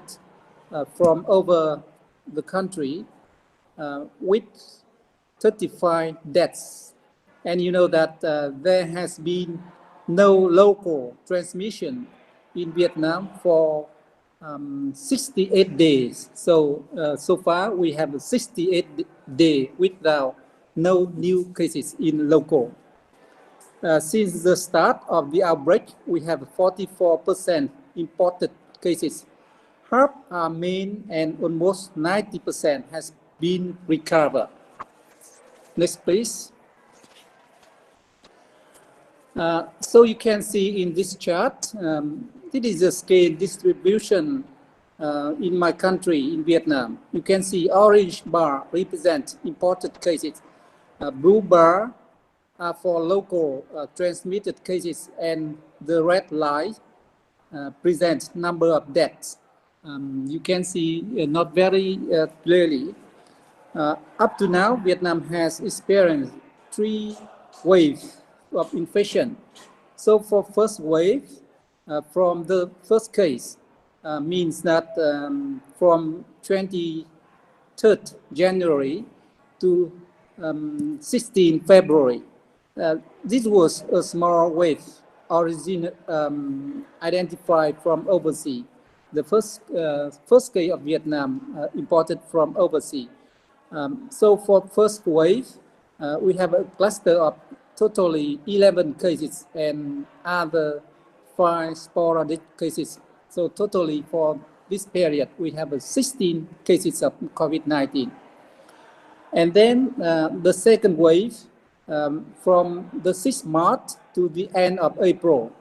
from over the country with 35 deaths. And you know that there has been no local transmission in Vietnam for 68 days. So, so far we have 68 days without no new cases in local. Since the start of the outbreak, we have 44% imported cases. Half are main and almost 90% has been recovered. Next, please. So you can see in this chart, this is the scale distribution in my country, in Vietnam. You can see orange bar represent imported cases. Blue bar are for local transmitted cases, and the red line presents number of deaths. You can see not very clearly. Up to now, Vietnam has experienced 3 waves of infection. So for first wave, from the first case, means that from 23rd January to 16 February, this was a small wave identified from overseas. The first case of Vietnam imported from overseas. So for first wave, we have a cluster of totally 11 cases and other 5 sporadic cases. So totally for this period, we have 16 cases of COVID-19. And then the second wave, from the 6th March to the end of April,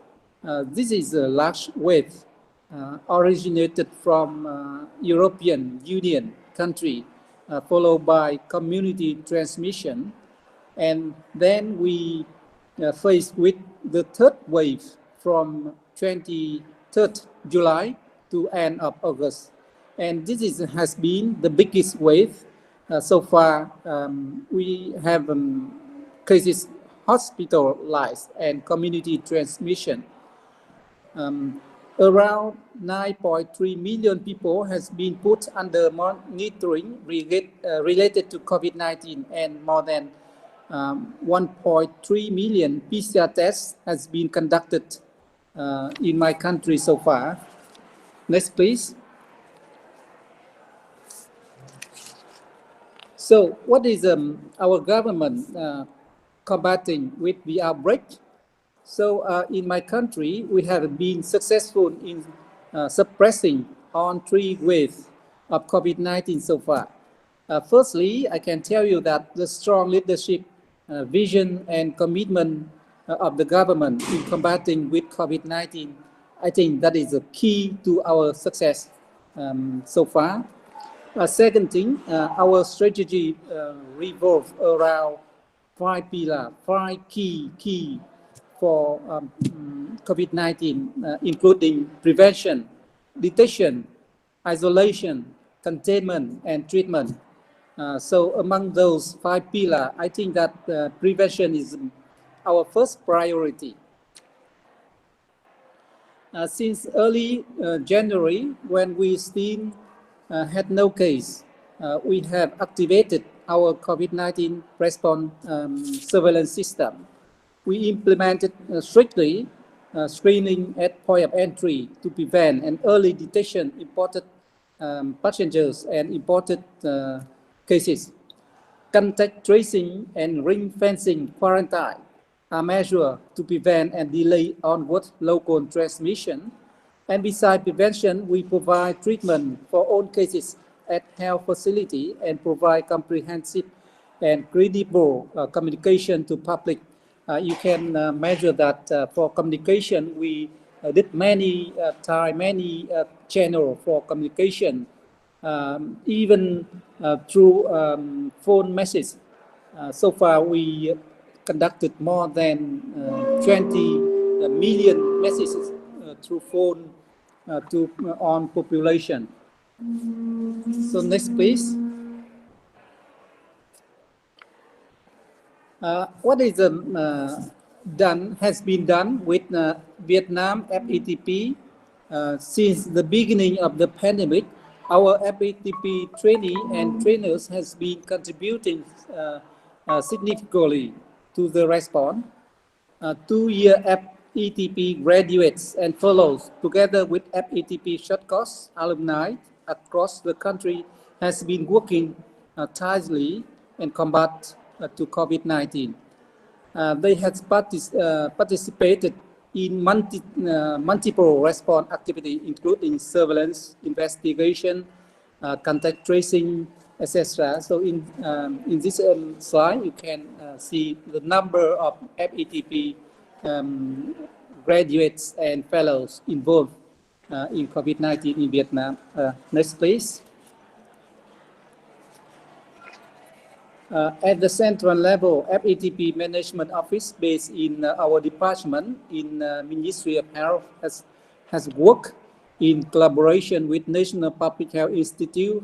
this is a large wave originated from European Union country, followed by community transmission. And then we faced with the third wave from 23rd July to end of August. And this has been the biggest wave so far. We have cases hospitalized and community transmission. Around 9.3 million people has been put under monitoring related to COVID-19, and more than 1.3 million PCR tests has been conducted in my country so far. Next, please. So what is our government combating with the outbreak? So in my country, we have been successful in suppressing on 3 waves of COVID-19 so far. Firstly, I can tell you that the strong leadership, vision and commitment of the government in combating with COVID-19, I think that is a key to our success so far. Second thing, our strategy revolves around 5 pillars, 5 key for COVID-19, including prevention, detection, isolation, containment, and treatment. So among those 5 pillars, I think that prevention is our first priority. Since early January, when we still had no case, we have activated our COVID-19 response surveillance system. We implemented strictly screening at point of entry to prevent and early detection imported passengers and imported cases. Contact tracing and ring fencing quarantine are measures to prevent and delay onward local transmission. And besides prevention, we provide treatment for all cases at health facility and provide comprehensive and credible communication to public. You can measure that for communication, we did many channels for communication, even through phone message. So far, we conducted more than 20 million messages through phone on population. So next, please. What is has been done with Vietnam FETP since the beginning of the pandemic? Our FETP trainee and trainers has been contributing significantly to the response. 2-year FETP graduates and fellows, together with FETP short course alumni across the country, has been working tirelessly in combat to COVID-19. They have participated in multiple response activities, including surveillance, investigation, contact tracing, etc. So in this slide, you can see the number of FETP graduates and fellows involved in COVID-19 in Vietnam. Next, please. At the central level, FETP Management Office, based in our department in Ministry of Health, has worked in collaboration with National Public Health Institute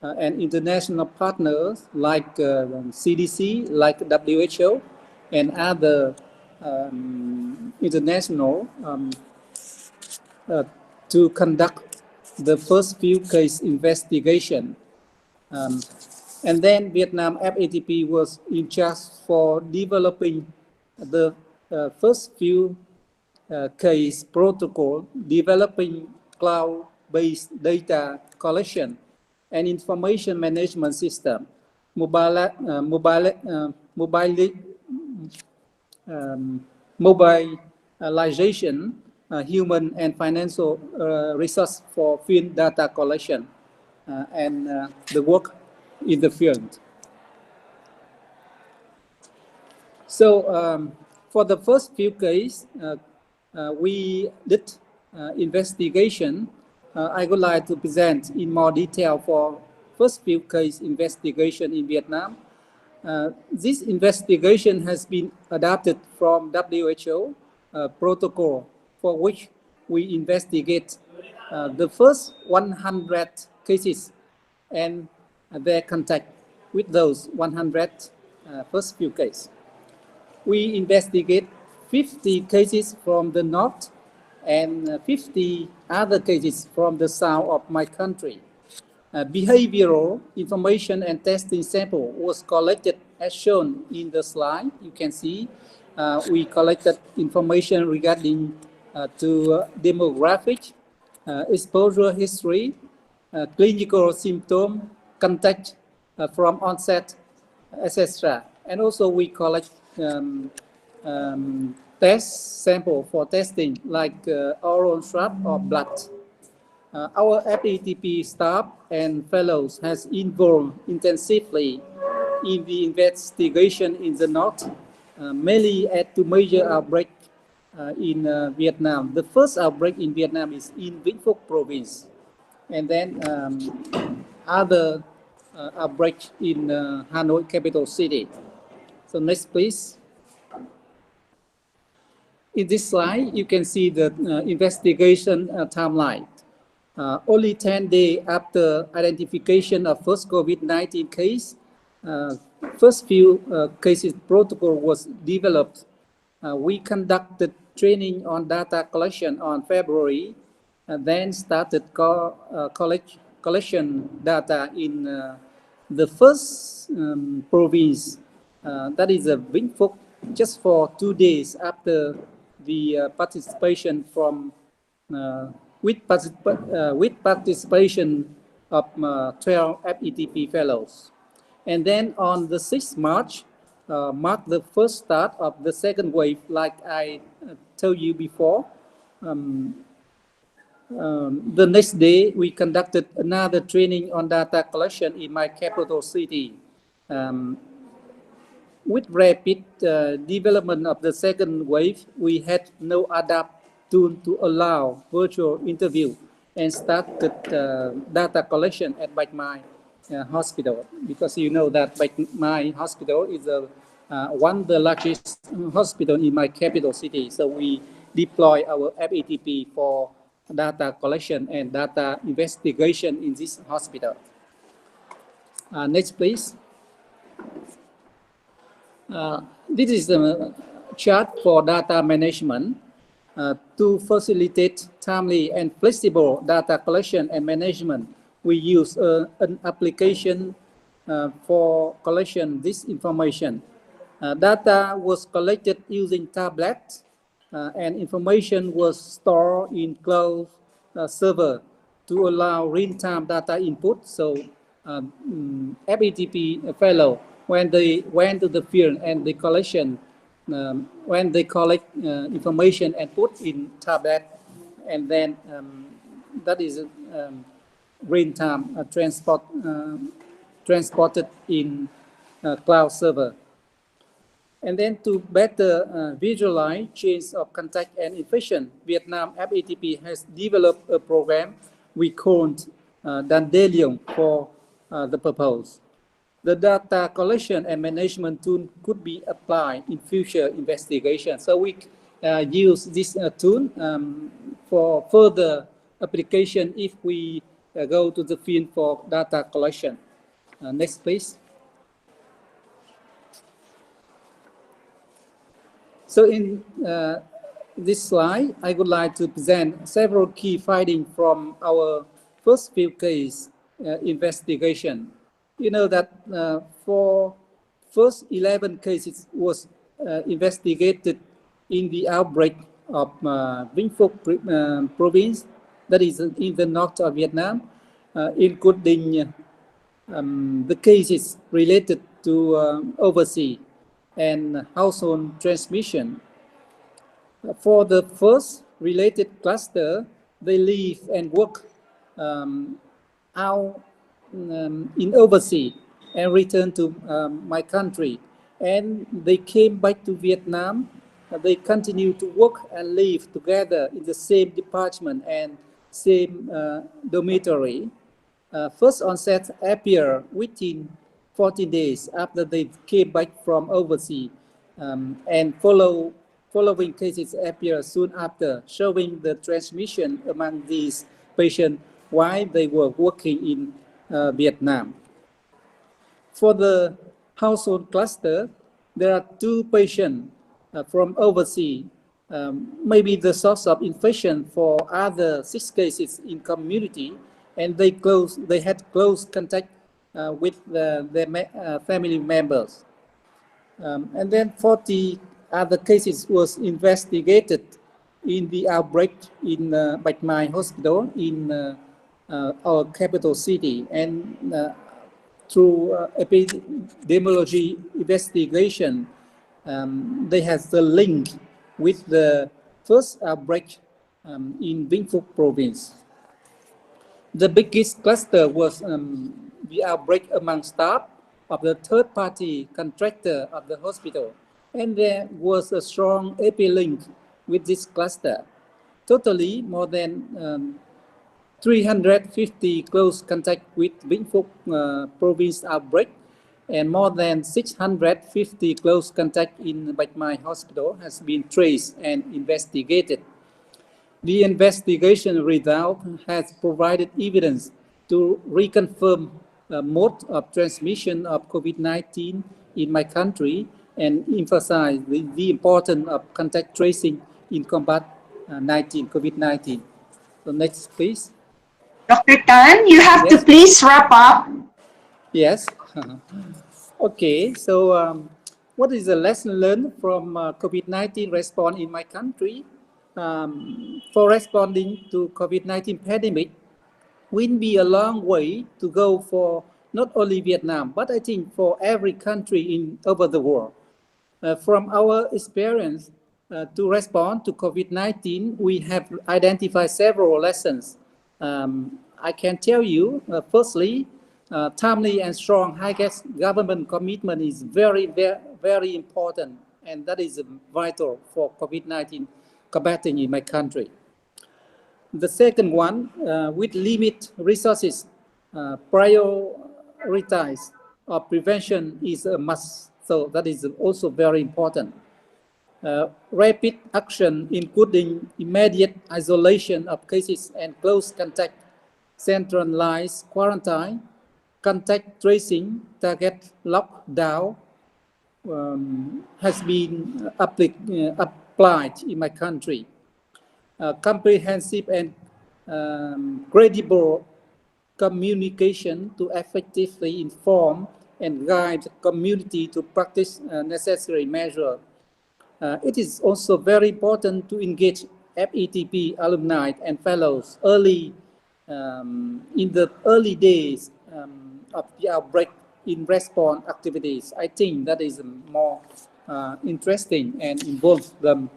and international partners like CDC, like WHO, and other international to conduct the first few case investigation. And then Vietnam FETP was in charge for developing the first few case protocol, developing cloud-based data collection and information management system, mobilization, human and financial resource for field data collection, and the work in the field. So for the first few cases, we did investigation. I would like to present in more detail for first few case investigation in Vietnam. This investigation has been adapted from WHO protocol, for which we investigate the first 100 cases and their contact with those 100 first few cases. We investigate 50 cases from the north and 50 other cases from the south of my country. Behavioral information and testing sample was collected as shown in the slide. You can see we collected information regarding to demographic, exposure history, clinical symptom, contact from onset, etc. And also we collect test sample for testing like oral swab or blood. Our FETP staff and fellows has involved intensively in the investigation in the north, mainly at two major outbreaks in Vietnam. The first outbreak in Vietnam is in Vĩnh Phúc province, and then other outbreaks in Hanoi capital city. So next, please. In this slide, you can see the investigation timeline. Only 10 days after identification of first COVID-19 case, first few cases protocol was developed. We conducted training on data collection on February, and then started collection data in the first province, that is Vĩnh Phúc, just for 2 days after the participation from with participation of 12 FETP fellows. And then on the 6th March, marked the first start of the second wave, like I told you before. The next day, we conducted another training on data collection in my capital city. With rapid development of the second wave, we had no adapt tool to allow virtual interview and started data collection at Bạch Mai hospital, because you know that Bạch Mai hospital is one of the largest hospital in my capital city. So we deploy our FETP for data collection and data investigation in this hospital. Next, please. This is the chart for data management. To facilitate timely and flexible data collection and management, we use an application for collection this information. Data was collected using tablets, and information was stored in cloud server to allow real-time data input. So FETP fellow, when they went to the field and they collection, when they collect information and put in tablet, and then that is real-time transported in cloud server. And then to better visualize chains of contact and infection, Vietnam FETP has developed a program we called Dandelion for the purpose. The data collection and management tool could be applied in future investigation. So we use this tool for further application if we go to the field for data collection. Next, please. So in this slide, I would like to present several key findings from our first field case investigation. You know that for first 11 cases was investigated in the outbreak of Vĩnh Phúc province, that is in the north of Vietnam, including the cases related to overseas and household transmission. For the first related cluster, they live and work out in overseas and return to my country. And they came back to Vietnam. They continue to work and live together in the same department and same dormitory. First onset appear within 14 days after they came back from overseas, and following cases appear soon after, showing the transmission among these patients while they were working in Vietnam. For the household cluster, there are 2 patients from overseas, maybe the source of infection for other 6 cases in community, and they had close contact with their family members. And then 40 other cases was investigated in the outbreak in Bạch Mai Hospital in our capital city. And through epidemiology investigation, they have the link with the first outbreak in Vĩnh Phúc province. The biggest cluster was the outbreak among staff of the third-party contractor of the hospital, and there was a strong epi-link with this cluster. Totally, more than 350 close contact with Vĩnh Phúc province outbreak, and more than 650 close contact in Bạch Mai Hospital has been traced and investigated. The investigation result has provided evidence to reconfirm the mode of transmission of COVID-19 in my country and emphasize the importance of contact tracing in combat COVID-19. So next, please. Dr. Tan, you have to please wrap up. Yes. Okay, so what is the lesson learned from COVID-19 response in my country? For responding to COVID-19 pandemic will be a long way to go for not only Vietnam, but I think for every country over the world. From our experience to respond to COVID-19, we have identified several lessons. I can tell you, firstly, timely and strong high-gas government commitment is very, very, very important, and that is vital for COVID-19 combating in my country. The second one, with limited resources, prioritize prevention is a must. So that is also very important. Rapid action, including immediate isolation of cases and close contact, centralized quarantine, contact tracing, target lockdown has been applied in my country. Comprehensive and credible communication to effectively inform and guide the community to practice necessary measures. It is also very important to engage FETP alumni and fellows early in the early days of the outbreak in response activities. I think that is more interesting and involves them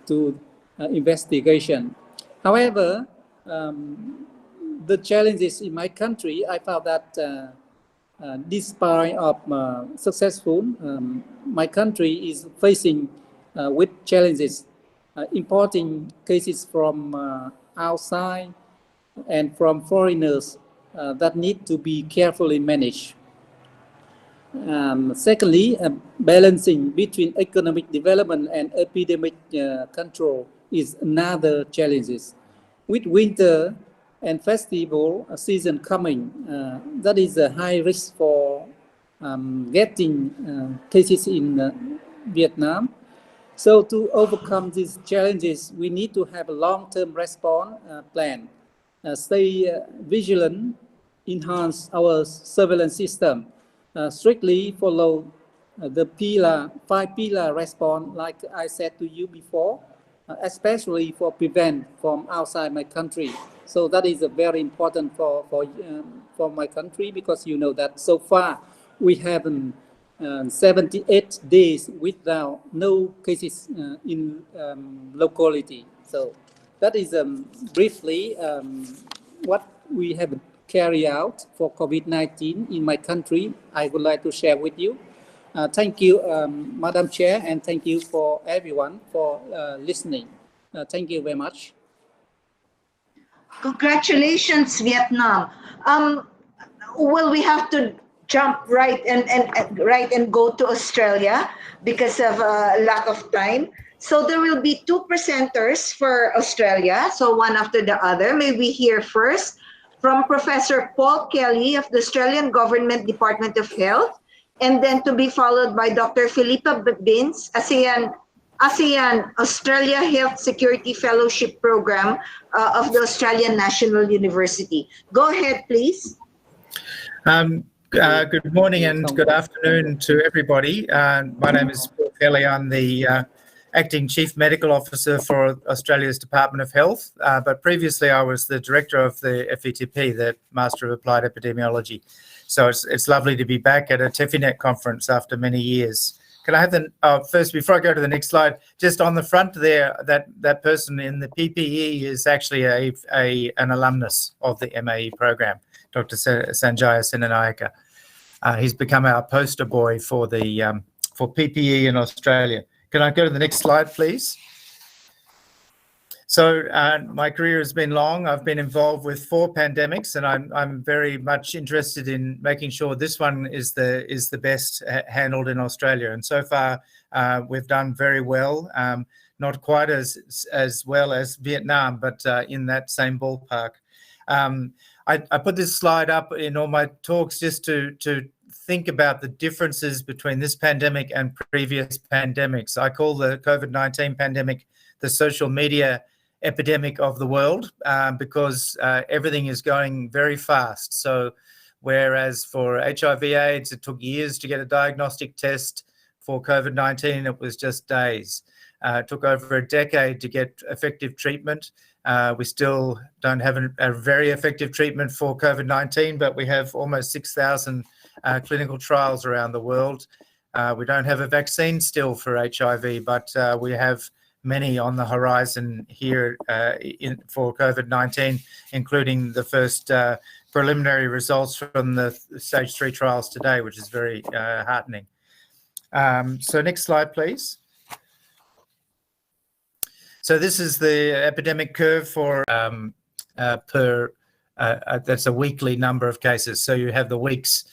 to investigation. However, the challenges in my country, I found that despite of successful, my country is facing with challenges, importing cases from outside and from foreigners that need to be carefully managed. Secondly, balancing between economic development and epidemic control is another challenge. With winter and festival season coming, that is a high risk for getting cases in Vietnam. So to overcome these challenges, we need to have a long-term response plan, stay vigilant, enhance our surveillance system, strictly follow the five pillar response, like I said to you before, especially for prevent from outside my country. So that is very important for my country, because you know that so far we have 78 days without no cases in locality. So that is briefly what we have carried out for COVID-19 in my country. I would like to share with you. Thank you, Madam Chair, and thank you for everyone for listening. Thank you very much. Congratulations, Vietnam. Well, we have to jump right and go to Australia because of lack of time. So there will be two presenters for Australia, so one after the other. May we hear first from Professor Paul Kelly of the Australian Government Department of Health, and then to be followed by Dr. Philippa Bins, ASEAN Australia Health Security Fellowship Program of the Australian National University. Go ahead, please. Good morning and good afternoon to everybody. My name is Paul Kelly. I'm the Acting Chief Medical Officer for Australia's Department of Health, but previously I was the Director of the FETP, the Master of Applied Epidemiology. So it's lovely to be back at a TEPHINET conference after many years. Can I have the, first, before I go to the next slide, just on the front there, that person in the PPE is actually an alumnus of the MAE program, Dr. Sanjaya Senanayake. He's become our poster boy for the for PPE in Australia. Can I go to the next slide, please? So my career has been long. I've been involved with 4 pandemics, and I'm very much interested in making sure this one is the best handled in Australia. And so far, we've done very well. Not quite as well as Vietnam, but in that same ballpark. I put this slide up in all my talks just to think about the differences between this pandemic and previous pandemics. I call the COVID-19 pandemic the social media epidemic of the world because everything is going very fast. So whereas for HIV/AIDS, it took years to get a diagnostic test, for COVID-19, it was just days. It took over a decade to get effective treatment. We still don't have a very effective treatment for COVID-19, but we have almost 6,000 clinical trials around the world. We don't have a vaccine still for HIV, but we have many on the horizon here for COVID-19, including the first preliminary results from the stage 3 trials today, which is very heartening. So next slide, please. So this is the epidemic curve for that's a weekly number of cases. So you have the weeks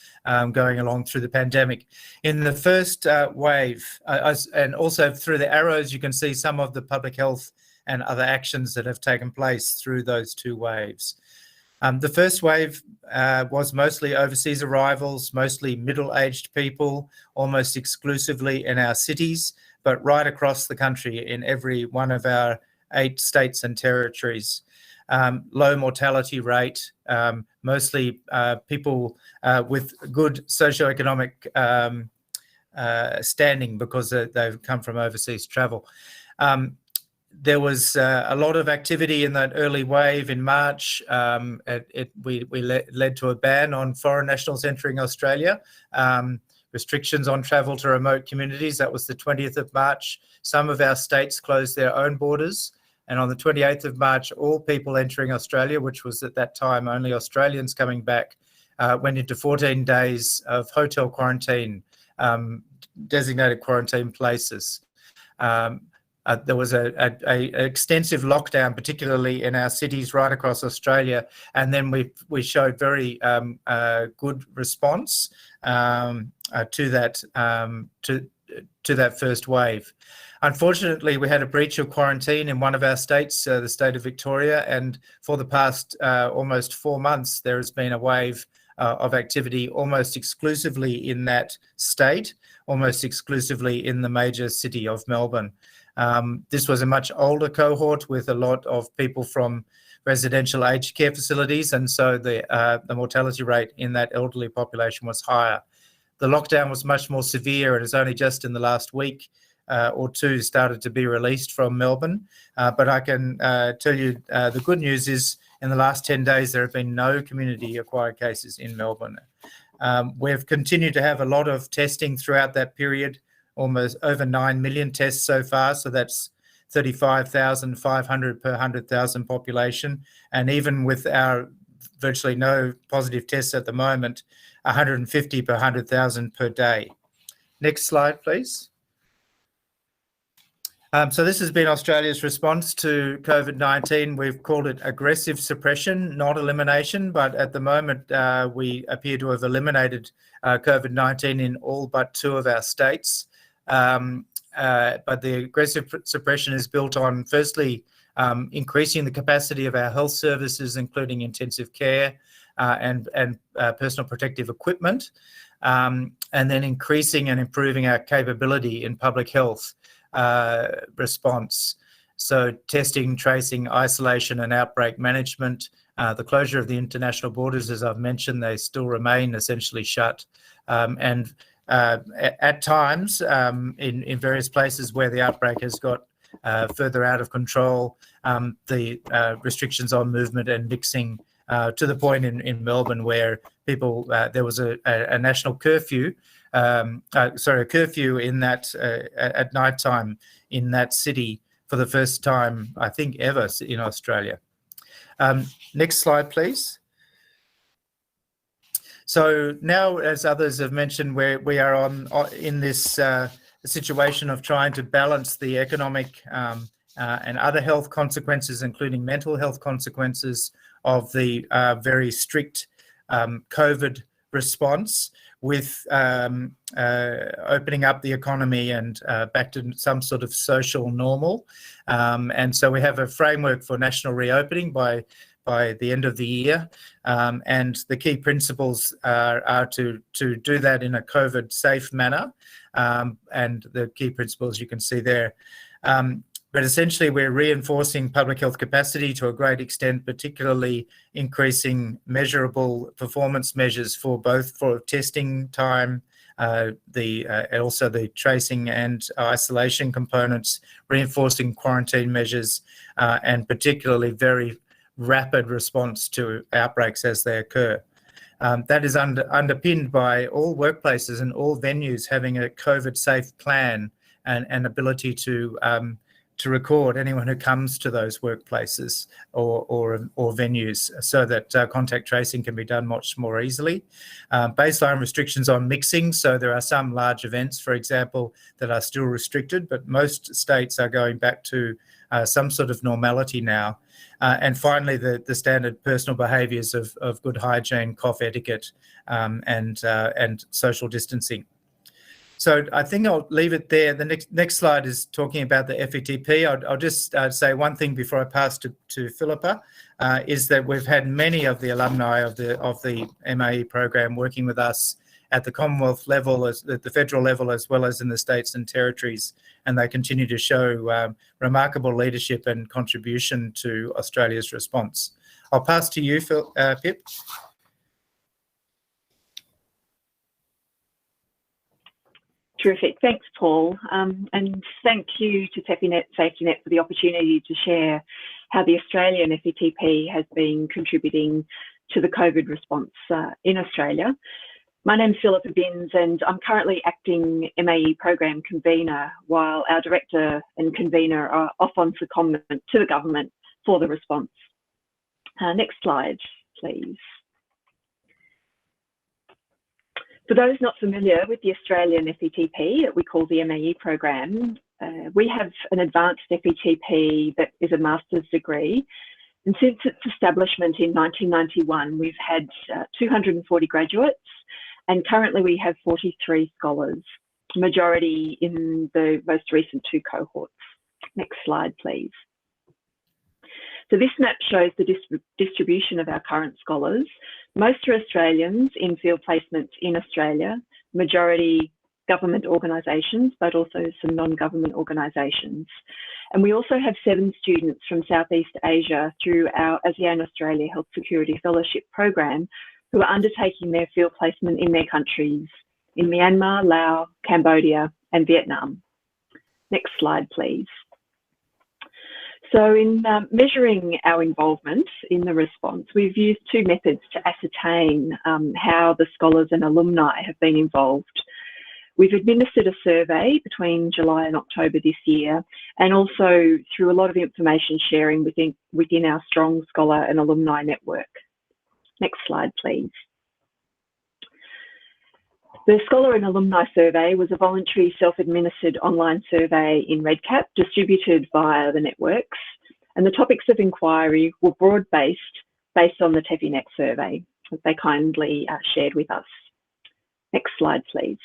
going along through the pandemic. In the first wave, and also through the arrows, you can see some of the public health and other actions that have taken place through those 2 waves. The first wave was mostly overseas arrivals, mostly middle-aged people, almost exclusively in our cities, but right across the country in every one of our 8 states and territories. low mortality rate, mostly people with good socioeconomic standing because they've come from overseas travel. There was a lot of activity in that early wave in March. We led to a ban on foreign nationals entering Australia, restrictions on travel to remote communities. That was the 20th of March. Some of our states closed their own borders. And on the 28th of March, all people entering Australia, which was at that time only Australians coming back, went into 14 days of hotel quarantine, designated quarantine places. There was an extensive lockdown, particularly in our cities right across Australia, and then we showed very good response to that first wave. Unfortunately, we had a breach of quarantine in one of our states, the state of Victoria, and for the past almost 4 months, there has been a wave of activity almost exclusively in that state, almost exclusively in the major city of Melbourne. This was a much older cohort with a lot of people from residential aged care facilities, and so the mortality rate in that elderly population was higher. The lockdown was much more severe, and it's only just in the last week or two started to be released from Melbourne. But I can tell you the good news is in the last 10 days, there have been no community-acquired cases in Melbourne. We've continued to have a lot of testing throughout that period, almost over 9 million tests so far. So that's 35,500 per 100,000 population. And even with our virtually no positive tests at the moment, 150 per 100,000 per day. Next slide, please. So this has been Australia's response to COVID-19. We've called it aggressive suppression, not elimination, but at the moment we appear to have eliminated COVID-19 in all but 2 of our states. But the aggressive suppression is built on, firstly, increasing the capacity of our health services, including intensive care and personal protective equipment, and then increasing and improving our capability in public health response. So testing, tracing, isolation and outbreak management. The closure of the international borders, as I've mentioned, they still remain essentially shut. And at times, in various places where the outbreak has got further out of control, the restrictions on movement and mixing to the point in Melbourne where people, there was a national curfew, a curfew in that at night time in that city for the first time, I think, ever in Australia. Next slide, please. So now, as others have mentioned, we are in this situation of trying to balance the economic and other health consequences, including mental health consequences of the very strict COVID response with opening up the economy and back to some sort of social normal. And so we have a framework for national reopening by the end of the year. And the key principles are to do that in a COVID safe manner. And the key principles you can see there. But essentially, we're reinforcing public health capacity to a great extent, particularly increasing measurable performance measures for both for testing time, also the tracing and isolation components, reinforcing quarantine measures, and particularly very rapid response to outbreaks as they occur. That is underpinned by all workplaces and all venues having a COVID-safe plan and ability to record anyone who comes to those workplaces or venues so that contact tracing can be done much more easily. Baseline restrictions on mixing. So there are some large events, for example, that are still restricted, but most states are going back to some sort of normality now. And finally, the standard personal behaviours of good hygiene, cough etiquette, and social distancing. So I think I'll leave it there. The next slide is talking about the FETP. I'll just say one thing before I pass to Philippa, is that we've had many of the alumni of the MAE program working with us at the Commonwealth level, at the federal level, as well as in the states and territories, and they continue to show remarkable leadership and contribution to Australia's response. I'll pass to you, Pip. Terrific. Thanks, Paul. And thank you to TEPHINET, SAFETYNET for the opportunity to share how the Australian FETP has been contributing to the COVID response in Australia. My name's Philippa Binns and I'm currently acting MAE program convener while our director and convener are off on secondment to the government for the response. Next slide, please. For those not familiar with the Australian FETP that we call the MAE program, we have an advanced FETP that is a master's degree. And since its establishment in 1991, we've had 240 graduates and currently we have 43 scholars, majority in the most recent 2 cohorts. Next slide, please. So this map shows the distribution of our current scholars. Most are Australians in field placements in Australia, majority government organisations, but also some non-government organisations. And we also have 7 students from Southeast Asia through our ASEAN Australia Health Security Fellowship program who are undertaking their field placement in their countries, in Myanmar, Laos, Cambodia and Vietnam. Next slide, please. So in measuring our involvement in the response, we've used 2 methods to ascertain how the scholars and alumni have been involved. We've administered a survey between July and October this year, and also through a lot of information sharing within our strong scholar and alumni network. Next slide, please. The Scholar and Alumni Survey was a voluntary self-administered online survey in REDCap distributed via the networks, and the topics of inquiry were broad-based based on the TEPHINET survey that they kindly shared with us. Next slide, please.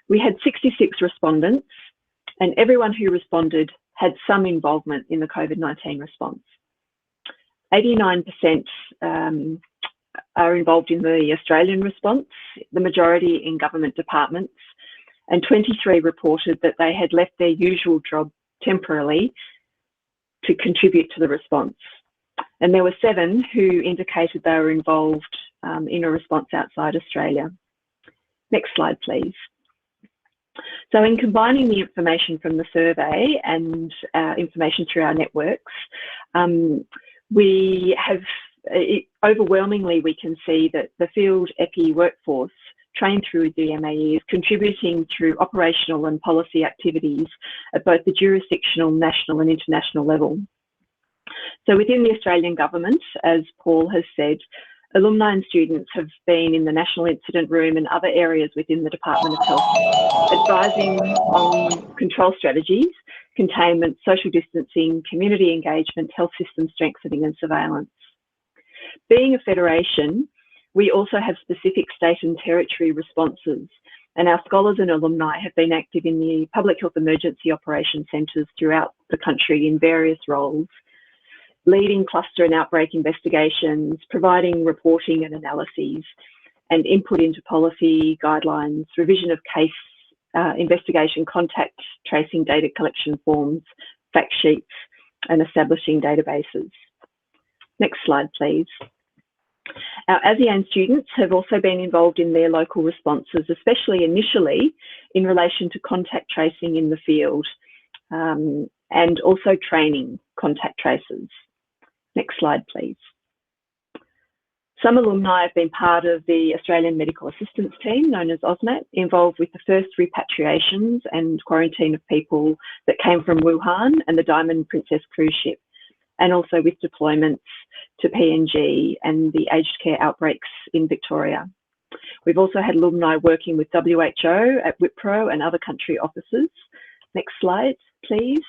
We had 66 respondents and everyone who responded had some involvement in the COVID-19 response. 89% are involved in the Australian response, the majority in government departments, and 23 reported that they had left their usual job temporarily to contribute to the response. And there were 7 who indicated they were involved in a response outside Australia. Next slide, please. So in combining the information from the survey and information through our networks, we have overwhelmingly, we can see that the field EPI workforce trained through the MAE is contributing through operational and policy activities at both the jurisdictional, national and international level. So within the Australian government, as Paul has said, alumni and students have been in the National Incident Room and other areas within the Department of Health, advising on control strategies, containment, social distancing, community engagement, health system strengthening and surveillance. Being a federation, we also have specific state and territory responses, and our scholars and alumni have been active in the Public Health Emergency Operations Centres throughout the country in various roles, leading cluster and outbreak investigations, providing reporting and analyses, and input into policy guidelines, revision of case investigation, contact tracing data collection forms, fact sheets, and establishing databases. Next slide, please. Our ASEAN students have also been involved in their local responses, especially initially in relation to contact tracing in the field, and also training contact tracers. Next slide, please. Some alumni have been part of the Australian Medical Assistance Team, known as AUSMAT, involved with the first repatriations and quarantine of people that came from Wuhan and the Diamond Princess cruise ship, and also with deployments to PNG and the aged care outbreaks in Victoria. We've also had alumni working with WHO at Wipro and other country offices. Next slide, please.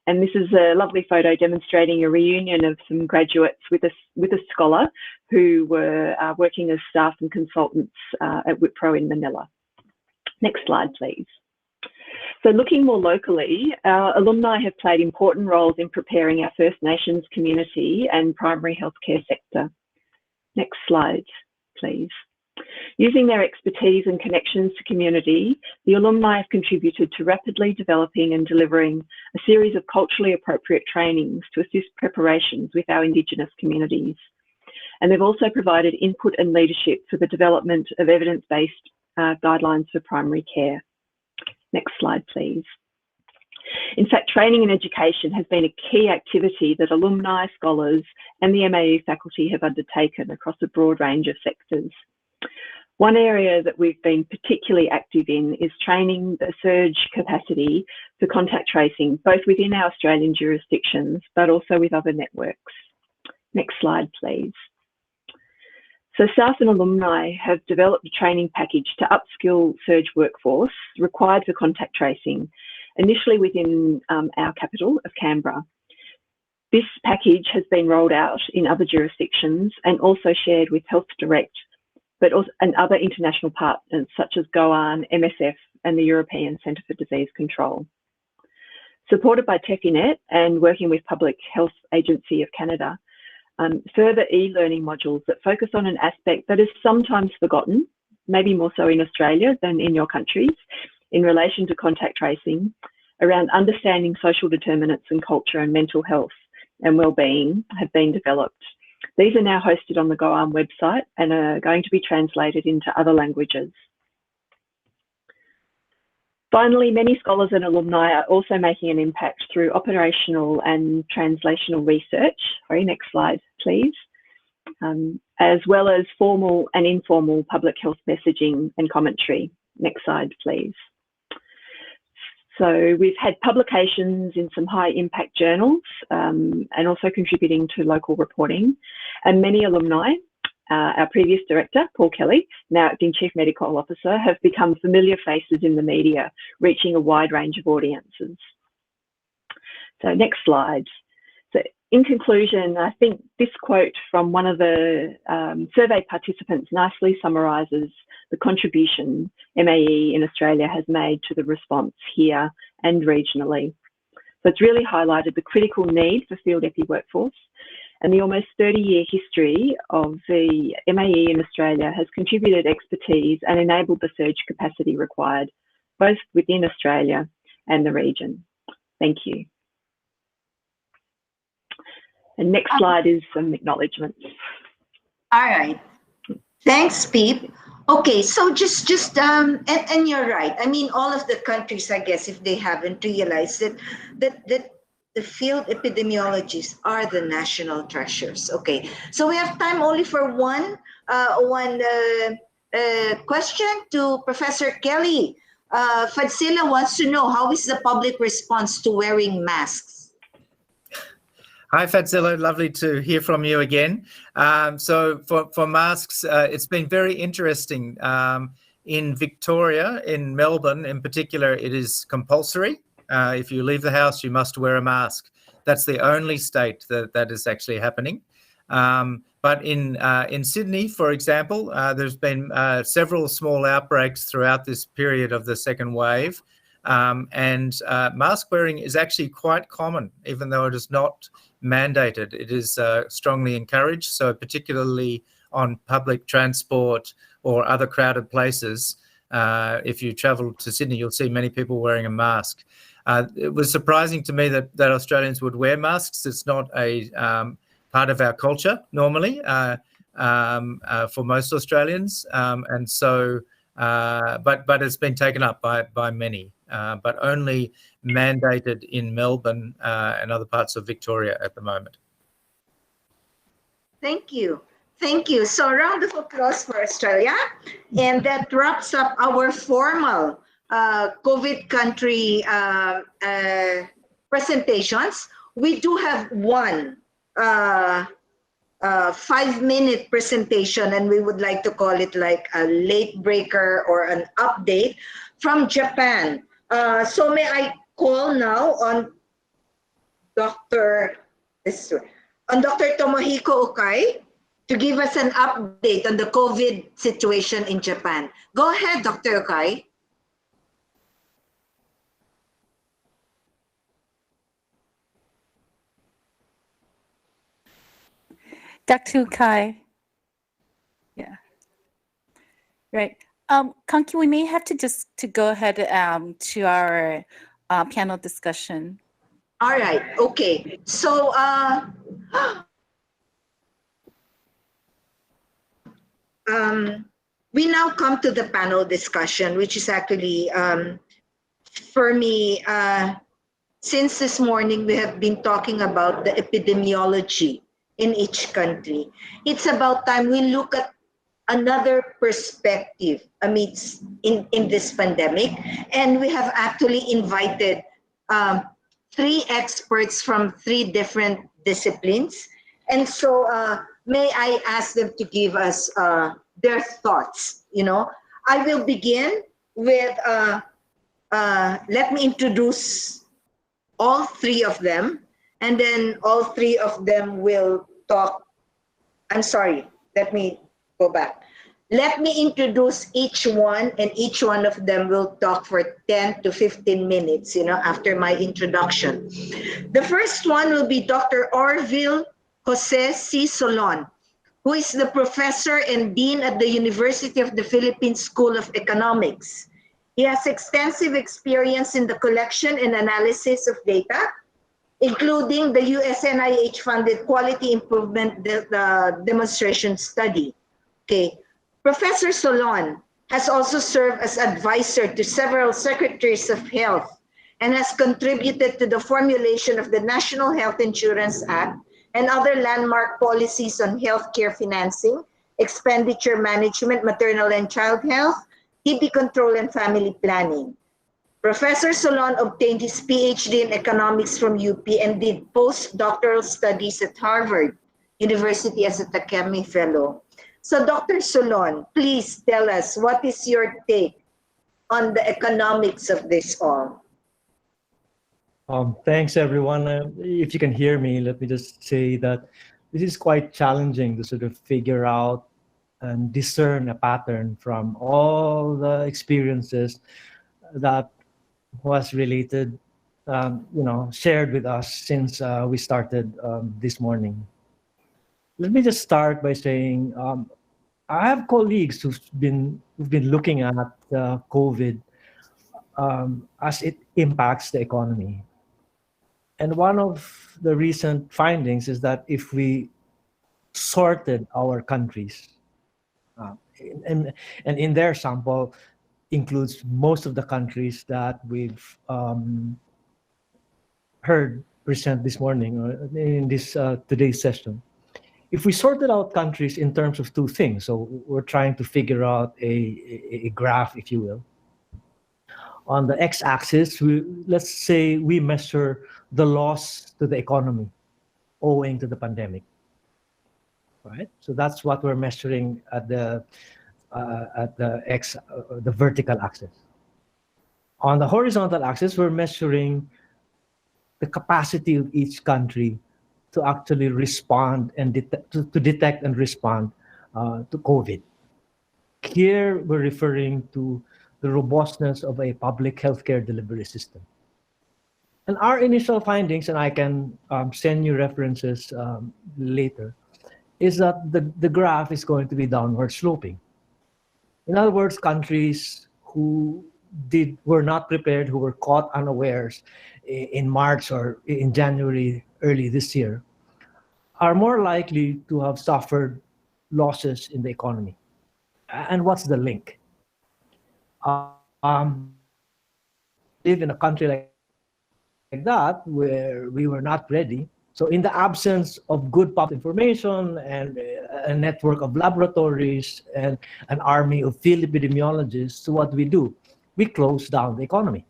And this is a lovely photo demonstrating a reunion of some graduates with a scholar who were working as staff and consultants at Wipro in Manila. Next slide, please. So looking more locally, our alumni have played important roles in preparing our First Nations community and primary healthcare sector. Next slide, please. Using their expertise and connections to community, the alumni have contributed to rapidly developing and delivering a series of culturally appropriate trainings to assist preparations with our Indigenous communities. And they've also provided input and leadership for the development of evidence-based guidelines for primary care. Next slide, please. In fact, training and education has been a key activity that alumni, scholars, and the MAU faculty have undertaken across a broad range of sectors. One area that we've been particularly active in is training the surge capacity for contact tracing, both within our Australian jurisdictions, but also with other networks. Next slide, please. So staff and alumni have developed a training package to upskill surge workforce required for contact tracing, initially within our capital of Canberra. This package has been rolled out in other jurisdictions and also shared with Health Direct, but also and other international partners such as GOAN, MSF, and the European Centre for Disease Control. Supported by TEPHINET and working with Public Health Agency of Canada, further e-learning modules that focus on an aspect that is sometimes forgotten, maybe more so in Australia than in your countries, in relation to contact tracing, around understanding social determinants and culture and mental health and well-being have been developed. These are now hosted on the GOAN website and are going to be translated into other languages. Finally, many scholars and alumni are also making an impact through operational and translational research. Sorry, next slide, please. As well as formal and informal public health messaging and commentary. Next slide, please. So we've had publications in some high impact journals and also contributing to local reporting. And many alumni, our previous director, Paul Kelly, now acting Chief Medical Officer, have become familiar faces in the media, reaching a wide range of audiences. So next slide. So in conclusion, I think this quote from one of the survey participants nicely summarises the contribution MAE in Australia has made to the response here and regionally. So it's really highlighted the critical need for field epi workforce, and the almost 30-year history of the MAE in Australia has contributed expertise and enabled the surge capacity required, both within Australia and the region. Thank you. And next slide is some acknowledgements. All right. Thanks, Peep. Okay, so and you're right. I mean, all of the countries, I guess, if they haven't realized it, that the field epidemiologists are the national treasures. Okay, so we have time only for one question to Professor Kelly. Fadsila wants to know, how is the public response to wearing masks? Hi, Fadsila. Lovely to hear from you again. So for masks, it's been very interesting. In Victoria, in Melbourne in particular, it is compulsory. If you leave the house, you must wear a mask. That's the only state that is actually happening. But in Sydney, for example, there's been several small outbreaks throughout this period of the second wave. And mask wearing is actually quite common, even though it is not mandated. It is strongly encouraged. So particularly on public transport or other crowded places, if you travel to Sydney, you'll see many people wearing a mask. It was surprising to me that Australians would wear masks. It's not a part of our culture normally for most Australians. And so, but it's been taken up by many. But only mandated in Melbourne and other parts of Victoria at the moment. Thank you. Thank you. So a round of applause for Australia. And that wraps up our formal COVID country presentations. We do have one 5-minute presentation, and we would like to call it like a late breaker or an update from Japan. So may I call now on Dr. Tomohiko Okai to give us an update on the COVID situation in Japan. Go ahead, Dr. Okai. Dr. Okai. Yeah. Right. Conky, we may have to just go ahead to our panel discussion. All right. Okay. So we now come to the panel discussion, which is actually for me. Since this morning, we have been talking about the epidemiology in each country. It's about time we look at another perspective amidst in this pandemic. And we have actually invited 3 experts from 3 different disciplines. And so may I ask them to give us their thoughts, you know. I will begin with, let me introduce all 3 of them, and then all 3 of them will talk. I'm sorry, let me go back. Let me introduce each one, and each one of them will talk for 10 to 15 minutes, you know, after my introduction. The first one will be Dr. Orville Jose C. Solon, who is the professor and dean at the University of the Philippines School of Economics. He has extensive experience in the collection and analysis of data, including the USNIH-funded Quality Improvement Demonstration Study. Okay. Professor Solon has also served as advisor to several secretaries of health and has contributed to the formulation of the National Health Insurance Act and other landmark policies on healthcare financing, expenditure management, maternal and child health, TB control, and family planning. Professor Solon obtained his PhD in economics from UP and did postdoctoral studies at Harvard University as a Takemi Fellow. So Dr. Solon, please tell us, what is your take on the economics of this all? Thanks, everyone. If you can hear me, let me just say that this is quite challenging to sort of figure out and discern a pattern from all the experiences that was related, shared with us since we started this morning. Let me just start by saying I have colleagues who've been looking at COVID as it impacts the economy. And one of the recent findings is that if we sorted our countries, and in their sample includes most of the countries that we've heard present this morning or in this today's session. If we sorted out countries in terms of 2 things, so we're trying to figure out a graph, if you will. On the x-axis, let's say we measure the loss to the economy owing to the pandemic, right? So that's what we're measuring at the vertical axis. On the horizontal axis, we're measuring the capacity of each country to actually respond and to detect and respond to COVID. Here, we're referring to the robustness of a public healthcare delivery system. And our initial findings, and I can send you references later, is that the graph is going to be downward sloping. In other words, countries who were not prepared, who were caught unawares in March or in January early this year, are more likely to have suffered losses in the economy. And what's the link? Live in a country like that where we were not ready. So in the absence of good public information and a network of laboratories and an army of field epidemiologists, so what do? We close down the economy.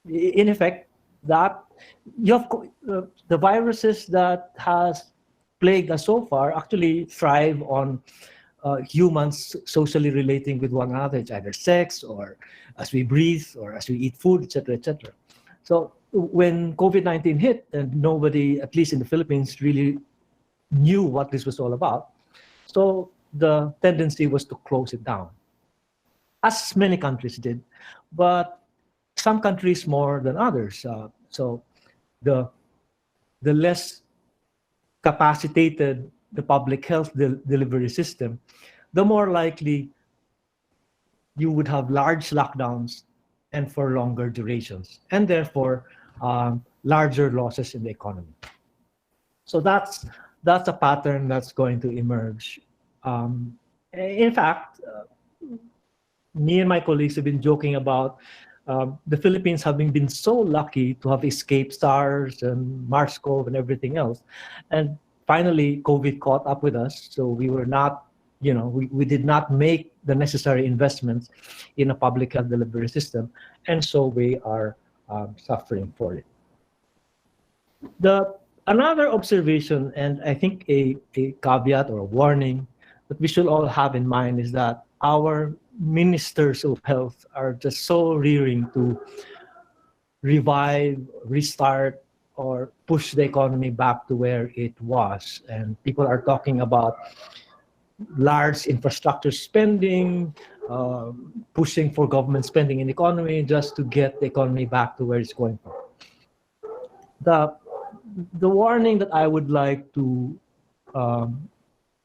In effect, that you have the viruses that has plagued us so far actually thrive on humans socially relating with one another. It's either sex or as we breathe or as we eat food, etc., etc. So when COVID-19 hit and nobody, at least in the Philippines, really knew what this was all about, so the tendency was to close it down, as many countries did, but some countries more than others. So the less capacitated the public health delivery system, the more likely you would have large lockdowns and for longer durations, and therefore larger losses in the economy. So that's a pattern that's going to emerge. In fact, me and my colleagues have been joking about the Philippines having been so lucky to have escaped SARS and MERS-CoV and everything else. And finally, COVID caught up with us. So we were not, we did not make the necessary investments in a public health delivery system. And so we are suffering for it. Another observation, and I think a caveat or a warning that we should all have in mind, is that our ministers of health are just so rearing to revive, restart, or push the economy back to where it was. And people are talking about large infrastructure spending, pushing for government spending in the economy just to get the economy back to where it's going from. The warning that I would like to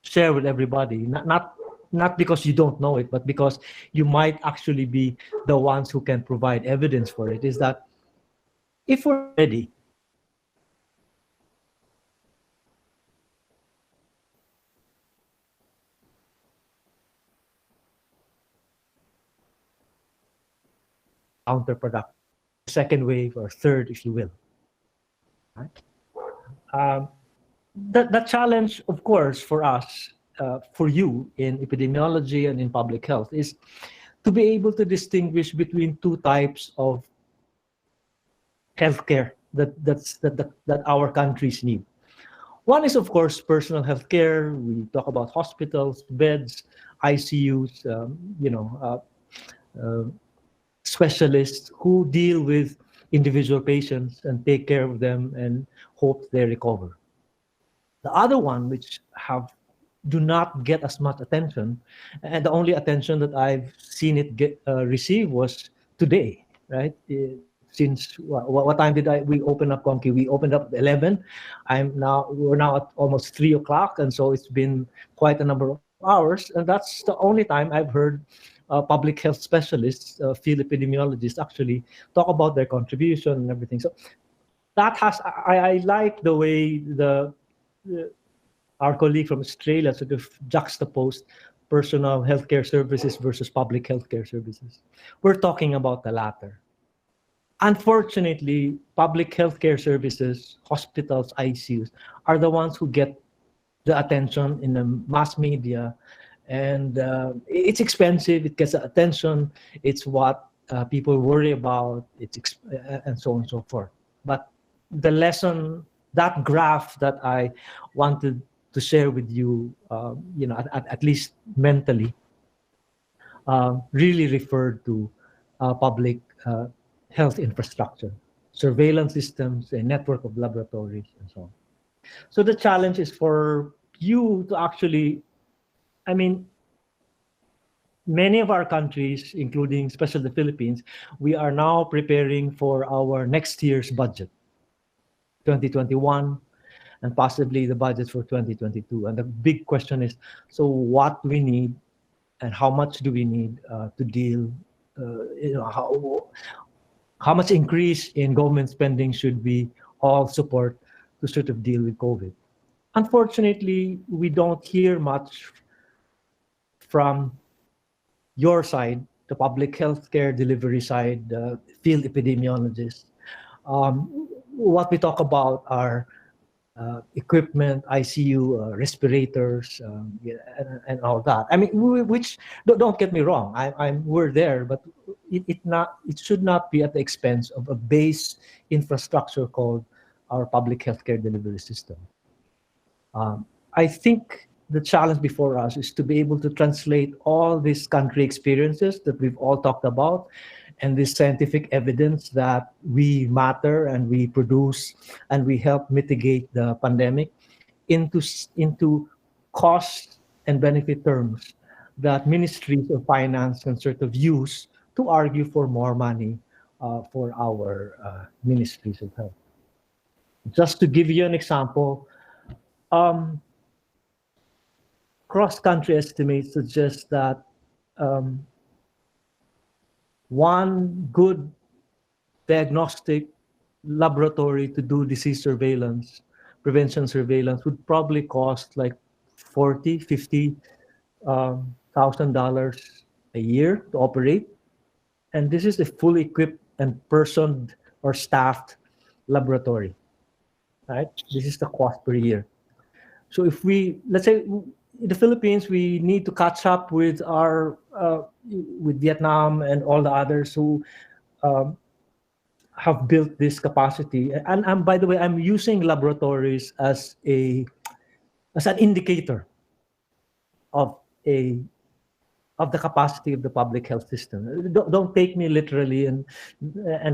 share with everybody, not because you don't know it, but because you might actually be the ones who can provide evidence for it, is that if we're ready, counterproductive, second wave or third, if you will. Right? The challenge, of course, for us, for you in epidemiology and in public health, is to be able to distinguish between two types of healthcare that our countries need. One is, of course, personal healthcare. We talk about hospitals, beds, ICUs, specialists who deal with individual patients and take care of them and hope they recover. The other one, which do not get as much attention, and the only attention that I've seen it receive was today, right? Since what time did we open up, Conky? We opened up at 11. We're now at almost 3 o'clock, and so it's been quite a number of hours, and that's the only time I've heard public health specialists, field epidemiologists, actually talk about their contribution and everything. So that I like the way our colleague from Australia sort of juxtaposed personal healthcare services versus public healthcare services. We're talking about the latter. Unfortunately, public healthcare services, hospitals, ICUs, are the ones who get the attention in the mass media, and it's expensive, it gets attention, it's what people worry about, and so on and so forth. But the lesson, that graph that I wanted to share with you, at least mentally, really referred to public health infrastructure, surveillance systems, a network of laboratories, and so on. So the challenge is for you to actually, many of our countries, including especially the Philippines, we are now preparing for our next year's budget, 2021, and possibly the budget for 2022. And the big question is, so what do we need and how much do we need to deal, how much increase in government spending should we all support to sort of deal with COVID? Unfortunately, we don't hear much from your side, the public healthcare delivery side, field epidemiologists. What we talk about are equipment, ICU, respirators, and all that. Which don't get me wrong, we're there, but it should not be at the expense of a base infrastructure called our public healthcare delivery system. I think the challenge before us is to be able to translate all these country experiences that we've all talked about and this scientific evidence that we matter and we produce and we help mitigate the pandemic into cost and benefit terms that ministries of finance can sort of use to argue for more money for our ministries of health. Just to give you an example, cross-country estimates suggest that one good diagnostic laboratory to do disease surveillance, prevention surveillance, would probably cost like $40,000-$50,000 a year to operate. And this is a fully equipped and personed or staffed laboratory, right? This is the cost per year. So if we, let's say in the Philippines, we need to catch up with with Vietnam and all the others who have built this capacity. And by the way, I'm using laboratories as an indicator of the capacity of the public health system. Don't take me literally and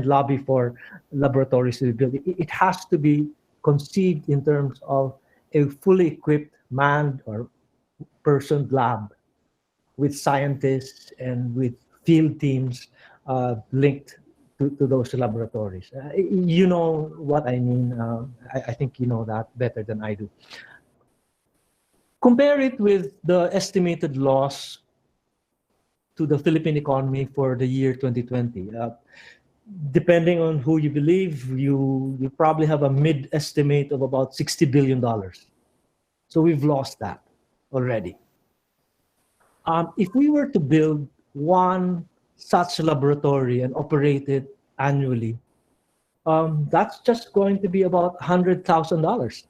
lobby for laboratories to be built. It has to be conceived in terms of a fully equipped manned or personed lab with scientists and with field teams linked to those laboratories. You know what I mean. I think you know that better than I do. Compare it with the estimated loss to the Philippine economy for the year 2020. Depending on who you believe, you probably have a mid-estimate of about $60 billion. So we've lost that already. If we were to build one such laboratory and operate it annually, that's just going to be about $100,000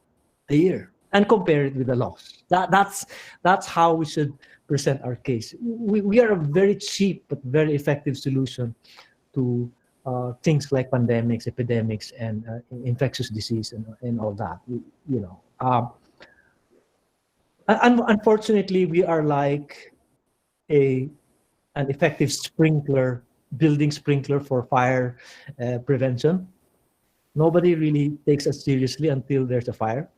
a year, and compare it with the loss. That's how we should present our case. We are a very cheap but very effective solution to things like pandemics, epidemics, and infectious disease and all that. Unfortunately, we are like an effective building sprinkler for fire prevention. Nobody really takes us seriously until there's a fire.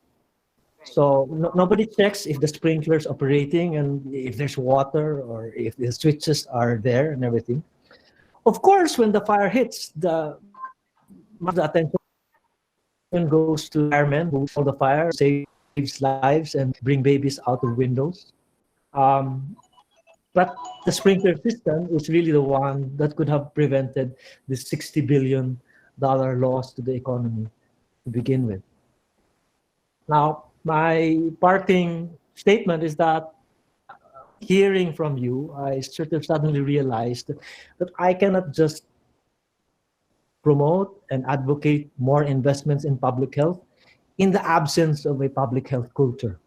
So nobody checks if the sprinkler's operating and if there's water or if the switches are there and everything. Of course, when the fire hits, the attention goes to firemen who solve the fire, saves lives, and bring babies out of windows. But the sprinkler system is really the one that could have prevented the $60 billion loss to the economy to begin with. Now, my parting statement is that hearing from you, I suddenly realized that I cannot just promote and advocate more investments in public health in the absence of a public health culture.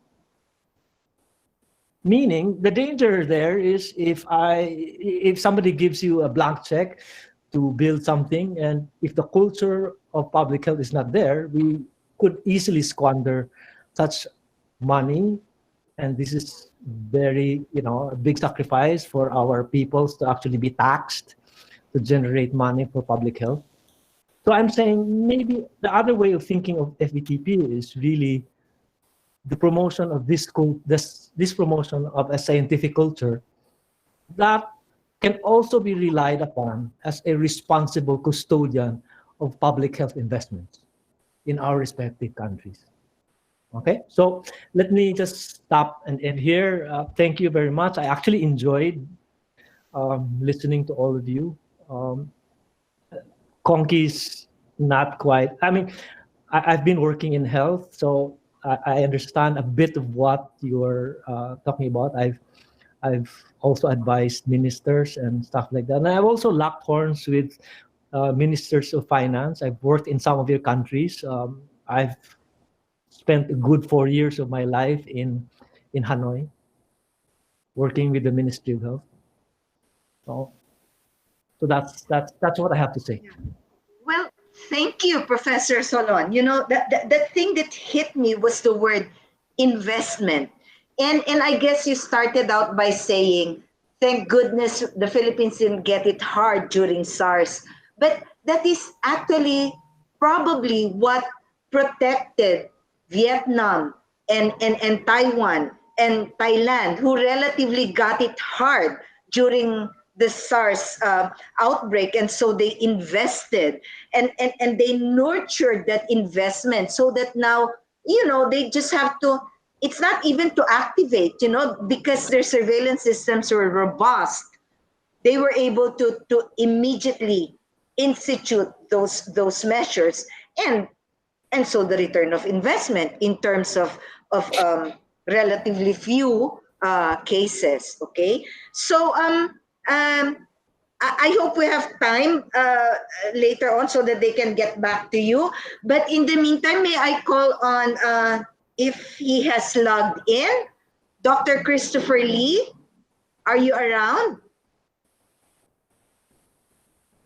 Meaning, the danger there is if somebody gives you a blank check to build something, and if the culture of public health is not there, we could easily squander such money. And this is very, a big sacrifice for our peoples to actually be taxed to generate money for public health. So I'm saying maybe the other way of thinking of FETP is really the promotion of this promotion of a scientific culture that can also be relied upon as a responsible custodian of public health investments in our respective countries. Okay, so let me just stop and end here. Thank you very much. I actually enjoyed listening to all of you. Conky's not quite, I've been working in health, so I understand a bit of what you're talking about. I've also advised ministers and stuff like that. And I've also locked horns with ministers of finance. I've worked in some of your countries. I've spent a good 4 years of my life in Hanoi, working with the Ministry of Health. So that's what I have to say. Well, thank you, Professor Solon. The thing that hit me was the word investment. And I guess you started out by saying, thank goodness the Philippines didn't get it hard during SARS. But that is actually probably what protected Vietnam and Taiwan and Thailand, who relatively got it hard during the SARS outbreak. And so they invested and they nurtured that investment so that now, they just have to it's not even to activate, you know, because their surveillance systems were robust. They were able to immediately institute those measures, and so the return of investment in terms of relatively few cases. Okay, so I hope we have time later on so that they can get back to you. But in the meantime, may I call on, if he has logged in, Dr. Christopher Lee, are you around?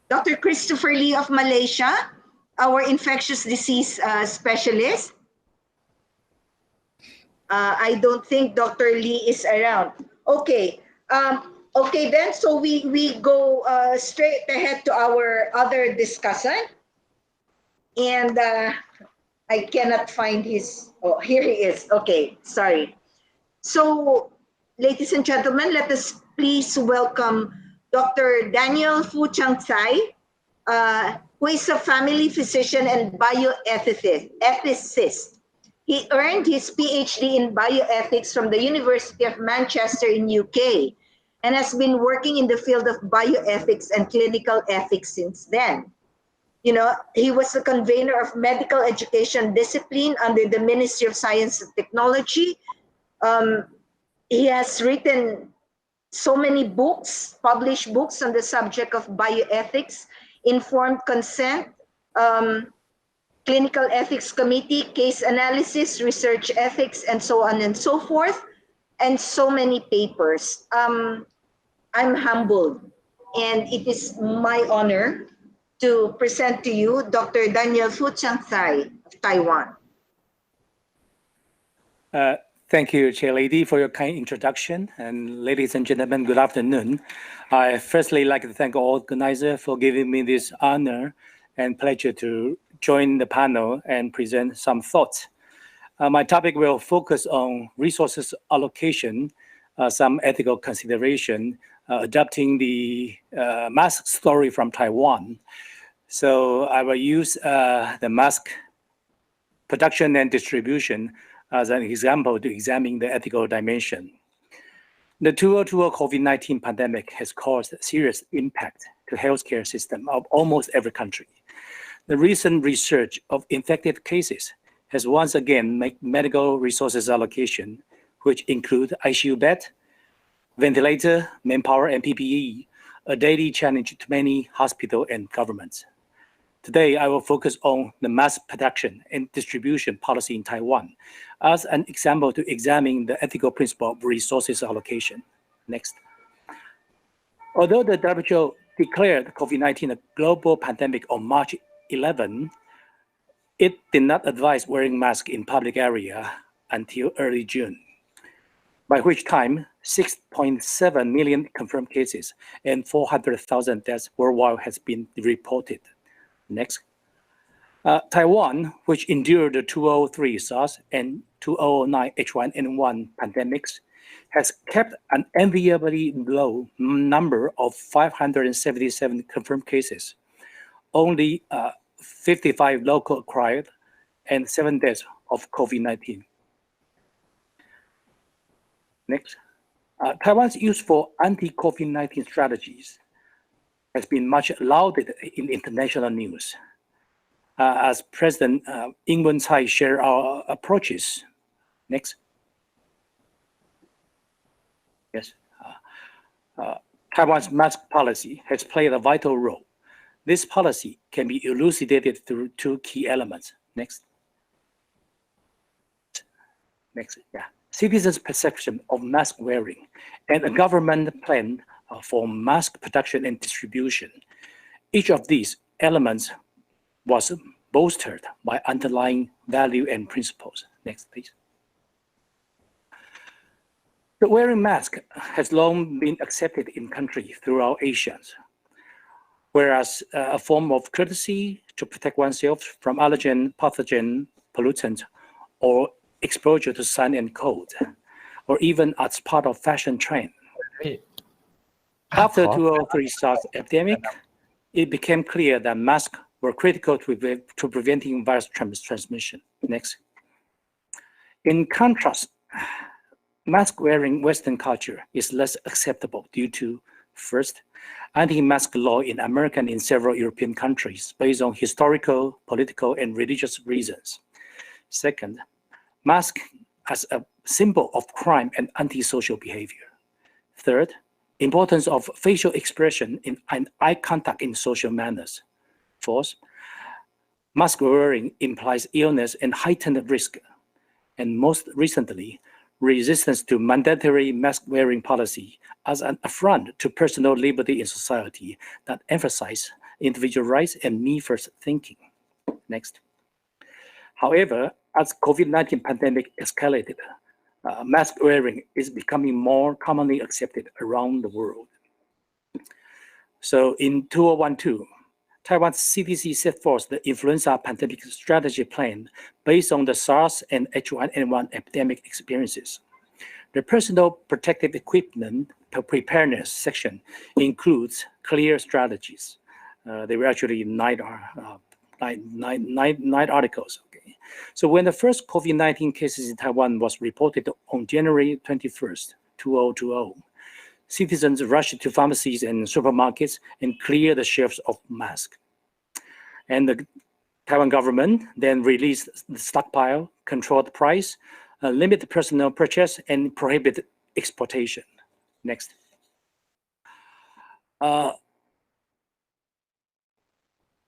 Dr. Christopher Lee of Malaysia, our infectious disease specialist. I don't think Dr. Lee is around. Okay. Okay then, so we go straight ahead to our other discussant. And I cannot find his, oh, here he is. Okay, sorry. So, ladies and gentlemen, let us please welcome Dr. Daniel Fu Chang Tsai, who is a family physician and bioethicist. He earned his PhD in bioethics from the University of Manchester in UK and has been working in the field of bioethics and clinical ethics since then. You know, he was the convener of medical education discipline under the Ministry of Science and Technology. He has written so many books, published books on the subject of bioethics, informed consent, clinical ethics committee, case analysis, research ethics, and so on and so forth, and so many papers. I'm humbled, and it is my honor to present to you Dr. Daniel Fu Chang Tsai of Taiwan. Thank you, Chair Lady, for your kind introduction. And ladies and gentlemen, good afternoon. I firstly like to thank all organizers for giving me this honor and pleasure to join the panel and present some thoughts. My topic will focus on resources allocation, some ethical consideration, adapting the mask story from Taiwan. So I will use the mask production and distribution as an example to examine the ethical dimension. The 2020 COVID-19 pandemic has caused serious impact to healthcare system of almost every country. The recent research of infected cases has once again made medical resources allocation, which include ICU bed, ventilator, manpower, and PPE, a daily challenge to many hospitals and governments. Today, I will focus on the mass production and distribution policy in Taiwan as an example to examine the ethical principle of resources allocation. Next. Although the WHO declared COVID-19 a global pandemic on March 11, it did not advise wearing masks in public area until early June, by which time 6.7 million confirmed cases and 400,000 deaths worldwide has been reported. Next. Taiwan, which endured the 2003 SARS and 2009 H1N1 pandemics, has kept an enviably low number of 577 confirmed cases, only 55 local acquired, and 7 deaths of COVID-19. Next. Taiwan's use for anti-COVID-19 strategies has been much lauded in international news. As President Ing-wen Tsai shared our approaches. Next. Yes. Taiwan's mask policy has played a vital role. This policy can be elucidated through 2 key elements. Next. Next, yeah. Citizens' perception of mask wearing and a government plan for mask production and distribution. Each of these elements was bolstered by underlying value and principles. Next, please. The wearing mask has long been accepted in countries throughout Asia, whereas a form of courtesy to protect oneself from allergen, pathogen, pollutants, or exposure to sun and cold, or even as part of fashion trend. After 2003 SARS epidemic, it became clear that masks were critical to preventing virus transmission. Next. In contrast, mask-wearing Western culture is less acceptable due to, first, anti-mask law in America and in several European countries based on historical, political, and religious reasons. Second, mask as a symbol of crime and antisocial behavior. Third, importance of facial expression and eye contact in social manners. Fourth, mask wearing implies illness and heightened risk. And most recently, resistance to mandatory mask wearing policy as an affront to personal liberty in society that emphasize individual rights and me-first thinking. Next. However, as COVID-19 pandemic escalated, mask wearing is becoming more commonly accepted around the world. So in 2012, Taiwan's CDC set forth the influenza pandemic strategy plan based on the SARS and H1N1 epidemic experiences. The personal protective equipment preparedness section includes clear strategies. There were actually nine articles. Okay. So when the first COVID-19 cases in Taiwan was reported on January 21st, 2020, citizens rushed to pharmacies and supermarkets and cleared the shelves of masks. And the Taiwan government then released the stockpile, controlled the price, limited personal purchase, and prohibited exportation. Next.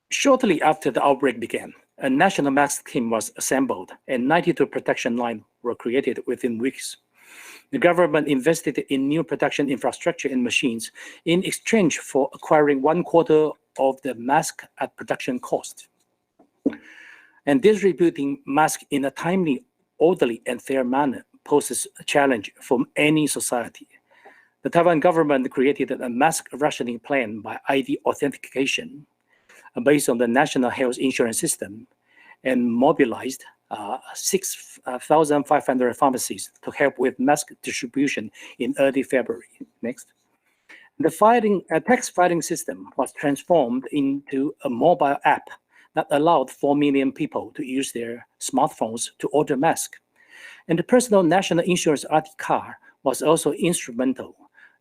Shortly after the outbreak began, a national mask team was assembled and 92 protection lines were created within weeks. The government invested in new production infrastructure and machines in exchange for acquiring 1/4 of the mask at production cost. And distributing masks in a timely, orderly, and fair manner poses a challenge for any society. The Taiwan government created a mask rationing plan by ID authentication based on the National Health Insurance System and mobilized 6,500 pharmacies to help with mask distribution in early February. Next. The tax filing system was transformed into a mobile app that allowed 4 million people to use their smartphones to order masks. And the personal national insurance RT card was also instrumental,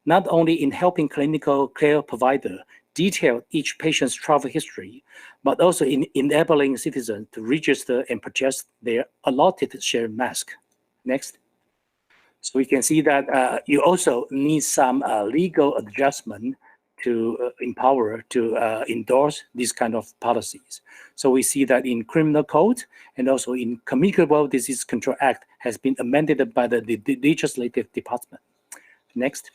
not only in helping clinical care provider detail each patient's travel history, but also in enabling citizens to register and purchase their allotted shared mask. Next. So we can see that you also need some legal adjustment to empower, to endorse these kind of policies. So we see that in criminal code and also in Communicable Disease Control Act has been amended by the legislative department. Next.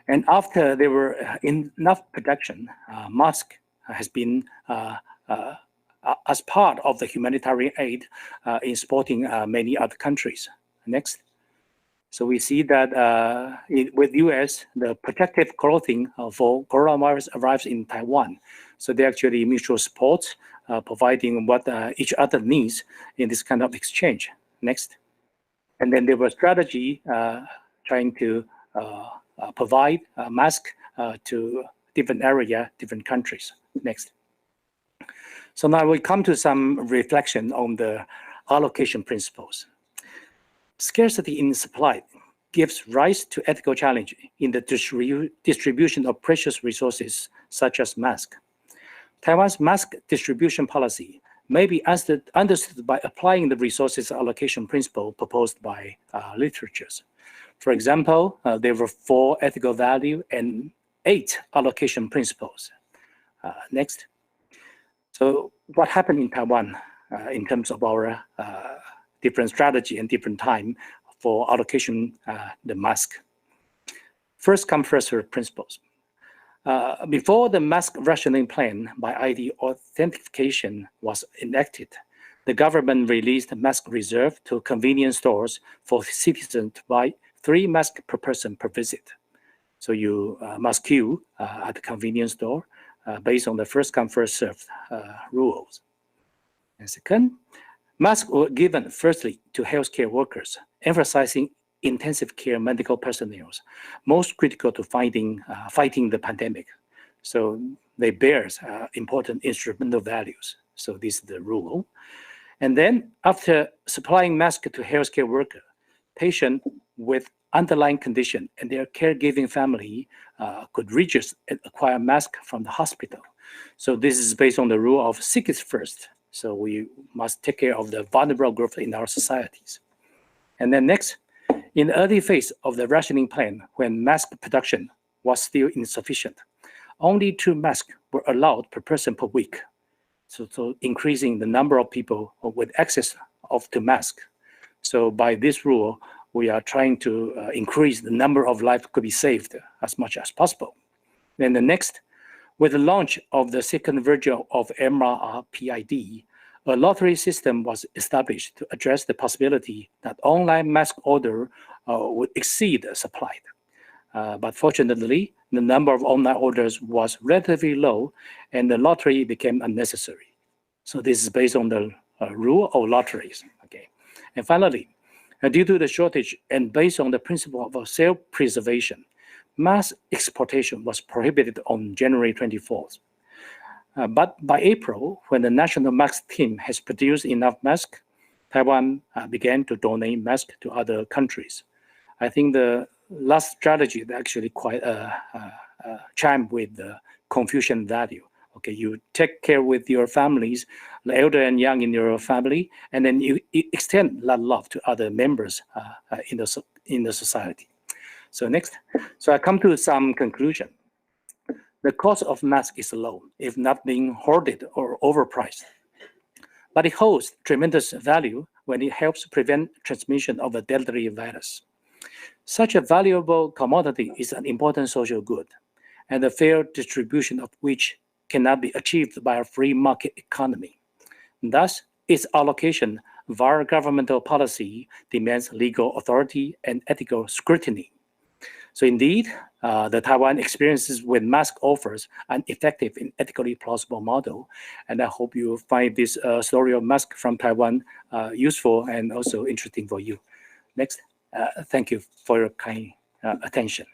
And after there were enough production, mask has been as part of the humanitarian aid in supporting many other countries. Next. So we see that with US, the protective clothing for coronavirus arrives in Taiwan. So they actually mutual support, providing what each other needs in this kind of exchange. Next. And then there was strategy trying to provide a mask to different area, different countries. Next. So now we come to some reflection on the allocation principles. Scarcity in supply gives rise to ethical challenge in the distribution of precious resources such as masks. Taiwan's mask distribution policy may be understood by applying the resources allocation principle proposed by literatures. For example, there were 4 ethical value and 8 allocation principles. Next. So what happened in Taiwan in terms of our different strategy and different time for allocation the mask? First come, first served principles. Before the mask rationing plan by ID authentication was enacted, the government released mask reserve to convenience stores for citizens to buy 3 masks per person per visit. So you must queue at the convenience store based on the first come, first served rules. And second, masks were given firstly to healthcare workers, emphasizing intensive care medical personnel, most critical to fighting the pandemic. So they bear important instrumental values. So this is the rule. And then after supplying masks to healthcare workers, patient with underlying condition and their caregiving family could register and acquire mask from the hospital. So this is based on the rule of sick is first. So we must take care of the vulnerable group in our societies. And then next, in the early phase of the rationing plan, when mask production was still insufficient, only 2 masks were allowed per person per week. So increasing the number of people with access to mask. So by this rule, we are trying to increase the number of lives could be saved as much as possible. Then the next, with the launch of the second version of MRPID, a lottery system was established to address the possibility that online mask order would exceed the supply. But fortunately, the number of online orders was relatively low and the lottery became unnecessary. So this is based on the rule of lotteries. Okay. And finally, due to the shortage and based on the principle of self-preservation, mass exportation was prohibited on January 24th. But by April, when the national mask team has produced enough masks, Taiwan began to donate masks to other countries. I think the last strategy actually quite chimed with the Confucian value. Okay, you take care with your families, the elder and young in your family, and then you extend that love to other members in the society. So next, so I come to some conclusion. The cost of mask is low, if not being hoarded or overpriced. But it holds tremendous value when it helps prevent transmission of a deadly virus. Such a valuable commodity is an important social good, and the fair distribution of which cannot be achieved by a free market economy. Thus, its allocation via governmental policy demands legal authority and ethical scrutiny. So indeed, the Taiwan experiences with mask offers an effective and ethically plausible model. And I hope you find this story of mask from Taiwan useful and also interesting for you. Next, thank you for your kind attention.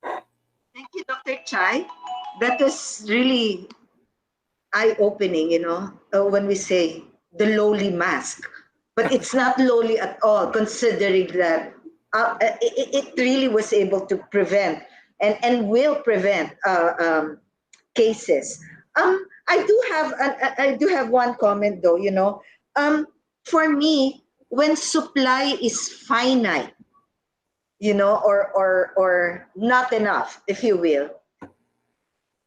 Thank you, Dr. Chai. That was really eye-opening, when we say the lowly mask. But it's not lowly at all, considering that it really was able to prevent and will prevent cases. I do have one comment though. For me, when supply is finite, or not enough, if you will,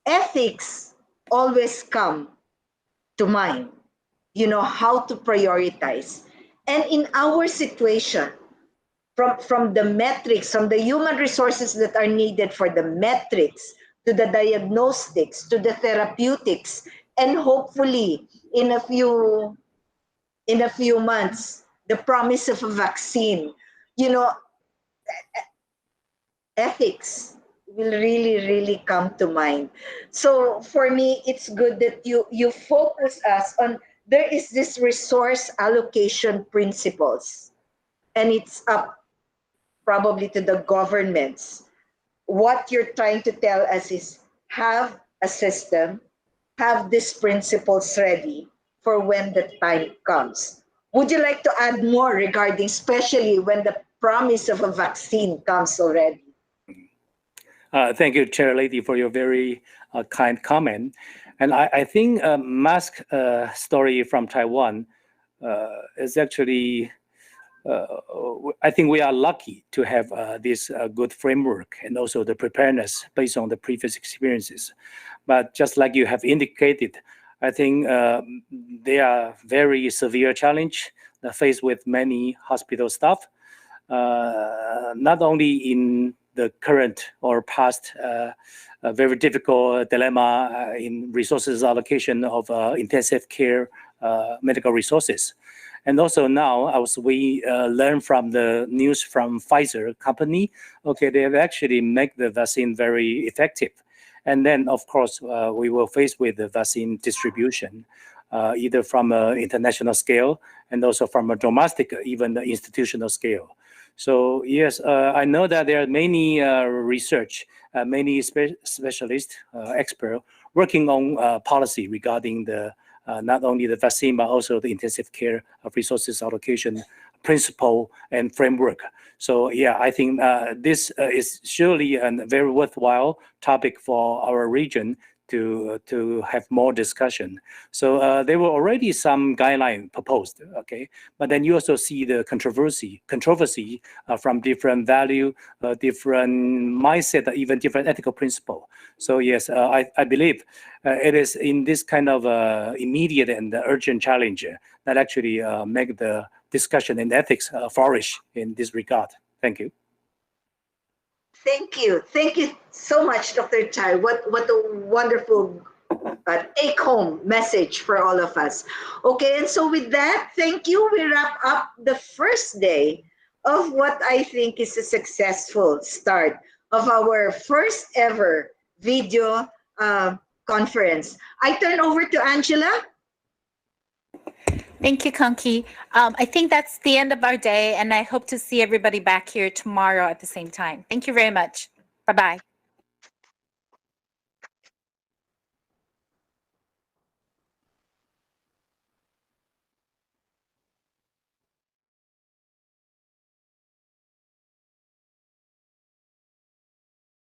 ethics always come to mind. How to prioritize. And in our situation, from the metrics, from the human resources that are needed for the metrics, to the diagnostics, to the therapeutics, and hopefully in a few months, the promise of a vaccine, ethics will really come to mind. So for me, it's good that you focus us on, there is this resource allocation principles, and it's up probably to the governments. What you're trying to tell us is have a system, have these principles ready for when the time comes. Would you like to add more regarding, especially when the promise of a vaccine comes already? Thank you, Chair Lady, for your very kind comment. And I think mask story from Taiwan is actually, I think we are lucky to have this good framework and also the preparedness based on the previous experiences. But just like you have indicated, I think there are very severe challenge faced with many hospital staff, not only in the current or past very difficult dilemma in resources allocation of intensive care medical resources. And also now, as we learn from the news from Pfizer company, okay, they have actually made the vaccine very effective. And then, of course, we will face with the vaccine distribution, either from an international scale and also from a domestic, even the institutional scale. So yes, I know that there are many research, many specialists, experts working on policy regarding the not only the vaccine, but also the intensive care of resources allocation principle and framework. So yeah, I think this is surely a very worthwhile topic for our region to have more discussion. So there were already some guidelines proposed, okay? But then you also see the controversy from different value, different mindset, even different ethical principle. So yes, I believe it is in this kind of immediate and urgent challenge that actually make the discussion in ethics flourish in this regard. Thank you. Thank you. Thank you so much, Dr. Chai. What a wonderful take-home message for all of us. Okay, and so with that, thank you. We wrap up the first day of what I think is a successful start of our first ever video conference. I turn over to Angela. Thank you, Conky. I think that's the end of our day, and I hope to see everybody back here tomorrow at the same time. Thank you very much. Bye-bye.